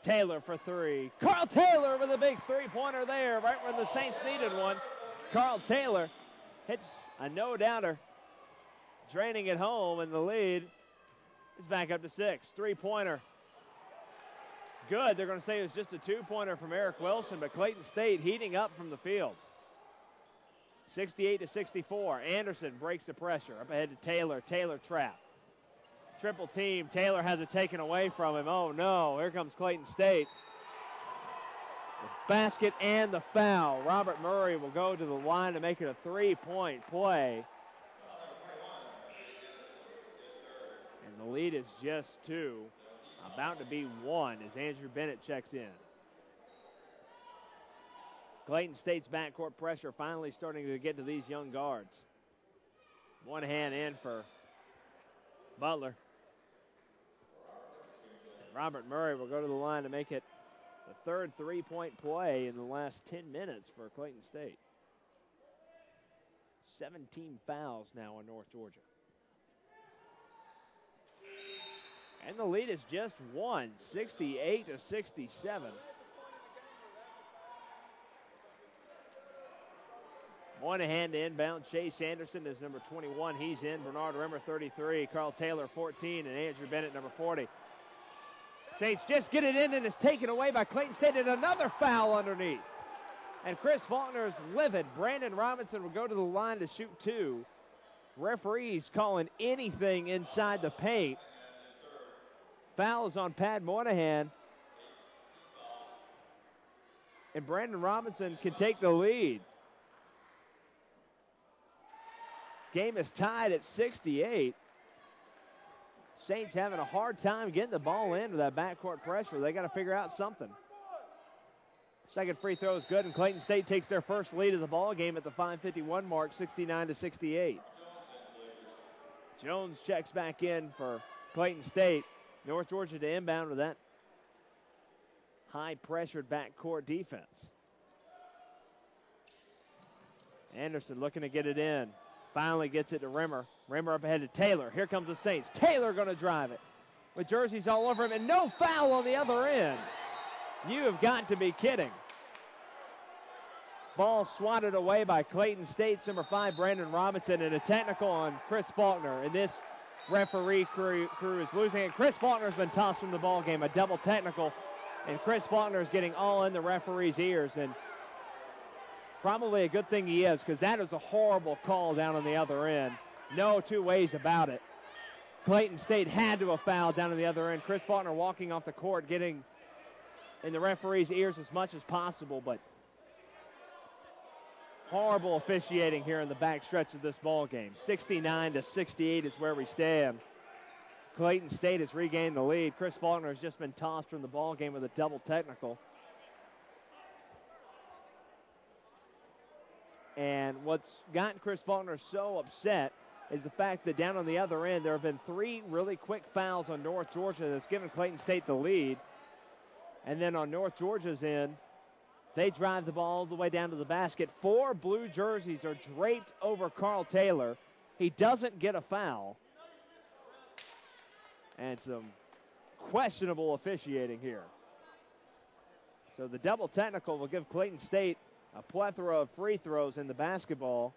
Taylor for three. Carl Taylor with a big three-pointer there, right when the Saints needed one. Carl Taylor hits a no-doubter, draining it home, and the lead is back up to 6. Three-pointer. Good. They're going to say it was just a two-pointer from Eric Wilson, but Clayton State heating up from the field. 68-64. Anderson breaks the pressure. Up ahead to Taylor. Taylor trap. Triple team. Taylor has it taken away from him. Oh, no. Here comes Clayton State. The basket and the foul. Robert Murray will go to the line to make it a three-point play. And the lead is just 2. About to be 1 as Andrew Bennett checks in. Clayton State's backcourt pressure finally starting to get to these young guards. One hand in for Butler. Robert Murray will go to the line to make it the third three-point play in the last 10 minutes for Clayton State. 17 fouls now on North Georgia. And the lead is just 1, 68-67. Moynihan to inbound. Chase Anderson is number 21. He's in. Bernard Rimmer, 33. Carl Taylor, 14. And Andrew Bennett, number 40. Saints just get it in, and it's taken away by Clayton State, and another foul underneath. And Chris Faulkner is livid. Brandon Robinson will go to the line to shoot 2. Referees calling anything inside the paint. Fouls on Pat Moynihan. And Brandon Robinson can take the lead. Game is tied at 68. Saints having a hard time getting the ball into that backcourt pressure. They got to figure out something. Second free throw is good, and Clayton State takes their first lead of the ball game at the 5:51 mark, 69-68. Jones checks back in for Clayton State. North Georgia to inbound with that high-pressured backcourt defense. Anderson looking to get it in. Finally gets it to Rimmer. Rimmer up ahead to Taylor. Here comes the Saints. Taylor going to drive it with jerseys all over him, and no foul on the other end. You have got to be kidding. Ball swatted away by Clayton State's number 5, Brandon Robinson, and a technical on Chris Faulkner. And this referee crew is losing it. Chris Faulkner has been tossed from the ball game, a double technical, and Chris Faulkner is getting all in the referee's ears. And probably a good thing he is, because that is a horrible call down on the other end. No two ways about it. Clayton State had to have fouled down on the other end. Chris Faulkner walking off the court, getting in the referee's ears as much as possible, but horrible officiating here in the backstretch of this ball game. 69-68 is where we stand. Clayton State has regained the lead. Chris Faulkner has just been tossed from the ball game with a double technical. And what's gotten Chris Faulkner so upset is the fact that down on the other end, there have been 3 really quick fouls on North Georgia that's given Clayton State the lead. And then on North Georgia's end, they drive the ball all the way down to the basket. 4 blue jerseys are draped over Carl Taylor. He doesn't get a foul. And some questionable officiating here. So the double technical will give Clayton State a plethora of free throws in the basketball.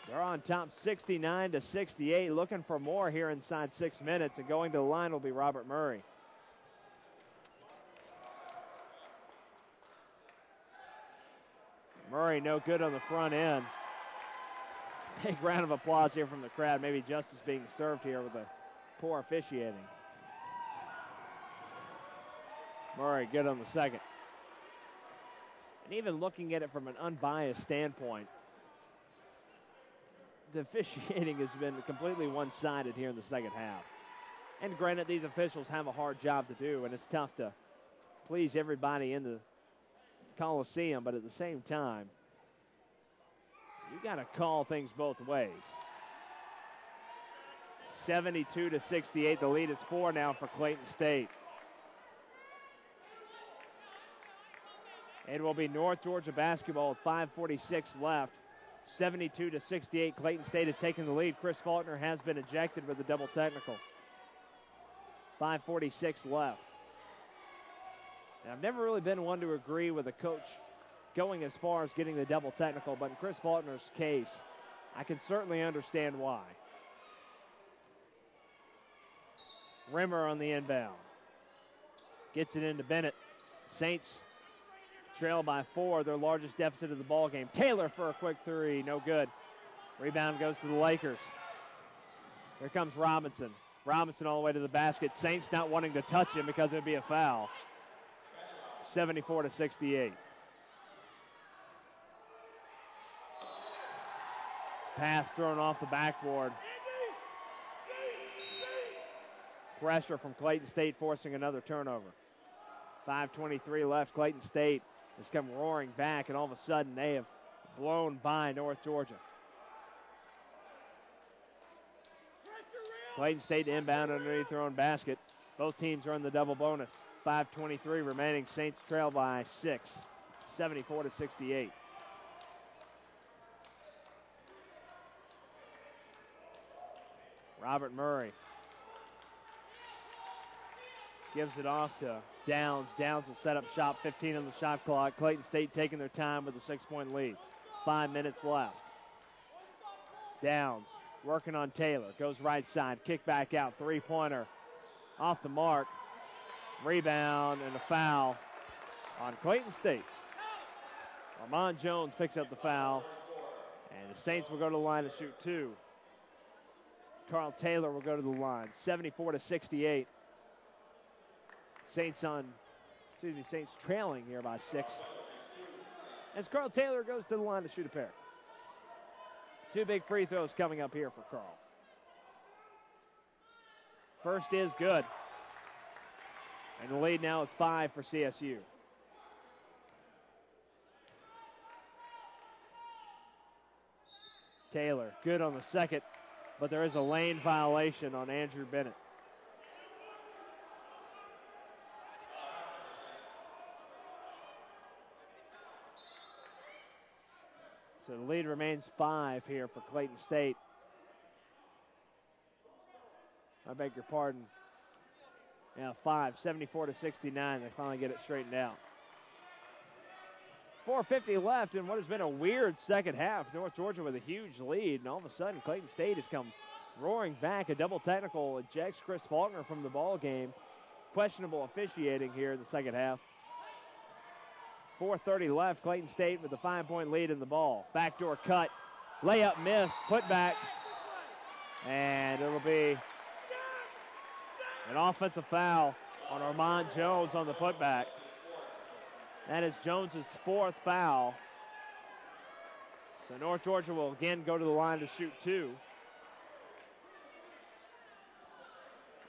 They're on top 69-68, looking for more here inside 6 minutes, and going to the line will be Robert Murray. Murray no good on the front end. Big round of applause here from the crowd. Maybe justice being served here with a poor officiating. Murray good on the second. And even looking at it from an unbiased standpoint, the officiating has been completely one-sided here in the second half. And granted, these officials have a hard job to do, and it's tough to please everybody in the Coliseum, but at the same time, you got to call things both ways. 72-68. The lead is 4 now for Clayton State. It will be North Georgia basketball with 5:46 left. 72-68. Clayton State has taken the lead. Chris Faulkner has been ejected with a double technical. 5:46 left. And I've never really been one to agree with a coach going as far as getting the double technical, but in Chris Faulkner's case, I can certainly understand why. Rimmer on the inbound. Gets it into Bennett. Saints trail by 4, their largest deficit of the ball game. Taylor for a quick three, no good. Rebound goes to the Lakers. Here comes Robinson. Robinson all the way to the basket. Saints not wanting to touch him because it would be a foul. 74-68. Pass thrown off the backboard. Pressure from Clayton State forcing another turnover. 5:23 left. Clayton State has come roaring back, and all of a sudden they have blown by North Georgia. Clayton State inbound underneath their own basket. Both teams are in the double bonus. 5:23 remaining. Saints trail by 6, 74-68. Robert Murray gives it off to Downs. Downs will set up shop, 15 on the shot clock. Clayton State taking their time with a 6-point lead. 5 minutes left. Downs working on Taylor. Goes right side. Kick back out. Three-pointer off the mark. Rebound and a foul on Clayton State. Armand Jones picks up the foul. And the Saints will go to the line to shoot 2. Carl Taylor will go to the line. 74-68. Saints trailing here by 6. As Carl Taylor goes to the line to shoot a pair. 2 big free throws coming up here for Carl. First is good. And the lead now is 5 for CSU. Taylor, good on the second, but there is a lane violation on Andrew Bennett. So the lead remains 5 here for Clayton State. I beg your pardon. Yeah, 5, 74-69. They finally get it straightened out. 4:50 left in what has been a weird second half. North Georgia with a huge lead, and all of a sudden Clayton State has come roaring back. A double technical ejects Chris Faulkner from the ball game. Questionable officiating here in the second half. 4:30 left. Clayton State with a 5-point lead in the ball. Backdoor cut. Layup missed. Put back. And it'll be an offensive foul on Armand Jones on the putback. That is Jones's 4th foul. So North Georgia will again go to the line to shoot 2.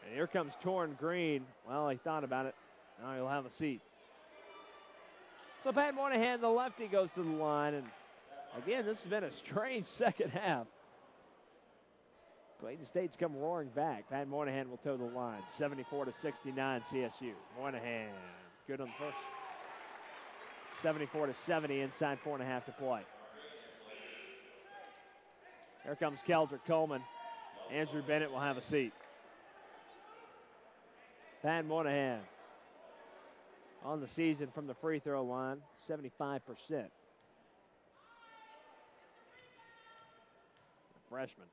And here comes Torrin Green. Well, he thought about it. Now he'll have a seat. So Pat Moynihan, the lefty, goes to the line. And again, this has been a strange second half. Clayton State's come roaring back. Pat Moynihan will toe the line. 74-69 CSU. Moynihan, good on the first. 74-70 inside 4.5 to play. Here comes Keldrick Coleman. Andrew Bennett will have a seat. Pat Moynihan on the season from the free throw line, 75%. Freshman.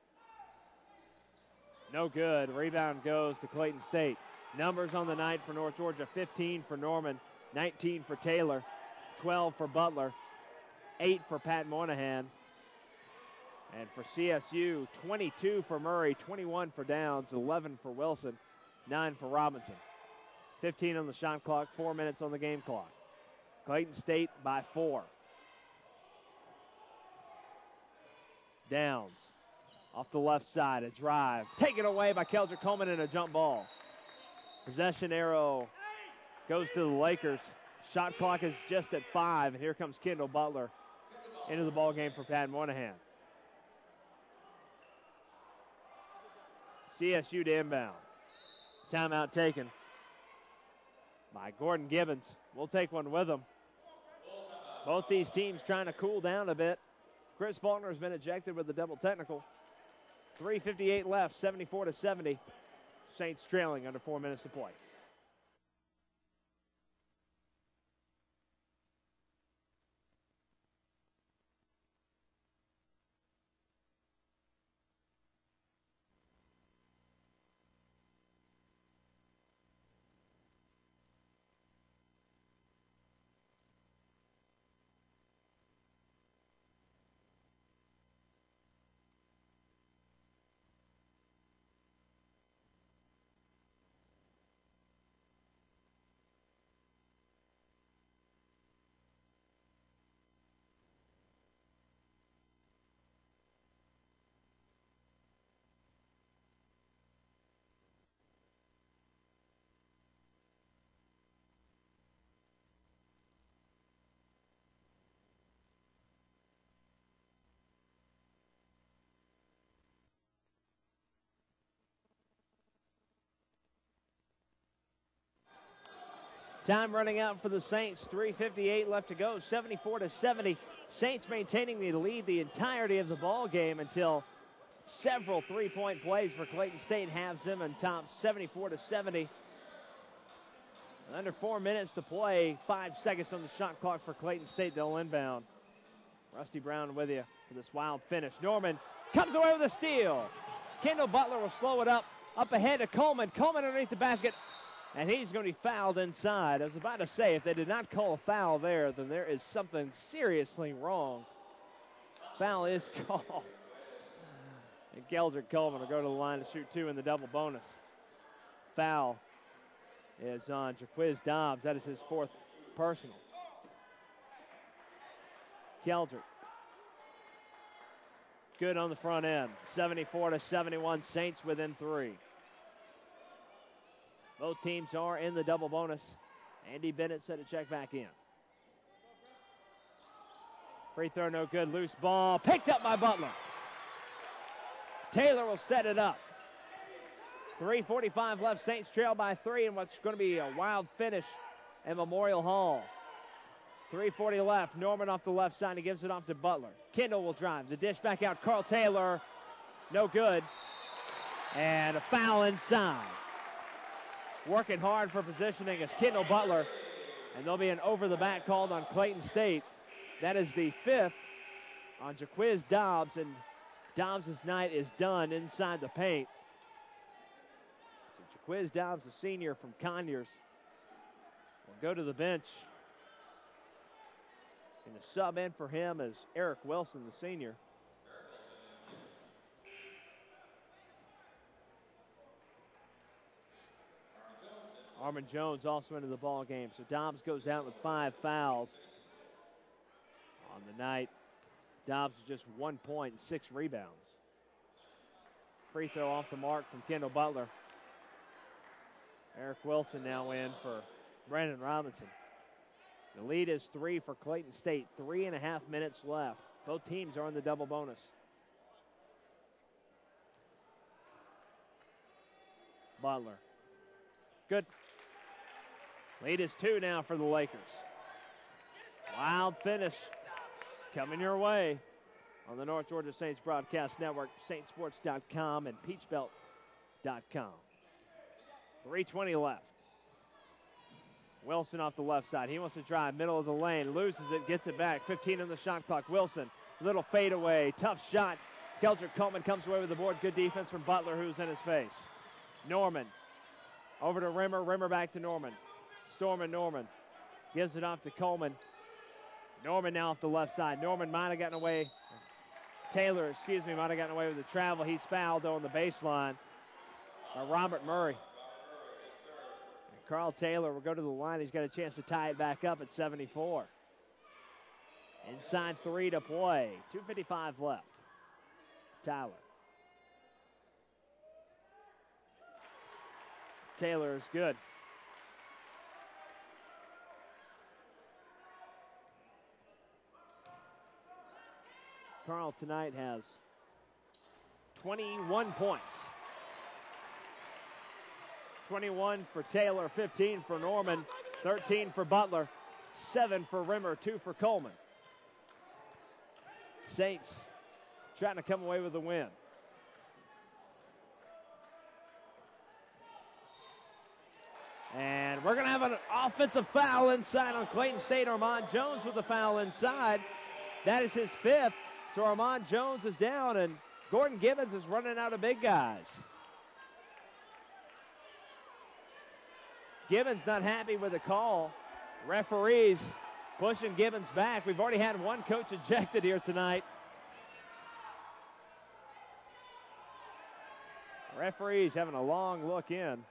No good. Rebound goes to Clayton State. Numbers on the night for North Georgia: 15 for Norman, 19 for Taylor, 12 for Butler, 8 for Pat Moynihan. And for CSU, 22 for Murray, 21 for Downs, 11 for Wilson, 9 for Robinson. 15 on the shot clock, 4 minutes on the game clock. Clayton State by 4. Downs off the left side, a drive. Taken away by Keldrick Coleman in a jump ball. Possession arrow goes to the Lakers. Shot clock is just at 5, and here comes Kendall Butler into the ball game for Pat Moynihan. CSU to inbound. Timeout taken by Gordon Gibbons. We'll take one with them. Both these teams trying to cool down a bit. Chris Faulkner has been ejected with a double technical. 3:58 left, 74-70. Saints trailing under 4 minutes to play. Time running out for the Saints. 3:58 left to go. 74-70. Saints maintaining the lead the entirety of the ball game until several three-point plays for Clayton State halves them and tops 74-70. Under 4 minutes to play. 5 seconds on the shot clock for Clayton State. They'll inbound. Rusty Brown with you for this wild finish. Norman comes away with a steal. Kendall Butler will slow it up. Up ahead to Coleman. Coleman underneath the basket. And he's going to be fouled inside. I was about to say, if they did not call a foul there, then there is something seriously wrong. Foul is called. And Keldrick Coleman will go to the line to shoot 2 in the double bonus. Foul is on Jaquiz Dobbs. That is his 4th personal. Keldrick. Good on the front end. 74-71. Saints within 3. Both teams are in the double bonus. Andy Bennett set to check back in. Free throw no good. Loose ball picked up by Butler. Taylor will set it up. 3:45 left. Saints trail by 3 in what's going to be a wild finish at Memorial Hall. 3:40 left. Norman off the left side. He gives it off to Butler. Kendall will drive. The dish back out. Carl Taylor. No good. And a foul inside. Working hard for positioning is Kendall Butler. And there'll be an over-the-back called on Clayton State. That is the 5th on Jaquiz Dobbs. And Dobbs' night is done inside the paint. So Jaquiz Dobbs, a senior from Conyers, will go to the bench. And the sub in for him is Eric Wilson, the senior. Armin Jones also into the ball game. So Dobbs goes out with 5 fouls on the night. Dobbs with just 1 point and 6 rebounds. Free throw off the mark from Kendall Butler. Eric Wilson now in for Brandon Robinson. The lead is 3 for Clayton State. 3.5 minutes left. Both teams are in the double bonus. Butler. Good. Lead is 2 now for the Lakers. Wild finish coming your way on the North Georgia Saints Broadcast Network, saintsports.com and peachbelt.com. 3:20 left. Wilson off the left side. He wants to drive middle of the lane, loses it, gets it back. 15 on the shot clock. Wilson, little fadeaway, tough shot. Keldrick Coleman comes away with the board. Good defense from Butler, who's in his face. Norman over to Rimmer. Rimmer back to Norman. Norman gives it off to Coleman. Norman now off the left side. Norman might have gotten away. Taylor, might have gotten away with the travel. He's fouled on the baseline by Robert Murray. And Carl Taylor will go to the line. He's got a chance to tie it back up at 74. Inside 3 to play. 2:55 left. Tyler. Taylor is good. Carl tonight has 21 points. 21 for Taylor, 15 for Norman, 13 for Butler, 7 for Rimmer, 2 for Coleman. Saints trying to come away with the win. And we're going to have an offensive foul inside on Clayton State. Armand Jones with the foul inside. That is his 5th. So Armand Jones is down, and Gordon Gibbons is running out of big guys. Gibbons not happy with the call. Referees pushing Gibbons back. We've already had one coach ejected here tonight. Referees having a long look in.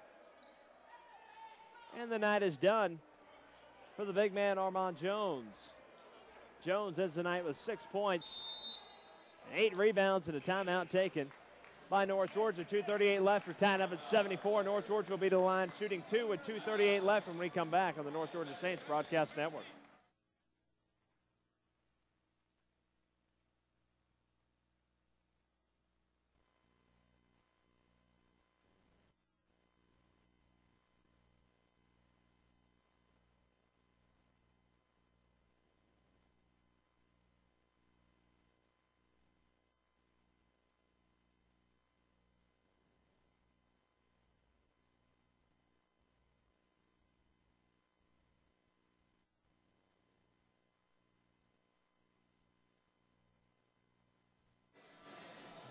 And the night is done for the big man, Armand Jones. Jones ends the night with 6 points, 8 rebounds, and a timeout taken by North Georgia. 2:38 left. We're tied up at 74. North Georgia will be to the line shooting 2 with 2:38 left when we come back on the North Georgia Saints Broadcast Network.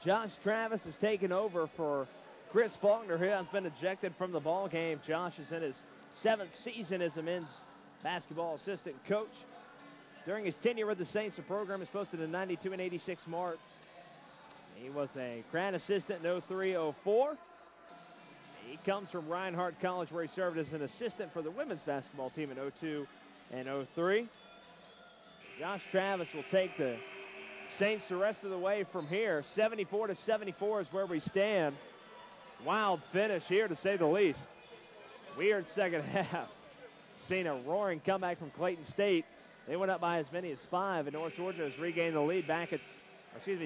Josh Travis has taken over for Chris Faulkner, who has been ejected from the ball game. Josh is in his 7th season as a men's basketball assistant coach. During his tenure with the Saints, the program has posted a 92 and 86 mark. He was a grad assistant in 03-04. He comes from Reinhardt College, where he served as an assistant for the women's basketball team in 02 and 03. Josh Travis will take the Saints the rest of the way from here. 74-74 is where we stand. Wild finish here, to say the least. Weird second half. Seen a roaring comeback from Clayton State. They went up by as many as 5, and North Georgia has regained the lead back at,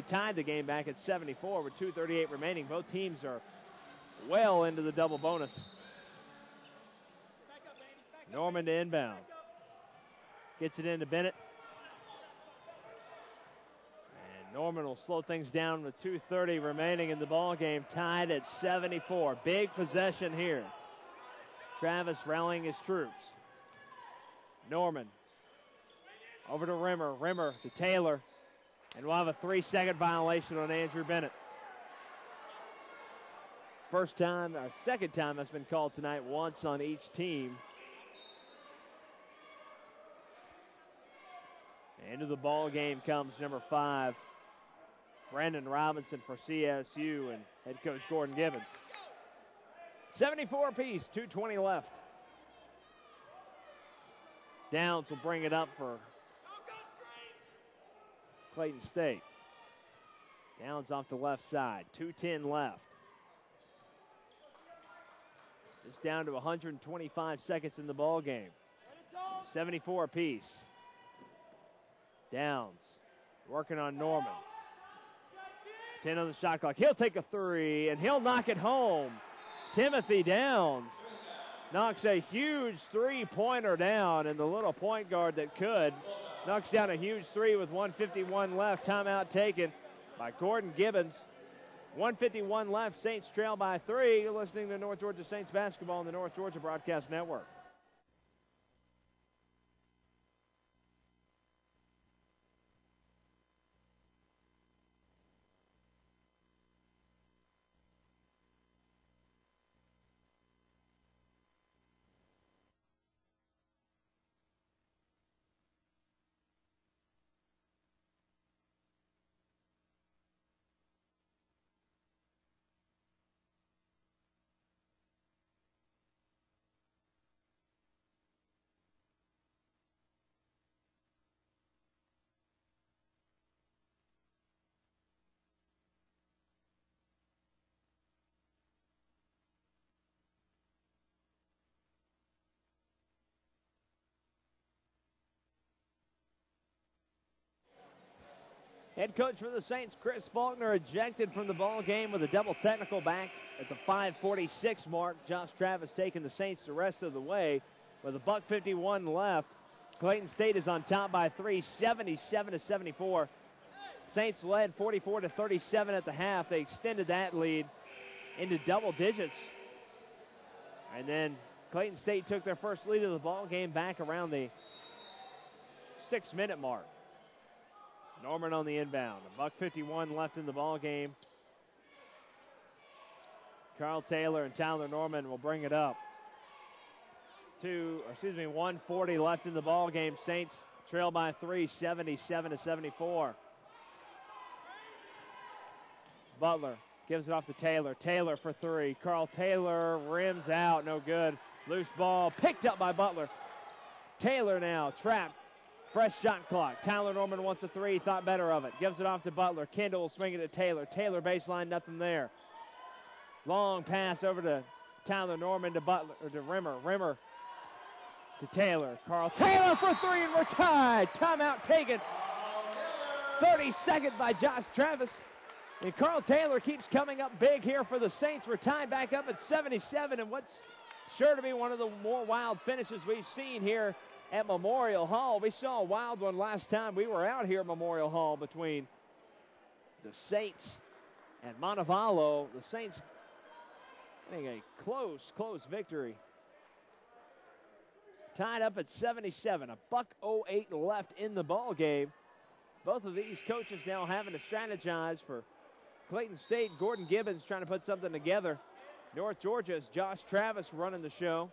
tied the game back at 74 with 2:38 remaining. Both teams are well into the double bonus. Norman to inbound. Gets it into Bennett. Norman will slow things down with 2:30 remaining in the ball game, tied at 74. Big possession here. Travis rallying his troops. Norman over to Rimmer. Rimmer to Taylor. And we'll have a 3-second violation on Andrew Bennett. Second time that's been called tonight, once on each team. Into the ball game comes number 5. Brandon Robinson for CSU and head coach Gordon Gibbons. 74 apiece, 2:20 left. Downs will bring it up for Clayton State. Downs off the left side, 2:10 left. It's down to 125 seconds in the ball game. 74 apiece. Downs working on Norman. 10 on the shot clock. He'll take a 3, and he'll knock it home. Timothy Downs knocks a huge 3-pointer down, and the little point guard that could knocks down a huge 3 with 1:51 left. Timeout taken by Gordon Gibbons. 1:51 left. Saints trail by 3. You're listening to North Georgia Saints basketball on the North Georgia Broadcast Network. Head coach for the Saints, Chris Faulkner, ejected from the ball game with a double technical back at the 5:46 mark. Josh Travis taking the Saints the rest of the way with a $1:51 left. Clayton State is on top by 3, 77-74. Saints led 44-37 at the half. They extended that lead into double digits. And then Clayton State took their first lead of the ball game back around the 6-minute mark. Norman on the inbound. A $1:51 left in the ball game. Carl Taylor and Tyler Norman will bring it up. 1:40 left in the ball game. Saints trail by 3, 77-74. Butler gives it off to Taylor. Taylor for 3. Carl Taylor rims out, no good. Loose ball picked up by Butler. Taylor now trapped. Fresh shot clock. Tyler Norman wants a 3, thought better of it. Gives it off to Butler. Kendall will swing it to Taylor. Taylor baseline, nothing there. Long pass over to Tyler Norman to Butler, or to Rimmer. Rimmer to Taylor. Carl Taylor for 3, and we're tied. Timeout taken. 32nd by Josh Travis. And Carl Taylor keeps coming up big here for the Saints. We're tied back up at 77, and what's sure to be one of the more wild finishes we've seen here at Memorial Hall. We saw a wild one last time we were out here at Memorial Hall between the Saints and Montevallo. The Saints getting a close victory. Tied up at 77. A $1:08 left in the ball game. Both of these coaches now having to strategize for Clayton State. Gordon Gibbons trying to put something together. North Georgia's Josh Travis running the show.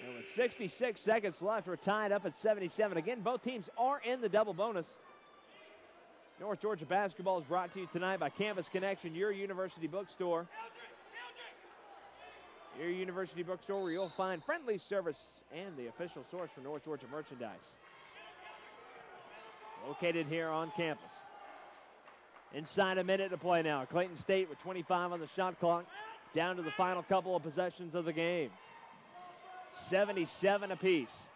And with 66 seconds left, we're tied up at 77. Again, both teams are in the double bonus. North Georgia basketball is brought to you tonight by Campus Connection, your university bookstore. Your university bookstore where you'll find friendly service and the official source for North Georgia merchandise. Located here on campus. Inside a minute to play now. Clayton State with 25 on the shot clock. Down to the final couple of possessions of the game. 77 apiece.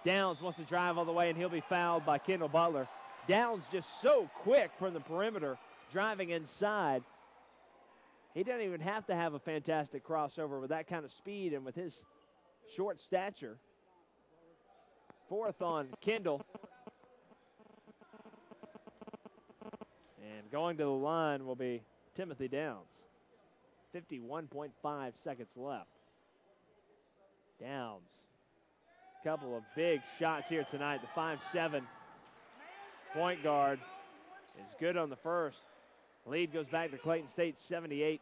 Downs wants to drive all the way, and he'll be fouled by Kendall Butler. Downs just so quick from the perimeter, driving inside. He doesn't even have to have a fantastic crossover with that kind of speed and with his short stature. 4th on Kendall. And going to the line will be Timothy Downs. 51.5 seconds left. Downs. Couple of big shots here tonight. The 5'7" point guard is good on the first. Lead goes back to Clayton State 78-77.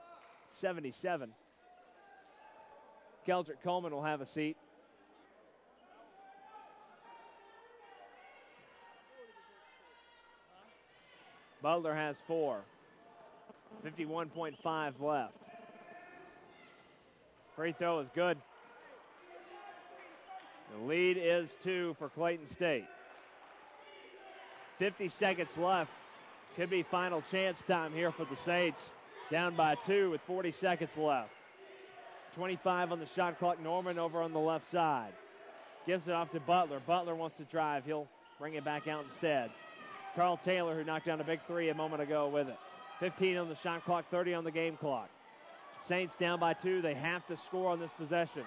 Keldrick Coleman will have a seat. Butler has 4. 51.5 left. Free throw is good. The lead is 2 for Clayton State. 50 seconds left. Could be final chance time here for the Saints. Down by 2 with 40 seconds left. 25 on the shot clock. Norman over on the left side. Gives it off to Butler. Butler wants to drive. He'll bring it back out instead. Carl Taylor, who knocked down a big 3 a moment ago with it. 15 on the shot clock, 30 on the game clock. Saints down by 2. They have to score on this possession.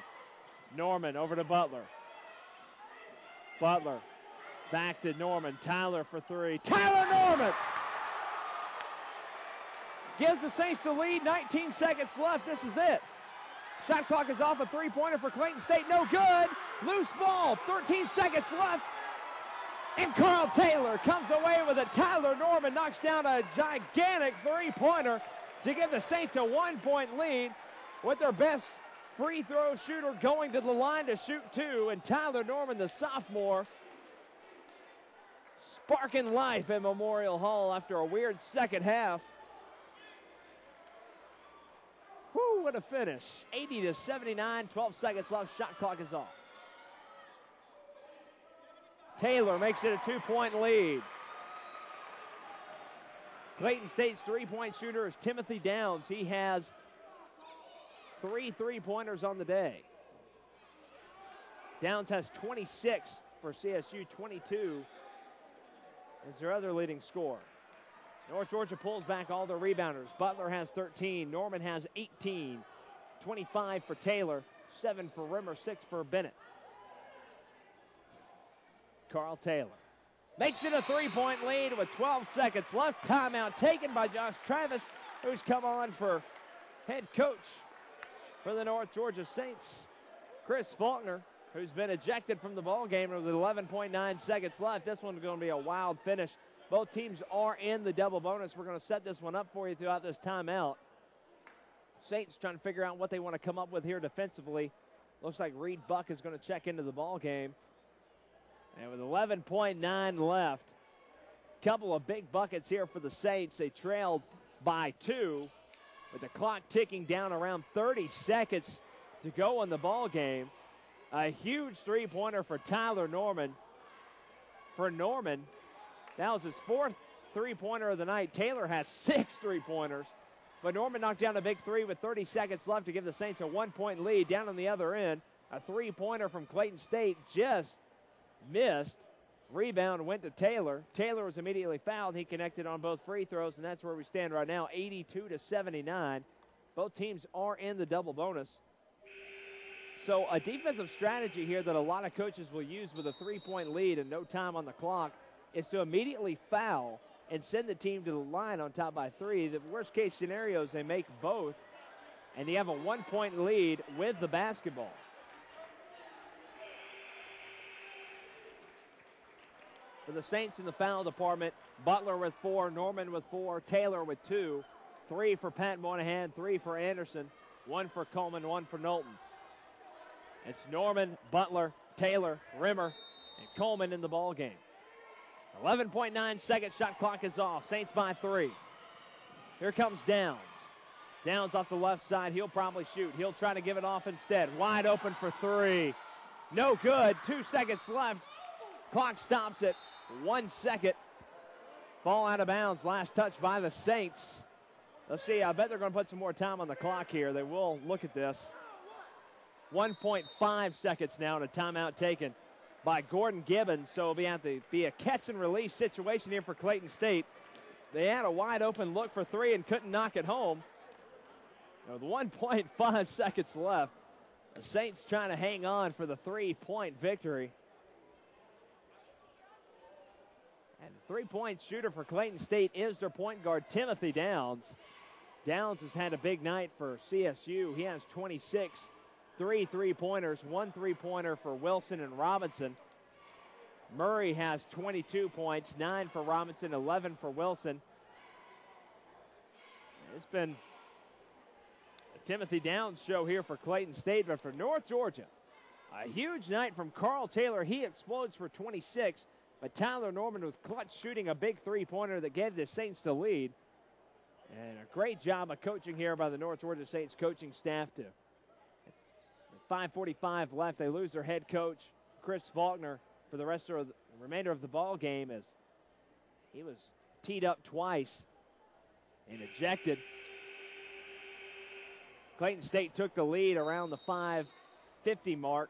Norman over to Butler. Butler back to Norman. Tyler for 3. Tyler Norman gives the Saints the lead. 19 seconds left. This is it. Shot clock is off. A three-pointer for Clayton State. No good. Loose ball. 13 seconds left. And Carl Taylor comes away with it. Tyler Norman knocks down a gigantic three-pointer to give the Saints a 1-point lead with their best free throw shooter going to the line to shoot 2. And Tyler Norman, the sophomore, sparking life at Memorial Hall after a weird second half. Whew, what a finish. 80-79, 12 seconds left. Shot clock is off. Taylor makes it a 2-point lead. Clayton State's three-point shooter is Timothy Downs. He has 3 three-pointers on the day. Downs has 26 for CSU, 22 is their other leading scorer. North Georgia pulls back all their rebounders. Butler has 13. Norman has 18. 25 for Taylor. 7 for Rimmer. 6 for Bennett. Carl Taylor makes it a three-point lead with 12 seconds left. Timeout taken by Josh Travis, who's come on for head coach for the North Georgia Saints, Chris Faulkner, who's been ejected from the ball game with 11.9 seconds left. This one's going to be a wild finish. Both teams are in the double bonus. We're going to set this one up for you throughout this timeout. Saints trying to figure out what they want to come up with here defensively. Looks like Reed Buck is going to check into the ball game. And with 11.9 left, a couple of big buckets here for the Saints. They trailed by 2 with the clock ticking down around 30 seconds to go in the ball game. A huge three-pointer for Tyler Norman. For Norman, that was his 4th three-pointer of the night. Taylor has 6 three-pointers, but Norman knocked down a big 3 with 30 seconds left to give the Saints a 1-point lead. Down on the other end, a three-pointer from Clayton State just missed. Rebound went to Taylor. Taylor was immediately fouled. He connected on both free throws, and that's where we stand right now, 82-79. Both teams are in the double bonus. So a defensive strategy here that a lot of coaches will use with a three-point lead and no time on the clock is to immediately foul and send the team to the line on top by 3. The worst-case scenario is they make both, and you have a 1-point lead with the basketball. For the Saints in the foul department, Butler with 4, Norman with 4, Taylor with 2, 3 for Pat Monahan, 3 for Anderson, 1 for Coleman, 1 for Knowlton. It's Norman, Butler, Taylor, Rimmer, and Coleman in the ball game. 11.9 seconds, shot clock is off. Saints by 3. Here comes Downs. Downs off the left side. He'll probably shoot. He'll try to give it off instead. Wide open for 3. No good. 2 seconds left. Clock stops at 1 second. Ball out of bounds. Last touch by the Saints. Let's see. I bet they're going to put some more time on the clock here. They will look at this. 1.5 seconds now and a timeout taken by Gordon Gibbons. So it'll be a catch and release situation here for Clayton State. They had a wide open look for 3 and couldn't knock it home. With 1.5 seconds left, the Saints trying to hang on for the 3-point victory. And the 3-point shooter for Clayton State is their point guard, Timothy Downs. Downs has had a big night for CSU. He has 26. 3 3-pointers, 1 3-pointer for Wilson and Robinson. Murray has 22 points, 9 for Robinson, 11 for Wilson. It's been a Timothy Downs show here for Clayton State, but for North Georgia, a huge night from Carl Taylor. He explodes for 26, but Tyler Norman with clutch shooting a big 3-pointer that gave the Saints the lead. And a great job of coaching here by the North Georgia Saints coaching staff too. 5:45 left. They lose their head coach, Chris Faulkner, for the remainder of the ball game as he was teed up twice and ejected. Clayton State took the lead around the 5:50 mark.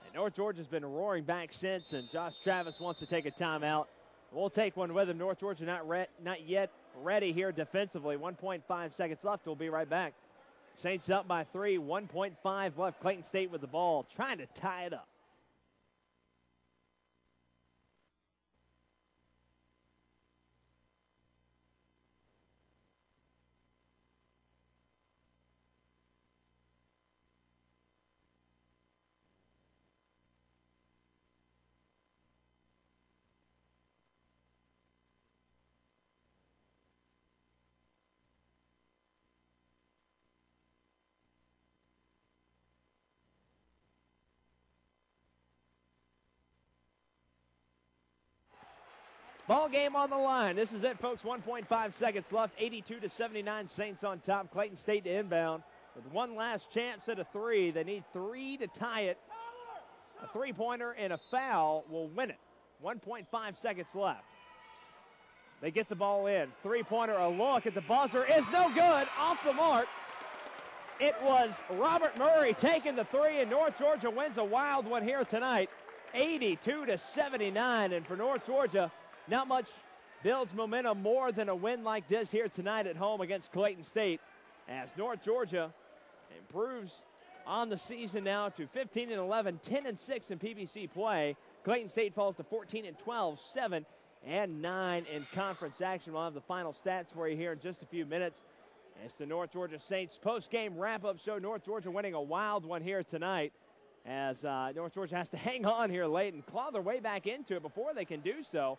And North Georgia's been roaring back since, and Josh Travis wants to take a timeout. We'll take one with him. North Georgia not yet ready here defensively. 1.5 seconds left. We'll be right back. Saints up by 3, 1.5 left. Clayton State with the ball, trying to tie it up. Ball game on the line. This is it, folks. 1.5 seconds left. 82-79 Saints on top. Clayton State to inbound with one last chance at a 3. They need 3 to tie it. A 3-pointer and a foul will win it. 1.5 seconds left. They get the ball in. 3-pointer, a look at the buzzer is no good. Off the mark. It was Robert Murray taking the 3, and North Georgia wins a wild one here tonight. 82-79. And for North Georgia, not much builds momentum more than a win like this here tonight at home against Clayton State, as North Georgia improves on the season now to 15-11, 10-6 in PBC play. Clayton State falls to 14-12, 7-9 in conference action. We'll have the final stats for you here in just a few minutes. It's the North Georgia Saints post-game wrap-up show. North Georgia winning a wild one here tonight, as North Georgia has to hang on here late and claw their way back into it before they can do so.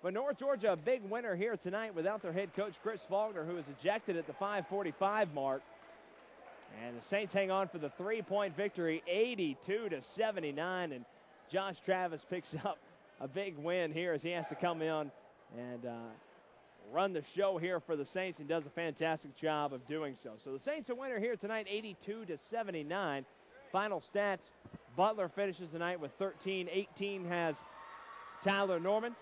But North Georgia, a big winner here tonight without their head coach, Chris Faulkner, who was ejected at the 5:45 mark. And the Saints hang on for the three-point victory, 82-79. And Josh Travis picks up a big win here as he has to come in and run the show here for the Saints, and does a fantastic job of doing so. So the Saints a winner here tonight, 82-79. Final stats, Butler finishes the night with 13. 18 has Tyler Norman.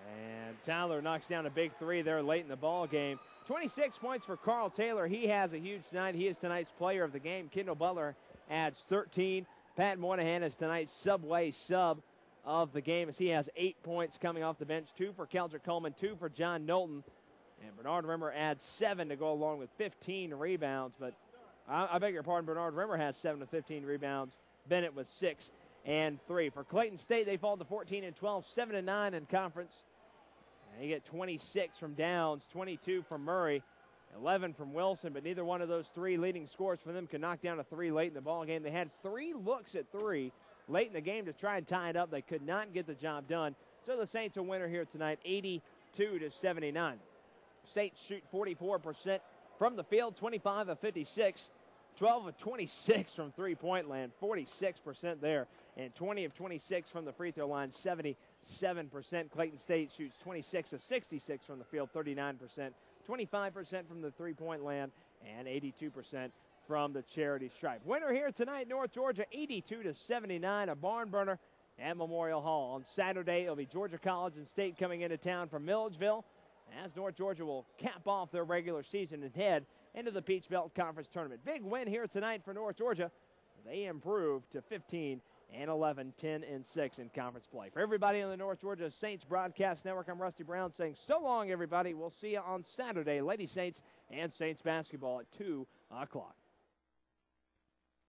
And Tyler knocks down a big three there late in the ball game. 26 points for Carl Taylor. He has a huge night. He is tonight's player of the game. Kendall Butler adds 13. Pat Moynihan is tonight's subway sub of the game, as he has 8 points coming off the bench. 2 for Keldrick Coleman, 2 for John Knowlton. And Bernard Rimmer adds 7 to go along with 15 rebounds. But I beg your pardon, Bernard Rimmer has 7 to 15 rebounds. Bennett with 6 and 3. For Clayton State, they fall to 14-12, 7-9 in conference. And you get 26 from Downs, 22 from Murray, 11 from Wilson, but neither one of those three leading scorers for them could knock down a three late in the ball game. They had 3 looks at 3 late in the game to try and tie it up. They could not get the job done. So the Saints a winner here tonight, 82-79. Saints shoot 44% from the field, 25 of 56, 12 of 26 from three-point land, 46% there, and 20 of 26 from the free throw line, 77%. Clayton State shoots 26 of 66 from the field, 39%, 25% from the three-point land, and 82% from the charity stripe. Winner here tonight, North Georgia, 82-79, a barn burner at Memorial Hall. On Saturday, it'll be Georgia College and State coming into town from Milledgeville, as North Georgia will cap off their regular season and head into the Peach Belt Conference Tournament. Big win here tonight for North Georgia. They improve to 15-11, 10-6 in conference play. For everybody on the North Georgia Saints Broadcast Network, I'm Rusty Brown saying so long, everybody. We'll see you on Saturday, Lady Saints and Saints basketball at 2 o'clock.